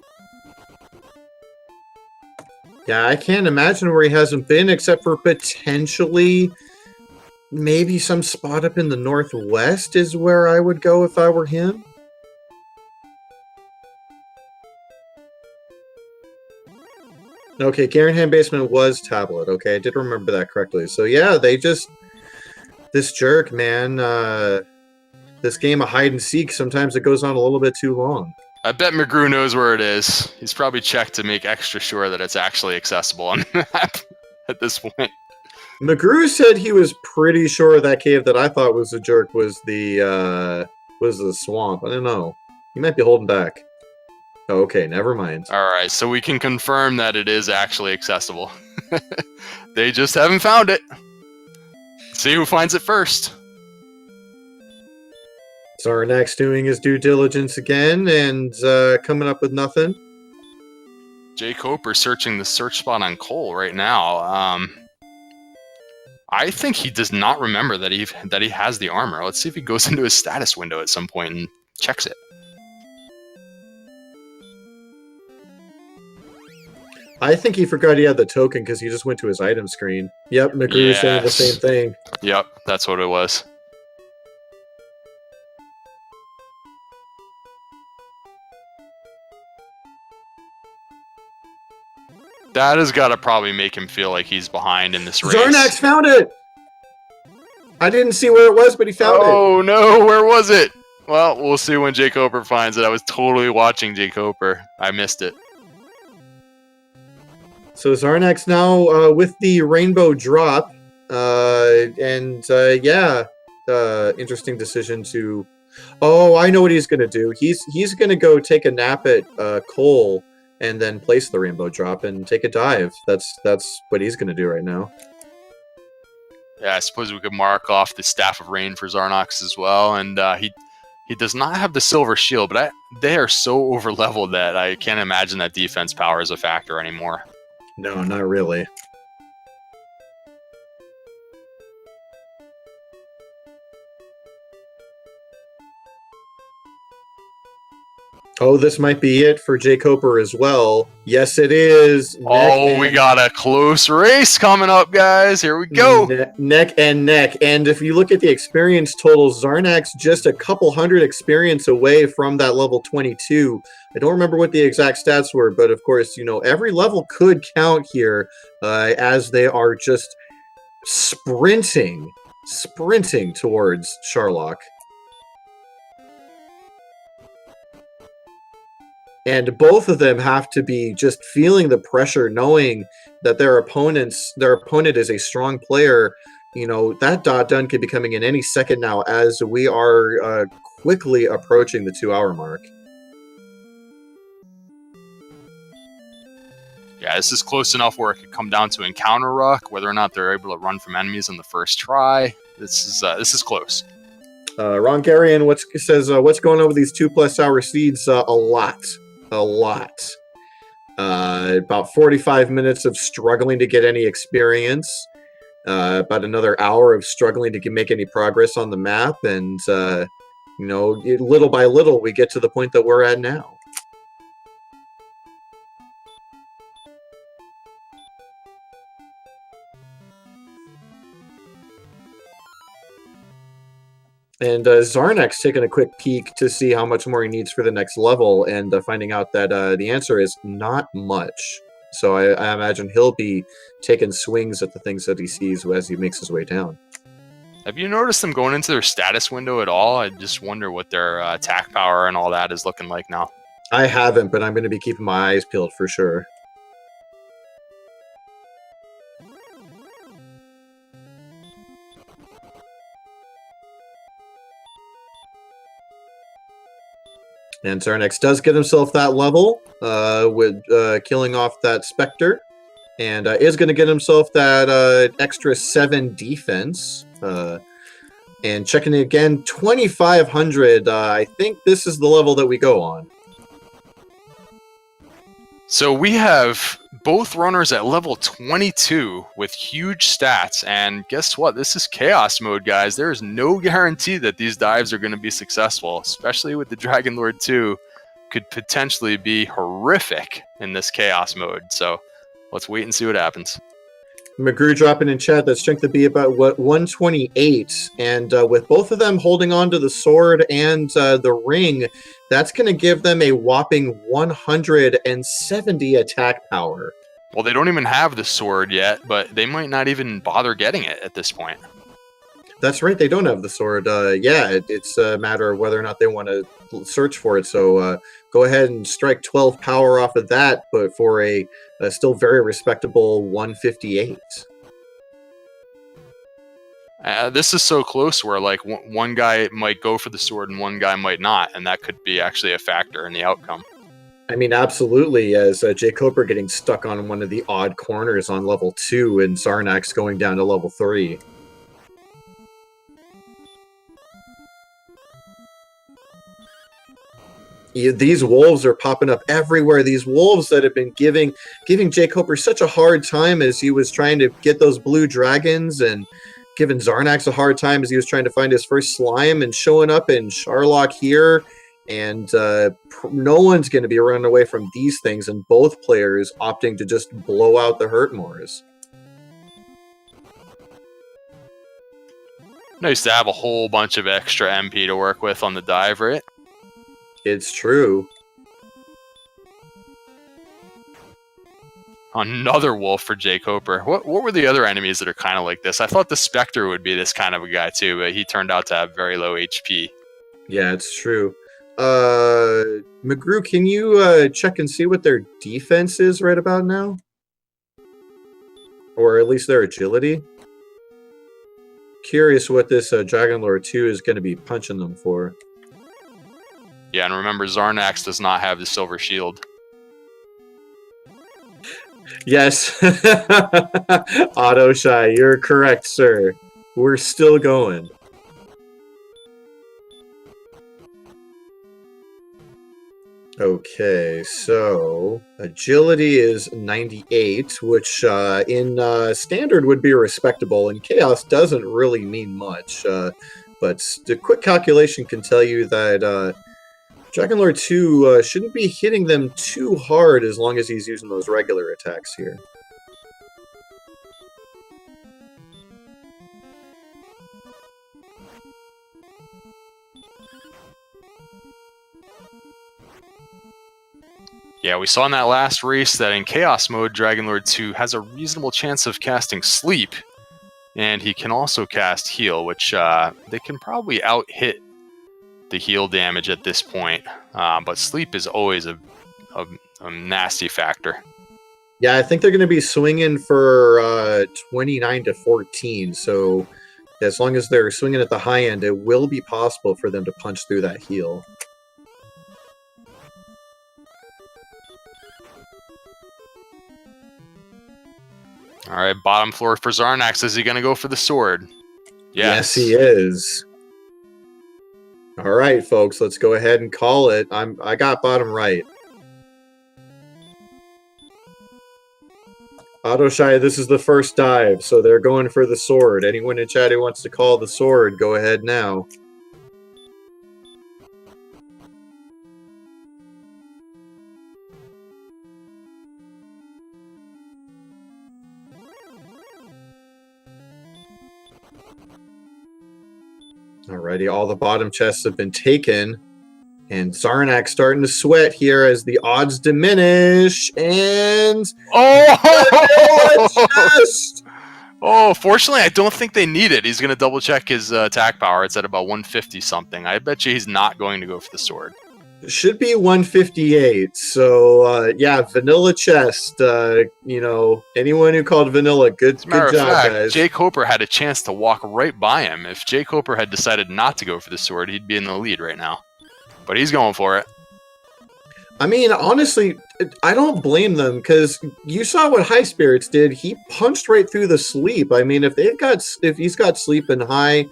Yeah, I can't imagine where he hasn't been, except for potentially maybe some spot up in the northwest is where I would go if I were him. Okay, Garinham Basement was tablet. Okay, I did remember that correctly. So yeah, they just... This jerk, man. This game of hide and seek, sometimes it goes on a little bit too long. I bet McGrew knows where it is. He's probably checked to make extra sure that it's actually accessible on the map at this point. McGrew said he was pretty sure that cave that I thought was a jerk was the swamp. I don't know. He might be holding back. Oh, okay, never mind. Alright, so we can confirm that it is actually accessible. They just haven't found it. See who finds it first. Xarnax doing his due diligence again and coming up with nothing. jkoper searching the search spot on Cole right now. I think he does not remember that he has the armor. Let's see if he goes into his status window at some point and checks it. I think he forgot he had the token because he just went to his item screen. Yep, McGrew saying the same thing. Yep, that's what it was. That has got to probably make him feel like he's behind in this race. Xarnax found it! I didn't see where it was, but he found it. Oh no, where was it? Well, we'll see when jkoper finds it. I was totally watching jkoper. I missed it. So Xarnax now with the rainbow drop, interesting decision to. Oh, I know what he's gonna do. He's gonna go take a nap at Cole and then place the rainbow drop and take a dive. That's what he's gonna do right now. Yeah, I suppose we could mark off the Staff of Rain for Xarnax as well, and he does not have the silver shield, but they are so over leveled that I can't imagine that defense power is a factor anymore. No, not really. Oh, this might be it for jkoper as well. Yes, it is. We got a close race coming up, guys. Here we go. Neck and neck. And if you look at the experience totals, Xarnax just a couple hundred experience away from that level 22. I don't remember what the exact stats were, but of course, you know, every level could count here as they are just sprinting towards Sharlock. And both of them have to be just feeling the pressure, knowing that their opponent is a strong player. You know, that dot done could be coming in any second now as we are quickly approaching the 2-hour mark. Yeah, this is close enough where it could come down to encounter ruck, whether or not they're able to run from enemies on the first try. This is close. Ron Garian says, what's going on with these 2+ hour seeds? A lot. About 45 minutes of struggling to get any experience. About another hour of struggling to make any progress on the map. And, you know, little by little, we get to the point that we're at now. And Xarnax taking a quick peek to see how much more he needs for the next level, and finding out that the answer is not much. So I imagine he'll be taking swings at the things that he sees as he makes his way down. Have you noticed them going into their status window at all? I just wonder what their attack power and all that is looking like now. I haven't, but I'm going to be keeping my eyes peeled for sure. And Xarnax does get himself that level with killing off that Spectre, and is going to get himself that extra 7 defense. And checking it again, 2,500. I think this is the level that we go on. So we have both runners at level 22 with huge stats, and guess what? This is chaos mode, guys. There is no guarantee that these dives are going to be successful, especially with the Dragon Lord 2. Could potentially be horrific in this chaos mode. So let's wait and see what happens. McGrew dropping in chat that strength would be about 128, and with both of them holding on to the sword and the ring, that's going to give them a whopping 170 attack power. Well, they don't even have the sword yet, but they might not even bother getting it at this point. That's right, they don't have the sword. It's a matter of whether or not they want to search for it. So go ahead and strike 12 power off of that, but for a still very respectable 158. This is so close where like one guy might go for the sword and one guy might not, and that could be actually a factor in the outcome. I mean, absolutely, as jkoper getting stuck on one of the odd corners on level 2 and Xarnax going down to level 3. These wolves are popping up everywhere. These wolves that have been giving jkoper such a hard time as he was trying to get those blue dragons, and giving Xarnax a hard time as he was trying to find his first slime, and showing up in Charlock here. And no one's going to be running away from these things, and both players opting to just blow out the Hurtmores. Nice to have a whole bunch of extra MP to work with on the dive, right? It's true. Another wolf for jkoper. What were the other enemies that are kind of like this? I thought the Spectre would be this kind of a guy too, but he turned out to have very low HP. Yeah, it's true. McGrew, can you check and see what their defense is right about now? Or at least their agility? Curious what this Dragonlord 2 is going to be punching them for. Yeah, and remember, Xarnax does not have the silver shield. Yes. Autoshy, you're correct, sir. We're still going. Okay, so agility is 98, which in standard would be respectable, and chaos doesn't really mean much. But the quick calculation can tell you that Dragonlord 2 shouldn't be hitting them too hard as long as he's using those regular attacks here. Yeah, we saw in that last race that in Chaos mode, Dragonlord 2 has a reasonable chance of casting Sleep, and he can also cast Heal, which they can probably out-hit the heal damage at this point, but Sleep is always a nasty factor. Yeah, I think they're going to be swinging for 29 to 14, so as long as they're swinging at the high end, it will be possible for them to punch through that heal. All right, bottom floor for Xarnax. Is he going to go for the sword? Yes, he is. All right, folks, let's go ahead and call it. I got bottom right. Autoshy, this is the first dive, so they're going for the sword. Anyone in chat who wants to call the sword, go ahead now. Alrighty, all the bottom chests have been taken. And Xarnax starting to sweat here as the odds diminish. And... Oh, fortunately, I don't think they need it. He's going to double check his attack power. It's at about 150 something. I bet you he's not going to go for the sword. It should be 158. So, yeah, vanilla chest. Anyone who called vanilla, good job, guys. jkoper had a chance to walk right by him. If jkoper had decided not to go for the sword, he'd be in the lead right now. But he's going for it. I mean, honestly, I don't blame them, because you saw what High Spirits did. He punched right through the sleep. I mean, if he's got sleep and high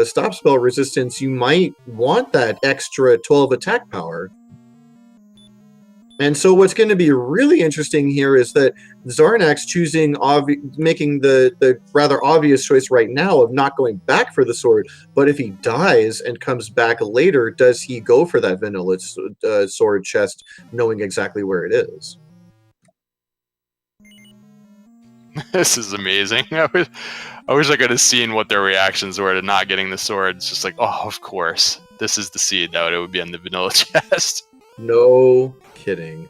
stop spell resistance, you might want that extra 12 attack power. And so what's going to be really interesting here is that Xarnax making the rather obvious choice right now of not going back for the sword. But if he dies and comes back later, does he go for that vanilla sword chest, knowing exactly where it is? This is amazing. I wish I could have seen what their reactions were to not getting the sword. It's just like, oh, of course. This is the seed that it would be on the vanilla chest. No kidding.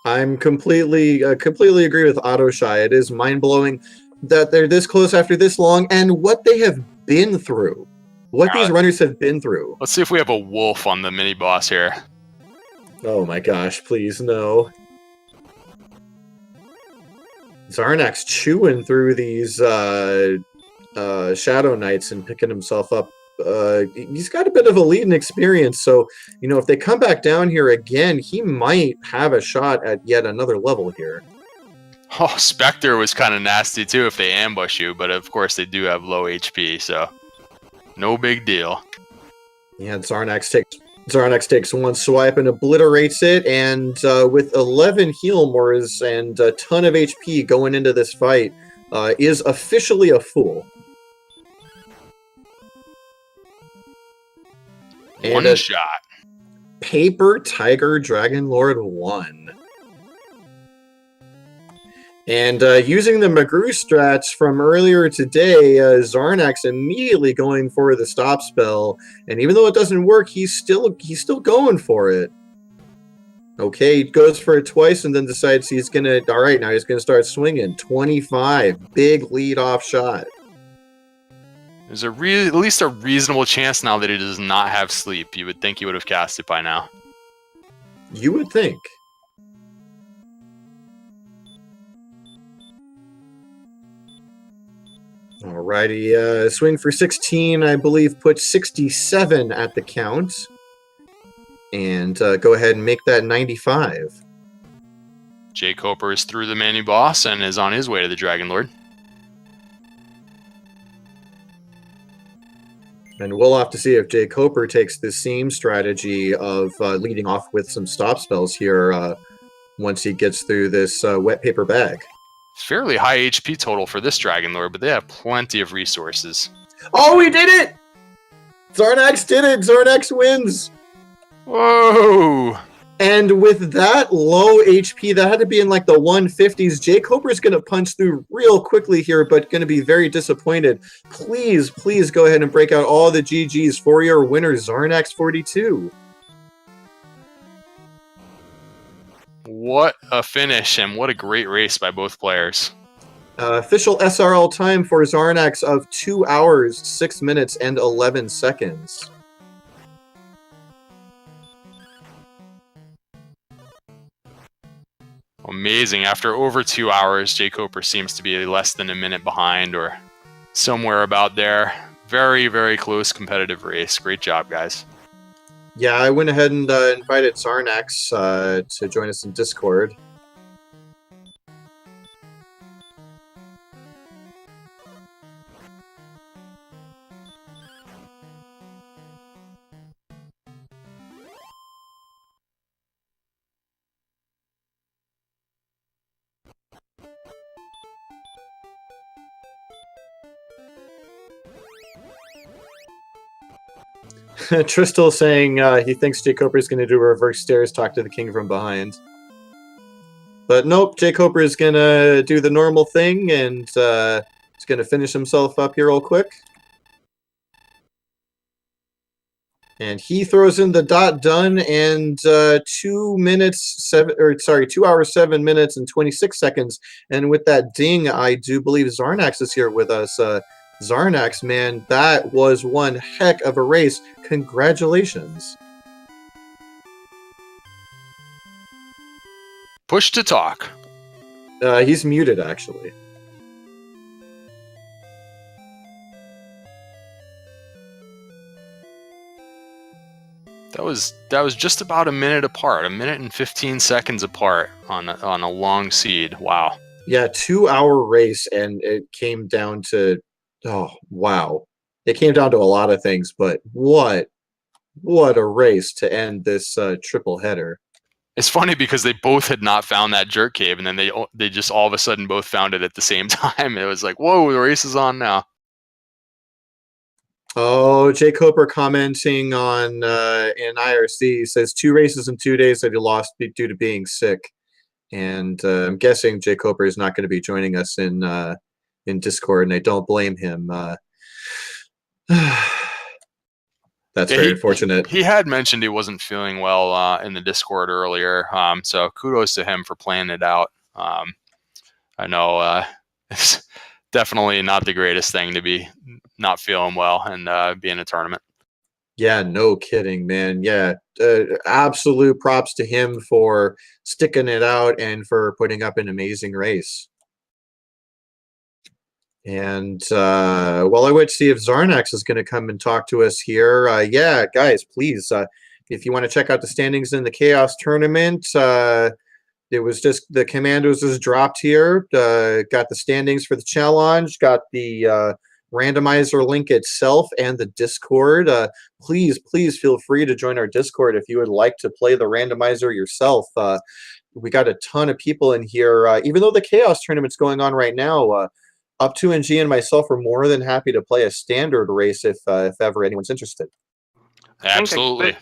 I'm completely agree with Autoshy. It is mind-blowing that they're this close after this long, and what they have been through. What these runners have been through. Let's see if we have a wolf on the mini-boss here. Oh my gosh, please, no. Xarnax chewing through these Shadow Knights and picking himself up. He's got a bit of a lead and experience, so if they come back down here again, he might have a shot at yet another level here. Oh, Spectre was kind of nasty too if they ambush you, but of course they do have low HP, so no big deal. Yeah, Xarnax takes one swipe and obliterates it, and with 11 heal mores and a ton of HP going into this fight, is officially a fool. And One shot. Paper Tiger Dragon Lord 1. And using the McGrew strats from earlier today, Xarnax immediately going for the stop spell, and even though it doesn't work, he's still going for it. Okay, he goes for it twice and then decides he's gonna. All right, now he's gonna start swinging. 25, big lead off shot. There's at least a reasonable chance now that he does not have sleep. You would think he would have cast it by now. You would think. Alrighty, swing for 16, I believe, puts 67 at the count. And go ahead and make that 95. jkoper is through the mini boss and is on his way to the Dragon Lord. And we'll have to see if jkoper takes the same strategy of leading off with some stop spells here once he gets through this wet paper bag. Fairly high HP total for this Dragon Lord, but they have plenty of resources. Oh, he did it! Xarnax did it! Xarnax wins! Whoa! And with that low HP, that had to be in like the 150s. jkoper's going to punch through real quickly here, but going to be very disappointed. Please, please go ahead and break out all the GGs for your winner, Xarnax42. What a finish, and what a great race by both players. Official SRL time for Xarnax of 2 hours, 6 minutes, and 11 seconds. Amazing. After over 2 hours, jkoper seems to be less than a minute behind or somewhere about there. Very, very close competitive race. Great job, guys. Yeah, I went ahead and invited Xarnax to join us in Discord. Tristal saying he thinks jkoper is going to do a reverse stairs talk to the king from behind. But nope, jkoper is going to do the normal thing, and he's going to finish himself up here real quick. And he throws in the dot done, and 2 hours, 7 minutes, and 26 seconds. And with that ding, I do believe Xarnax is here with us. Xarnax, man, that was one heck of a race. Congratulations. Push to talk. He's muted, actually. That was just about a minute apart, a minute and 15 seconds apart on a long seed. Wow. Yeah, 2 hour race, and it came down to, oh wow, it came down to a lot of things. But what a race to end this triple header. It's funny because they both had not found that jerk cave, and then they just all of a sudden both found it at the same time. It was like, whoa, the race is on now. Oh, jkoper commenting on in IRC says 2 races in 2 days that he lost due to being sick, and I'm guessing jkoper is not going to be joining us in Discord, and I don't blame him. That's very unfortunate. He had mentioned he wasn't feeling well in the Discord earlier, so kudos to him for playing it out. I know it's definitely not the greatest thing to be not feeling well and be in a tournament. Yeah, no kidding, man. Yeah, absolute props to him for sticking it out and for putting up an amazing race. And well, I would see if Xarnax is going to come and talk to us here. Yeah, guys, please, if you want to check out the standings in the Chaos Tournament, it was just the Commandos is dropped here. Got the standings for the challenge, got the randomizer link itself and the Discord. Please feel free to join our Discord if you would like to play the randomizer yourself. We got a ton of people in here. Even though the Chaos tournament's going on right now, Up to NG and myself are more than happy to play a standard race if ever anyone's interested. Absolutely.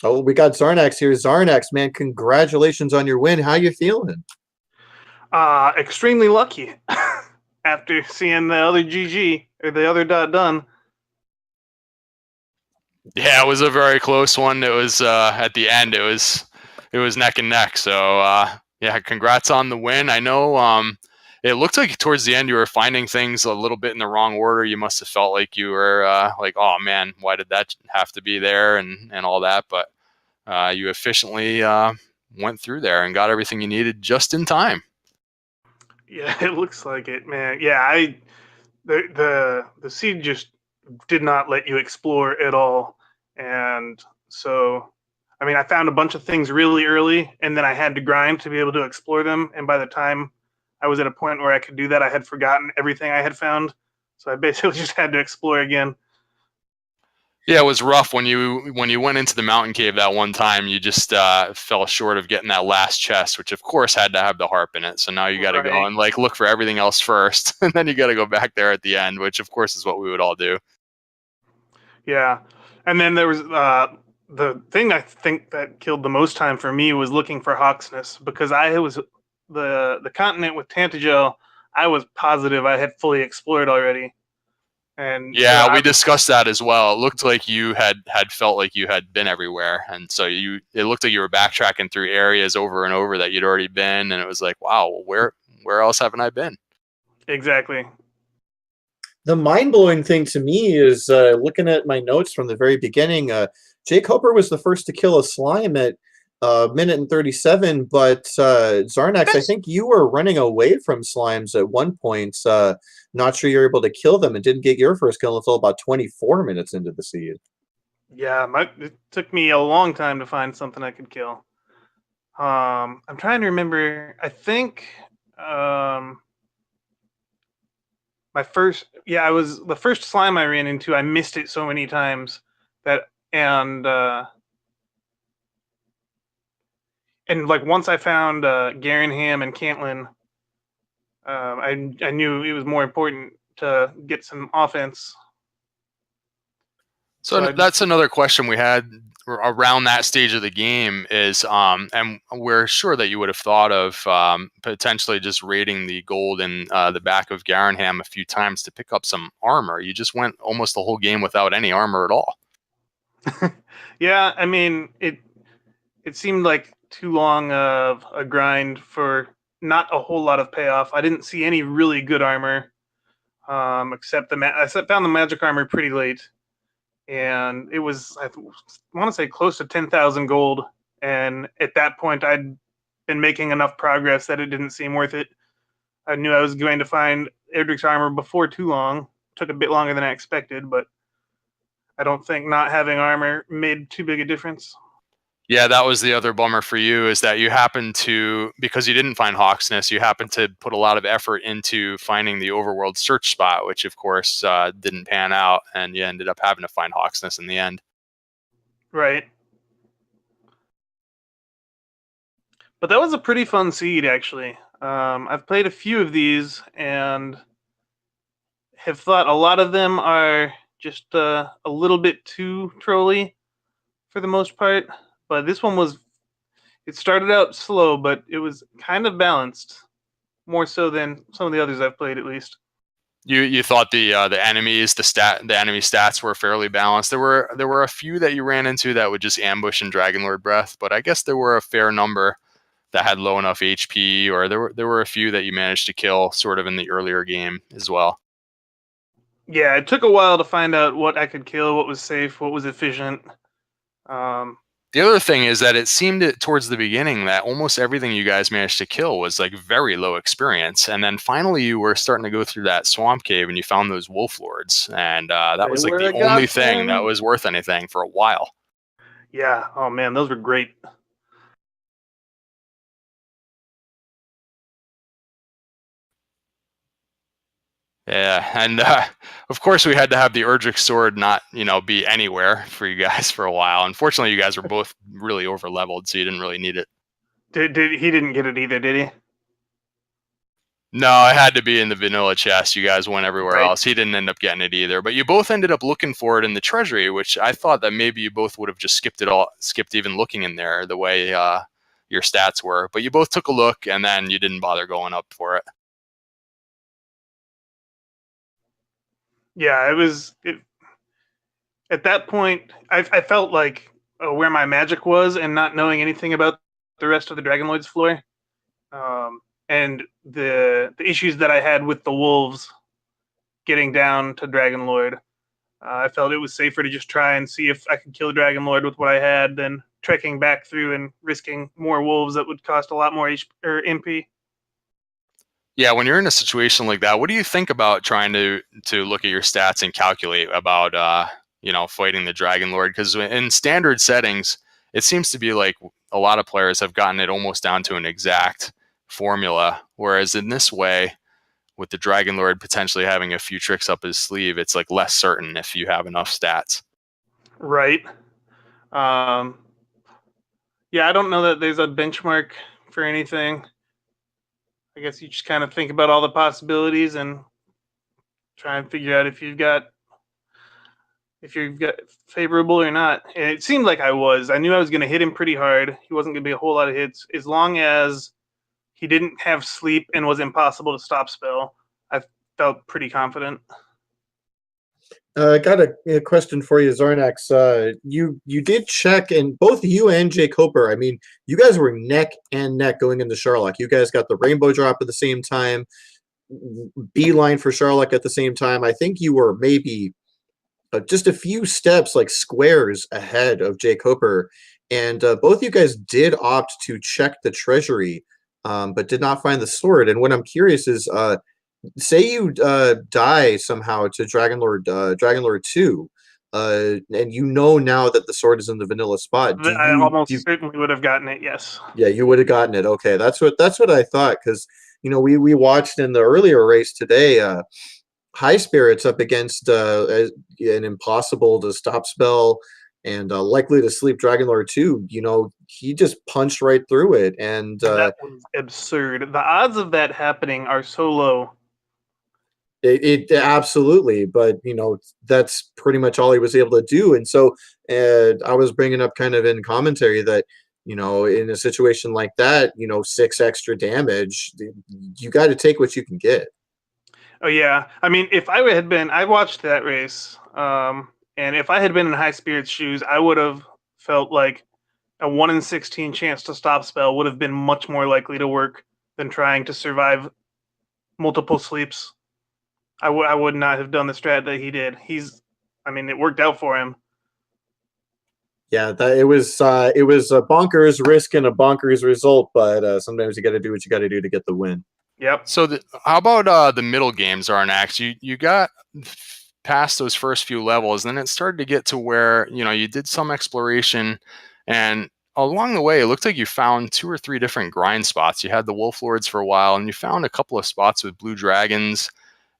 Oh, we got Xarnax here. Xarnax, man, congratulations on your win. How you feeling? Extremely lucky after seeing the other GG or the other dot done. Yeah, it was a very close one. It was at the end. It was neck and neck. So yeah, congrats on the win. I know it looked like towards the end you were finding things a little bit in the wrong order. You must have felt like you were like, oh man, why did that have to be there and all that? But you efficiently went through there and got everything you needed just in time. Yeah, it looks like it, man. Yeah, the seed just did not let you explore at all, and so I mean, I found a bunch of things really early, and then I had to grind to be able to explore them. And by the time I was at a point where I could do that, I had forgotten everything I had found, so I basically just had to explore again. Yeah, it was rough when you went into the mountain cave that one time. You just fell short of getting that last chest, which of course had to have the harp in it. So now you got to go and like look for everything else first, and then you got to go back there at the end, which of course is what we would all do. Yeah, and then there was the thing I think that killed the most time for me was looking for Hawksness, because I was the continent with Tantagel. I was positive I had fully explored already. And yeah, we discussed that as well. It looked like you had felt like you had been everywhere, and so it looked like you were backtracking through areas over and over that you'd already been, and it was like, wow, where else haven't I been? Exactly. The mind-blowing thing to me is looking at my notes from the very beginning. jkoper was the first to kill a slime at minute and 37, but Xarnax, I think you were running away from slimes at one point. Not sure you're able to kill them and didn't get your first kill until about 24 minutes into the seed. Yeah, it took me a long time to find something I could kill. I'm trying to remember. I think my first, I was the first slime I ran into. I missed it so many times and like once I found Garinham and Cantlin, I knew it was more important to get some offense. So that's another question we had around that stage of the game is, and we're sure that you would have thought of potentially just raiding the gold in the back of Garinham a few times to pick up some armor. You just went almost the whole game without any armor at all. Yeah, I mean, it seemed like too long of a grind for not a whole lot of payoff. I didn't see any really good armor, except I found the magic armor pretty late, and it was, I want to say, close to 10,000 gold. And at that point, I'd been making enough progress that it didn't seem worth it. I knew I was going to find Erdrick's armor before too long. Took a bit longer than I expected, but I don't think not having armor made too big a difference. Yeah, that was the other bummer for you, is that you happened to, because you didn't find Hawksness, you happened to put a lot of effort into finding the overworld search spot, which of course didn't pan out, and you ended up having to find Hawksness in the end. Right. But that was a pretty fun seed, actually. I've played a few of these and have thought a lot of them are just a little bit too trolly for the most part. But this one it started out slow, but it was kind of balanced, more so than some of the others I've played, at least. You thought the enemies, the enemy stats were fairly balanced. There were a few that you ran into that would just ambush and Dragonlord Breath, but I guess there were a fair number that had low enough HP, or there were a few that you managed to kill sort of in the earlier game as well. Yeah, it took a while to find out what I could kill, what was safe, what was efficient. The other thing is that it seemed towards the beginning that almost everything you guys managed to kill was like very low experience, and then finally you were starting to go through that swamp cave and you found those wolf lords, and that was like the only thing that was worth anything for a while. Yeah, oh man, those were great. Yeah, and of course we had to have the Erdrick sword not, be anywhere for you guys for a while. Unfortunately, you guys were both really over leveled, so you didn't really need it. Did he didn't get it either, did he? No, it had to be in the vanilla chest. You guys went everywhere Right. else. He didn't end up getting it either. But you both ended up looking for it in the treasury, which I thought that maybe you both would have just skipped even looking in there the way your stats were. But you both took a look, and then you didn't bother going up for it. Yeah, at that point, I felt like where my magic was, and not knowing anything about the rest of the Dragonlord's floor, and the issues that I had with the wolves getting down to Dragonlord. I felt it was safer to just try and see if I could kill Dragonlord with what I had than trekking back through and risking more wolves that would cost a lot more MP. Yeah, when you're in a situation like that, what do you think about trying to look at your stats and calculate about fighting the Dragon Lord? Because in standard settings, it seems to be like a lot of players have gotten it almost down to an exact formula, whereas in this way, with the Dragon Lord potentially having a few tricks up his sleeve, it's like less certain if you have enough stats. Right. Um, yeah, I don't know that there's a benchmark for anything. I guess you just kind of think about all the possibilities and try and figure out if you've got favorable or not. And it seemed like I knew I was going to hit him pretty hard. He wasn't going to be a whole lot of hits as long as he didn't have sleep and was impossible to stop spell. I felt pretty confident. I got a question for you, Xarnax. You did check, and both you and jkoper, I mean, you guys were neck and neck going into Sherlock. You guys got the rainbow drop at the same time, beeline for Sherlock at the same time. I think you were maybe just a few steps, like squares ahead of jkoper, and both you guys did opt to check the treasury, but did not find the sword. And what I'm curious is, say you die somehow to Dragonlord 2, and you know now that the sword is in the vanilla spot. I almost certainly would have gotten it. Yes. Yeah, you would have gotten it. Okay, that's what I thought, because we watched in the earlier race today. High Spirits up against an impossible to stop spell and likely to sleep Dragonlord 2. He just punched right through it, and that was absurd. The odds of that happening are so low. It absolutely, but that's pretty much all he was able to do. And so I was bringing up kind of in commentary that in a situation like that, 6 extra damage, you got to take what you can get. Oh yeah, I mean, if I had been, I watched that race, and if I had been in High Spirit's shoes, I would have felt like a 1 in 16 chance to stop spell would have been much more likely to work than trying to survive multiple sleeps. I would not have done the strat that he did. It worked out for him. Yeah, it was a bonkers risk and a bonkers result, but sometimes you got to do what you got to do to get the win. Yep. So how about the middle games, Arnax? You got past those first few levels, and then it started to get to where you did some exploration, and along the way, it looked like you found 2 or 3 different grind spots. You had the Wolf Lords for a while, and you found a couple of spots with blue dragons,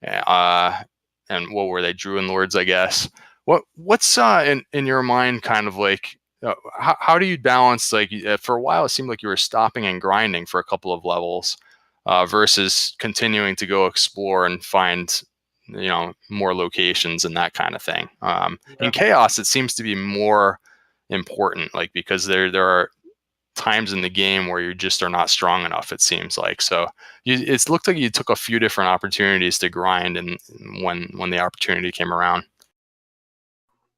and what were they? Druid Lords, I guess. What's in your mind, kind of like how do you balance, like, for a while it seemed like you were stopping and grinding for a couple of levels, versus continuing to go explore and find more locations and that kind of thing. In Chaos, it seems to be more important, like, because there are times in the game where you just are not strong enough, it seems like. So it's looked like you took a few different opportunities to grind, and when the opportunity came around.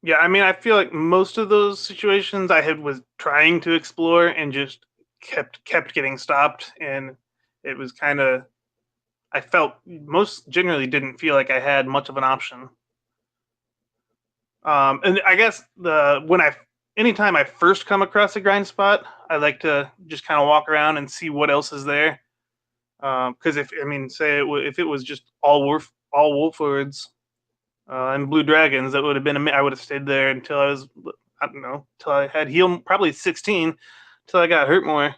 Yeah, I feel like most of those situations I was trying to explore and just kept getting stopped, and it was kind of, I felt most generally didn't feel like I had much of an option. And I guess anytime I first come across a grind spot, I like to just kind of walk around and see what else is there. Because if it was just all wolf lords and blue dragons, that would have been I would have stayed there until I was, I don't know, till I had heal probably 16, till I got hurt more.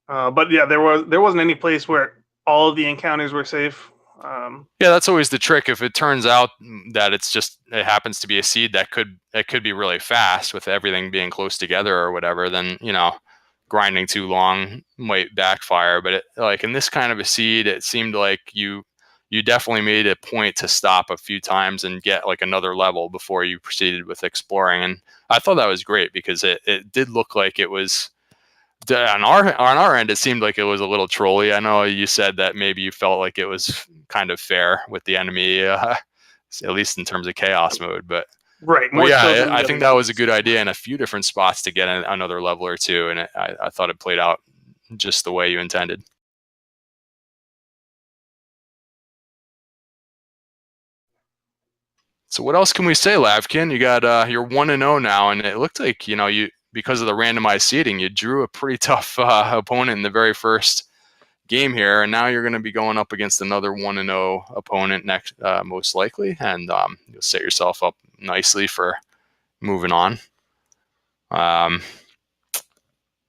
But yeah, there wasn't any place where all of the encounters were safe. Yeah, that's always the trick. If it turns out that it happens to be a seed that could be really fast with everything being close together or whatever, then grinding too long might backfire. But like in this kind of a seed, it seemed like you definitely made a point to stop a few times and get like another level before you proceeded with exploring. And I thought that was great because it did look like it was on our end. It seemed like it was a little trolly. I know you said that maybe you felt like it was kind of fair with the enemy, at least in terms of chaos mode. But right, more so yeah, than the I other think that was a seeds. good idea in a few different spots to get another level or two, and I thought it played out just the way you intended. So what else can we say, Lavkin? You got you're 1-0 now, and it looked like you because of the randomized seeding, you drew a pretty tough opponent in the very first game here, and now you're going to be going up against another 1-0 opponent next, most likely, and you'll set yourself up nicely for moving on. What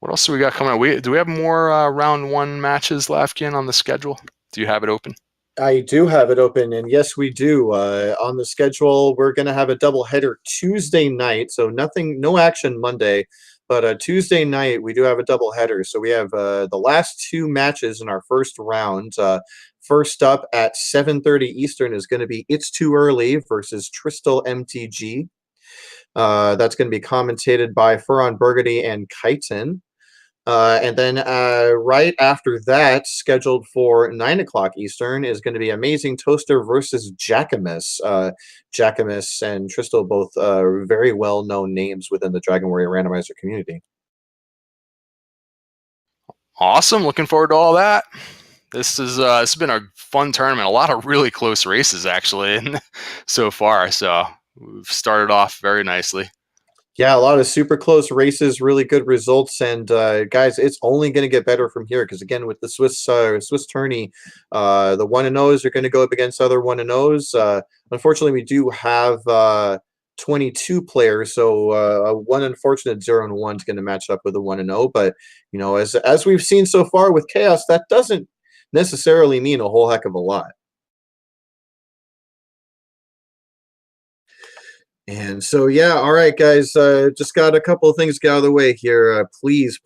else do we got coming up? Do we have more round 1 matches, Lavkin, on the schedule? Do you have it open? I do have it open, and yes, we do. On the schedule, we're going to have a doubleheader Tuesday night, so no action Monday, but Tuesday night we do have a doubleheader. So we have the last 2 matches in our first round. First up at 7:30 Eastern is going to be It's Too Early versus Tristal MTG. That's going to be commentated by Furon Burgundy and Chitin. And then right after that, scheduled for 9 o'clock Eastern, is going to be Amazing Toaster versus Jackamus. Jackamus and Tristal, both very well-known names within the Dragon Warrior Randomizer community. Awesome. Looking forward to all that. This has been a fun tournament. A lot of really close races, actually, so far. So we've started off very nicely. Yeah, a lot of super close races, really good results, and guys, it's only going to get better from here because again, with the Swiss tourney, the 1-0s are going to go up against other 1-0s. Unfortunately, we do have 22 players, so one unfortunate 0-1 is going to match up with a 1-0. But as we've seen so far with Chaos, that doesn't necessarily mean a whole heck of a lot. And so, yeah, all right, guys, just got a couple of things to get out of the way here. Please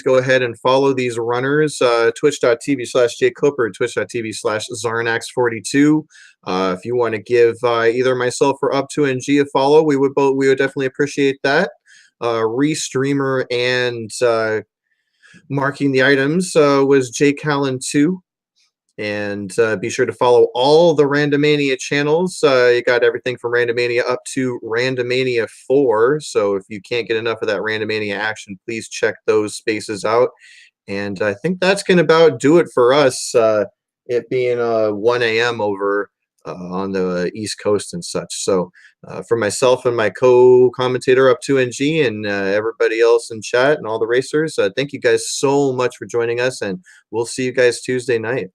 go ahead and follow these runners, twitch.tv/jkoper, twitch.tv/Xarnax42. If you want to give either myself or Up2NG a follow, we would definitely appreciate that. Restreamer and marking the items was jcallan2. And be sure to follow all the Randomania channels. You got everything from Randomania up to Randomania 4. So if you can't get enough of that Randomania action, please check those spaces out. And I think that's going to about do it for us, it being 1 a.m. over on the East Coast and such. So for myself and my co-commentator Up2NG and everybody else in chat and all the racers, thank you guys so much for joining us. And we'll see you guys Tuesday night.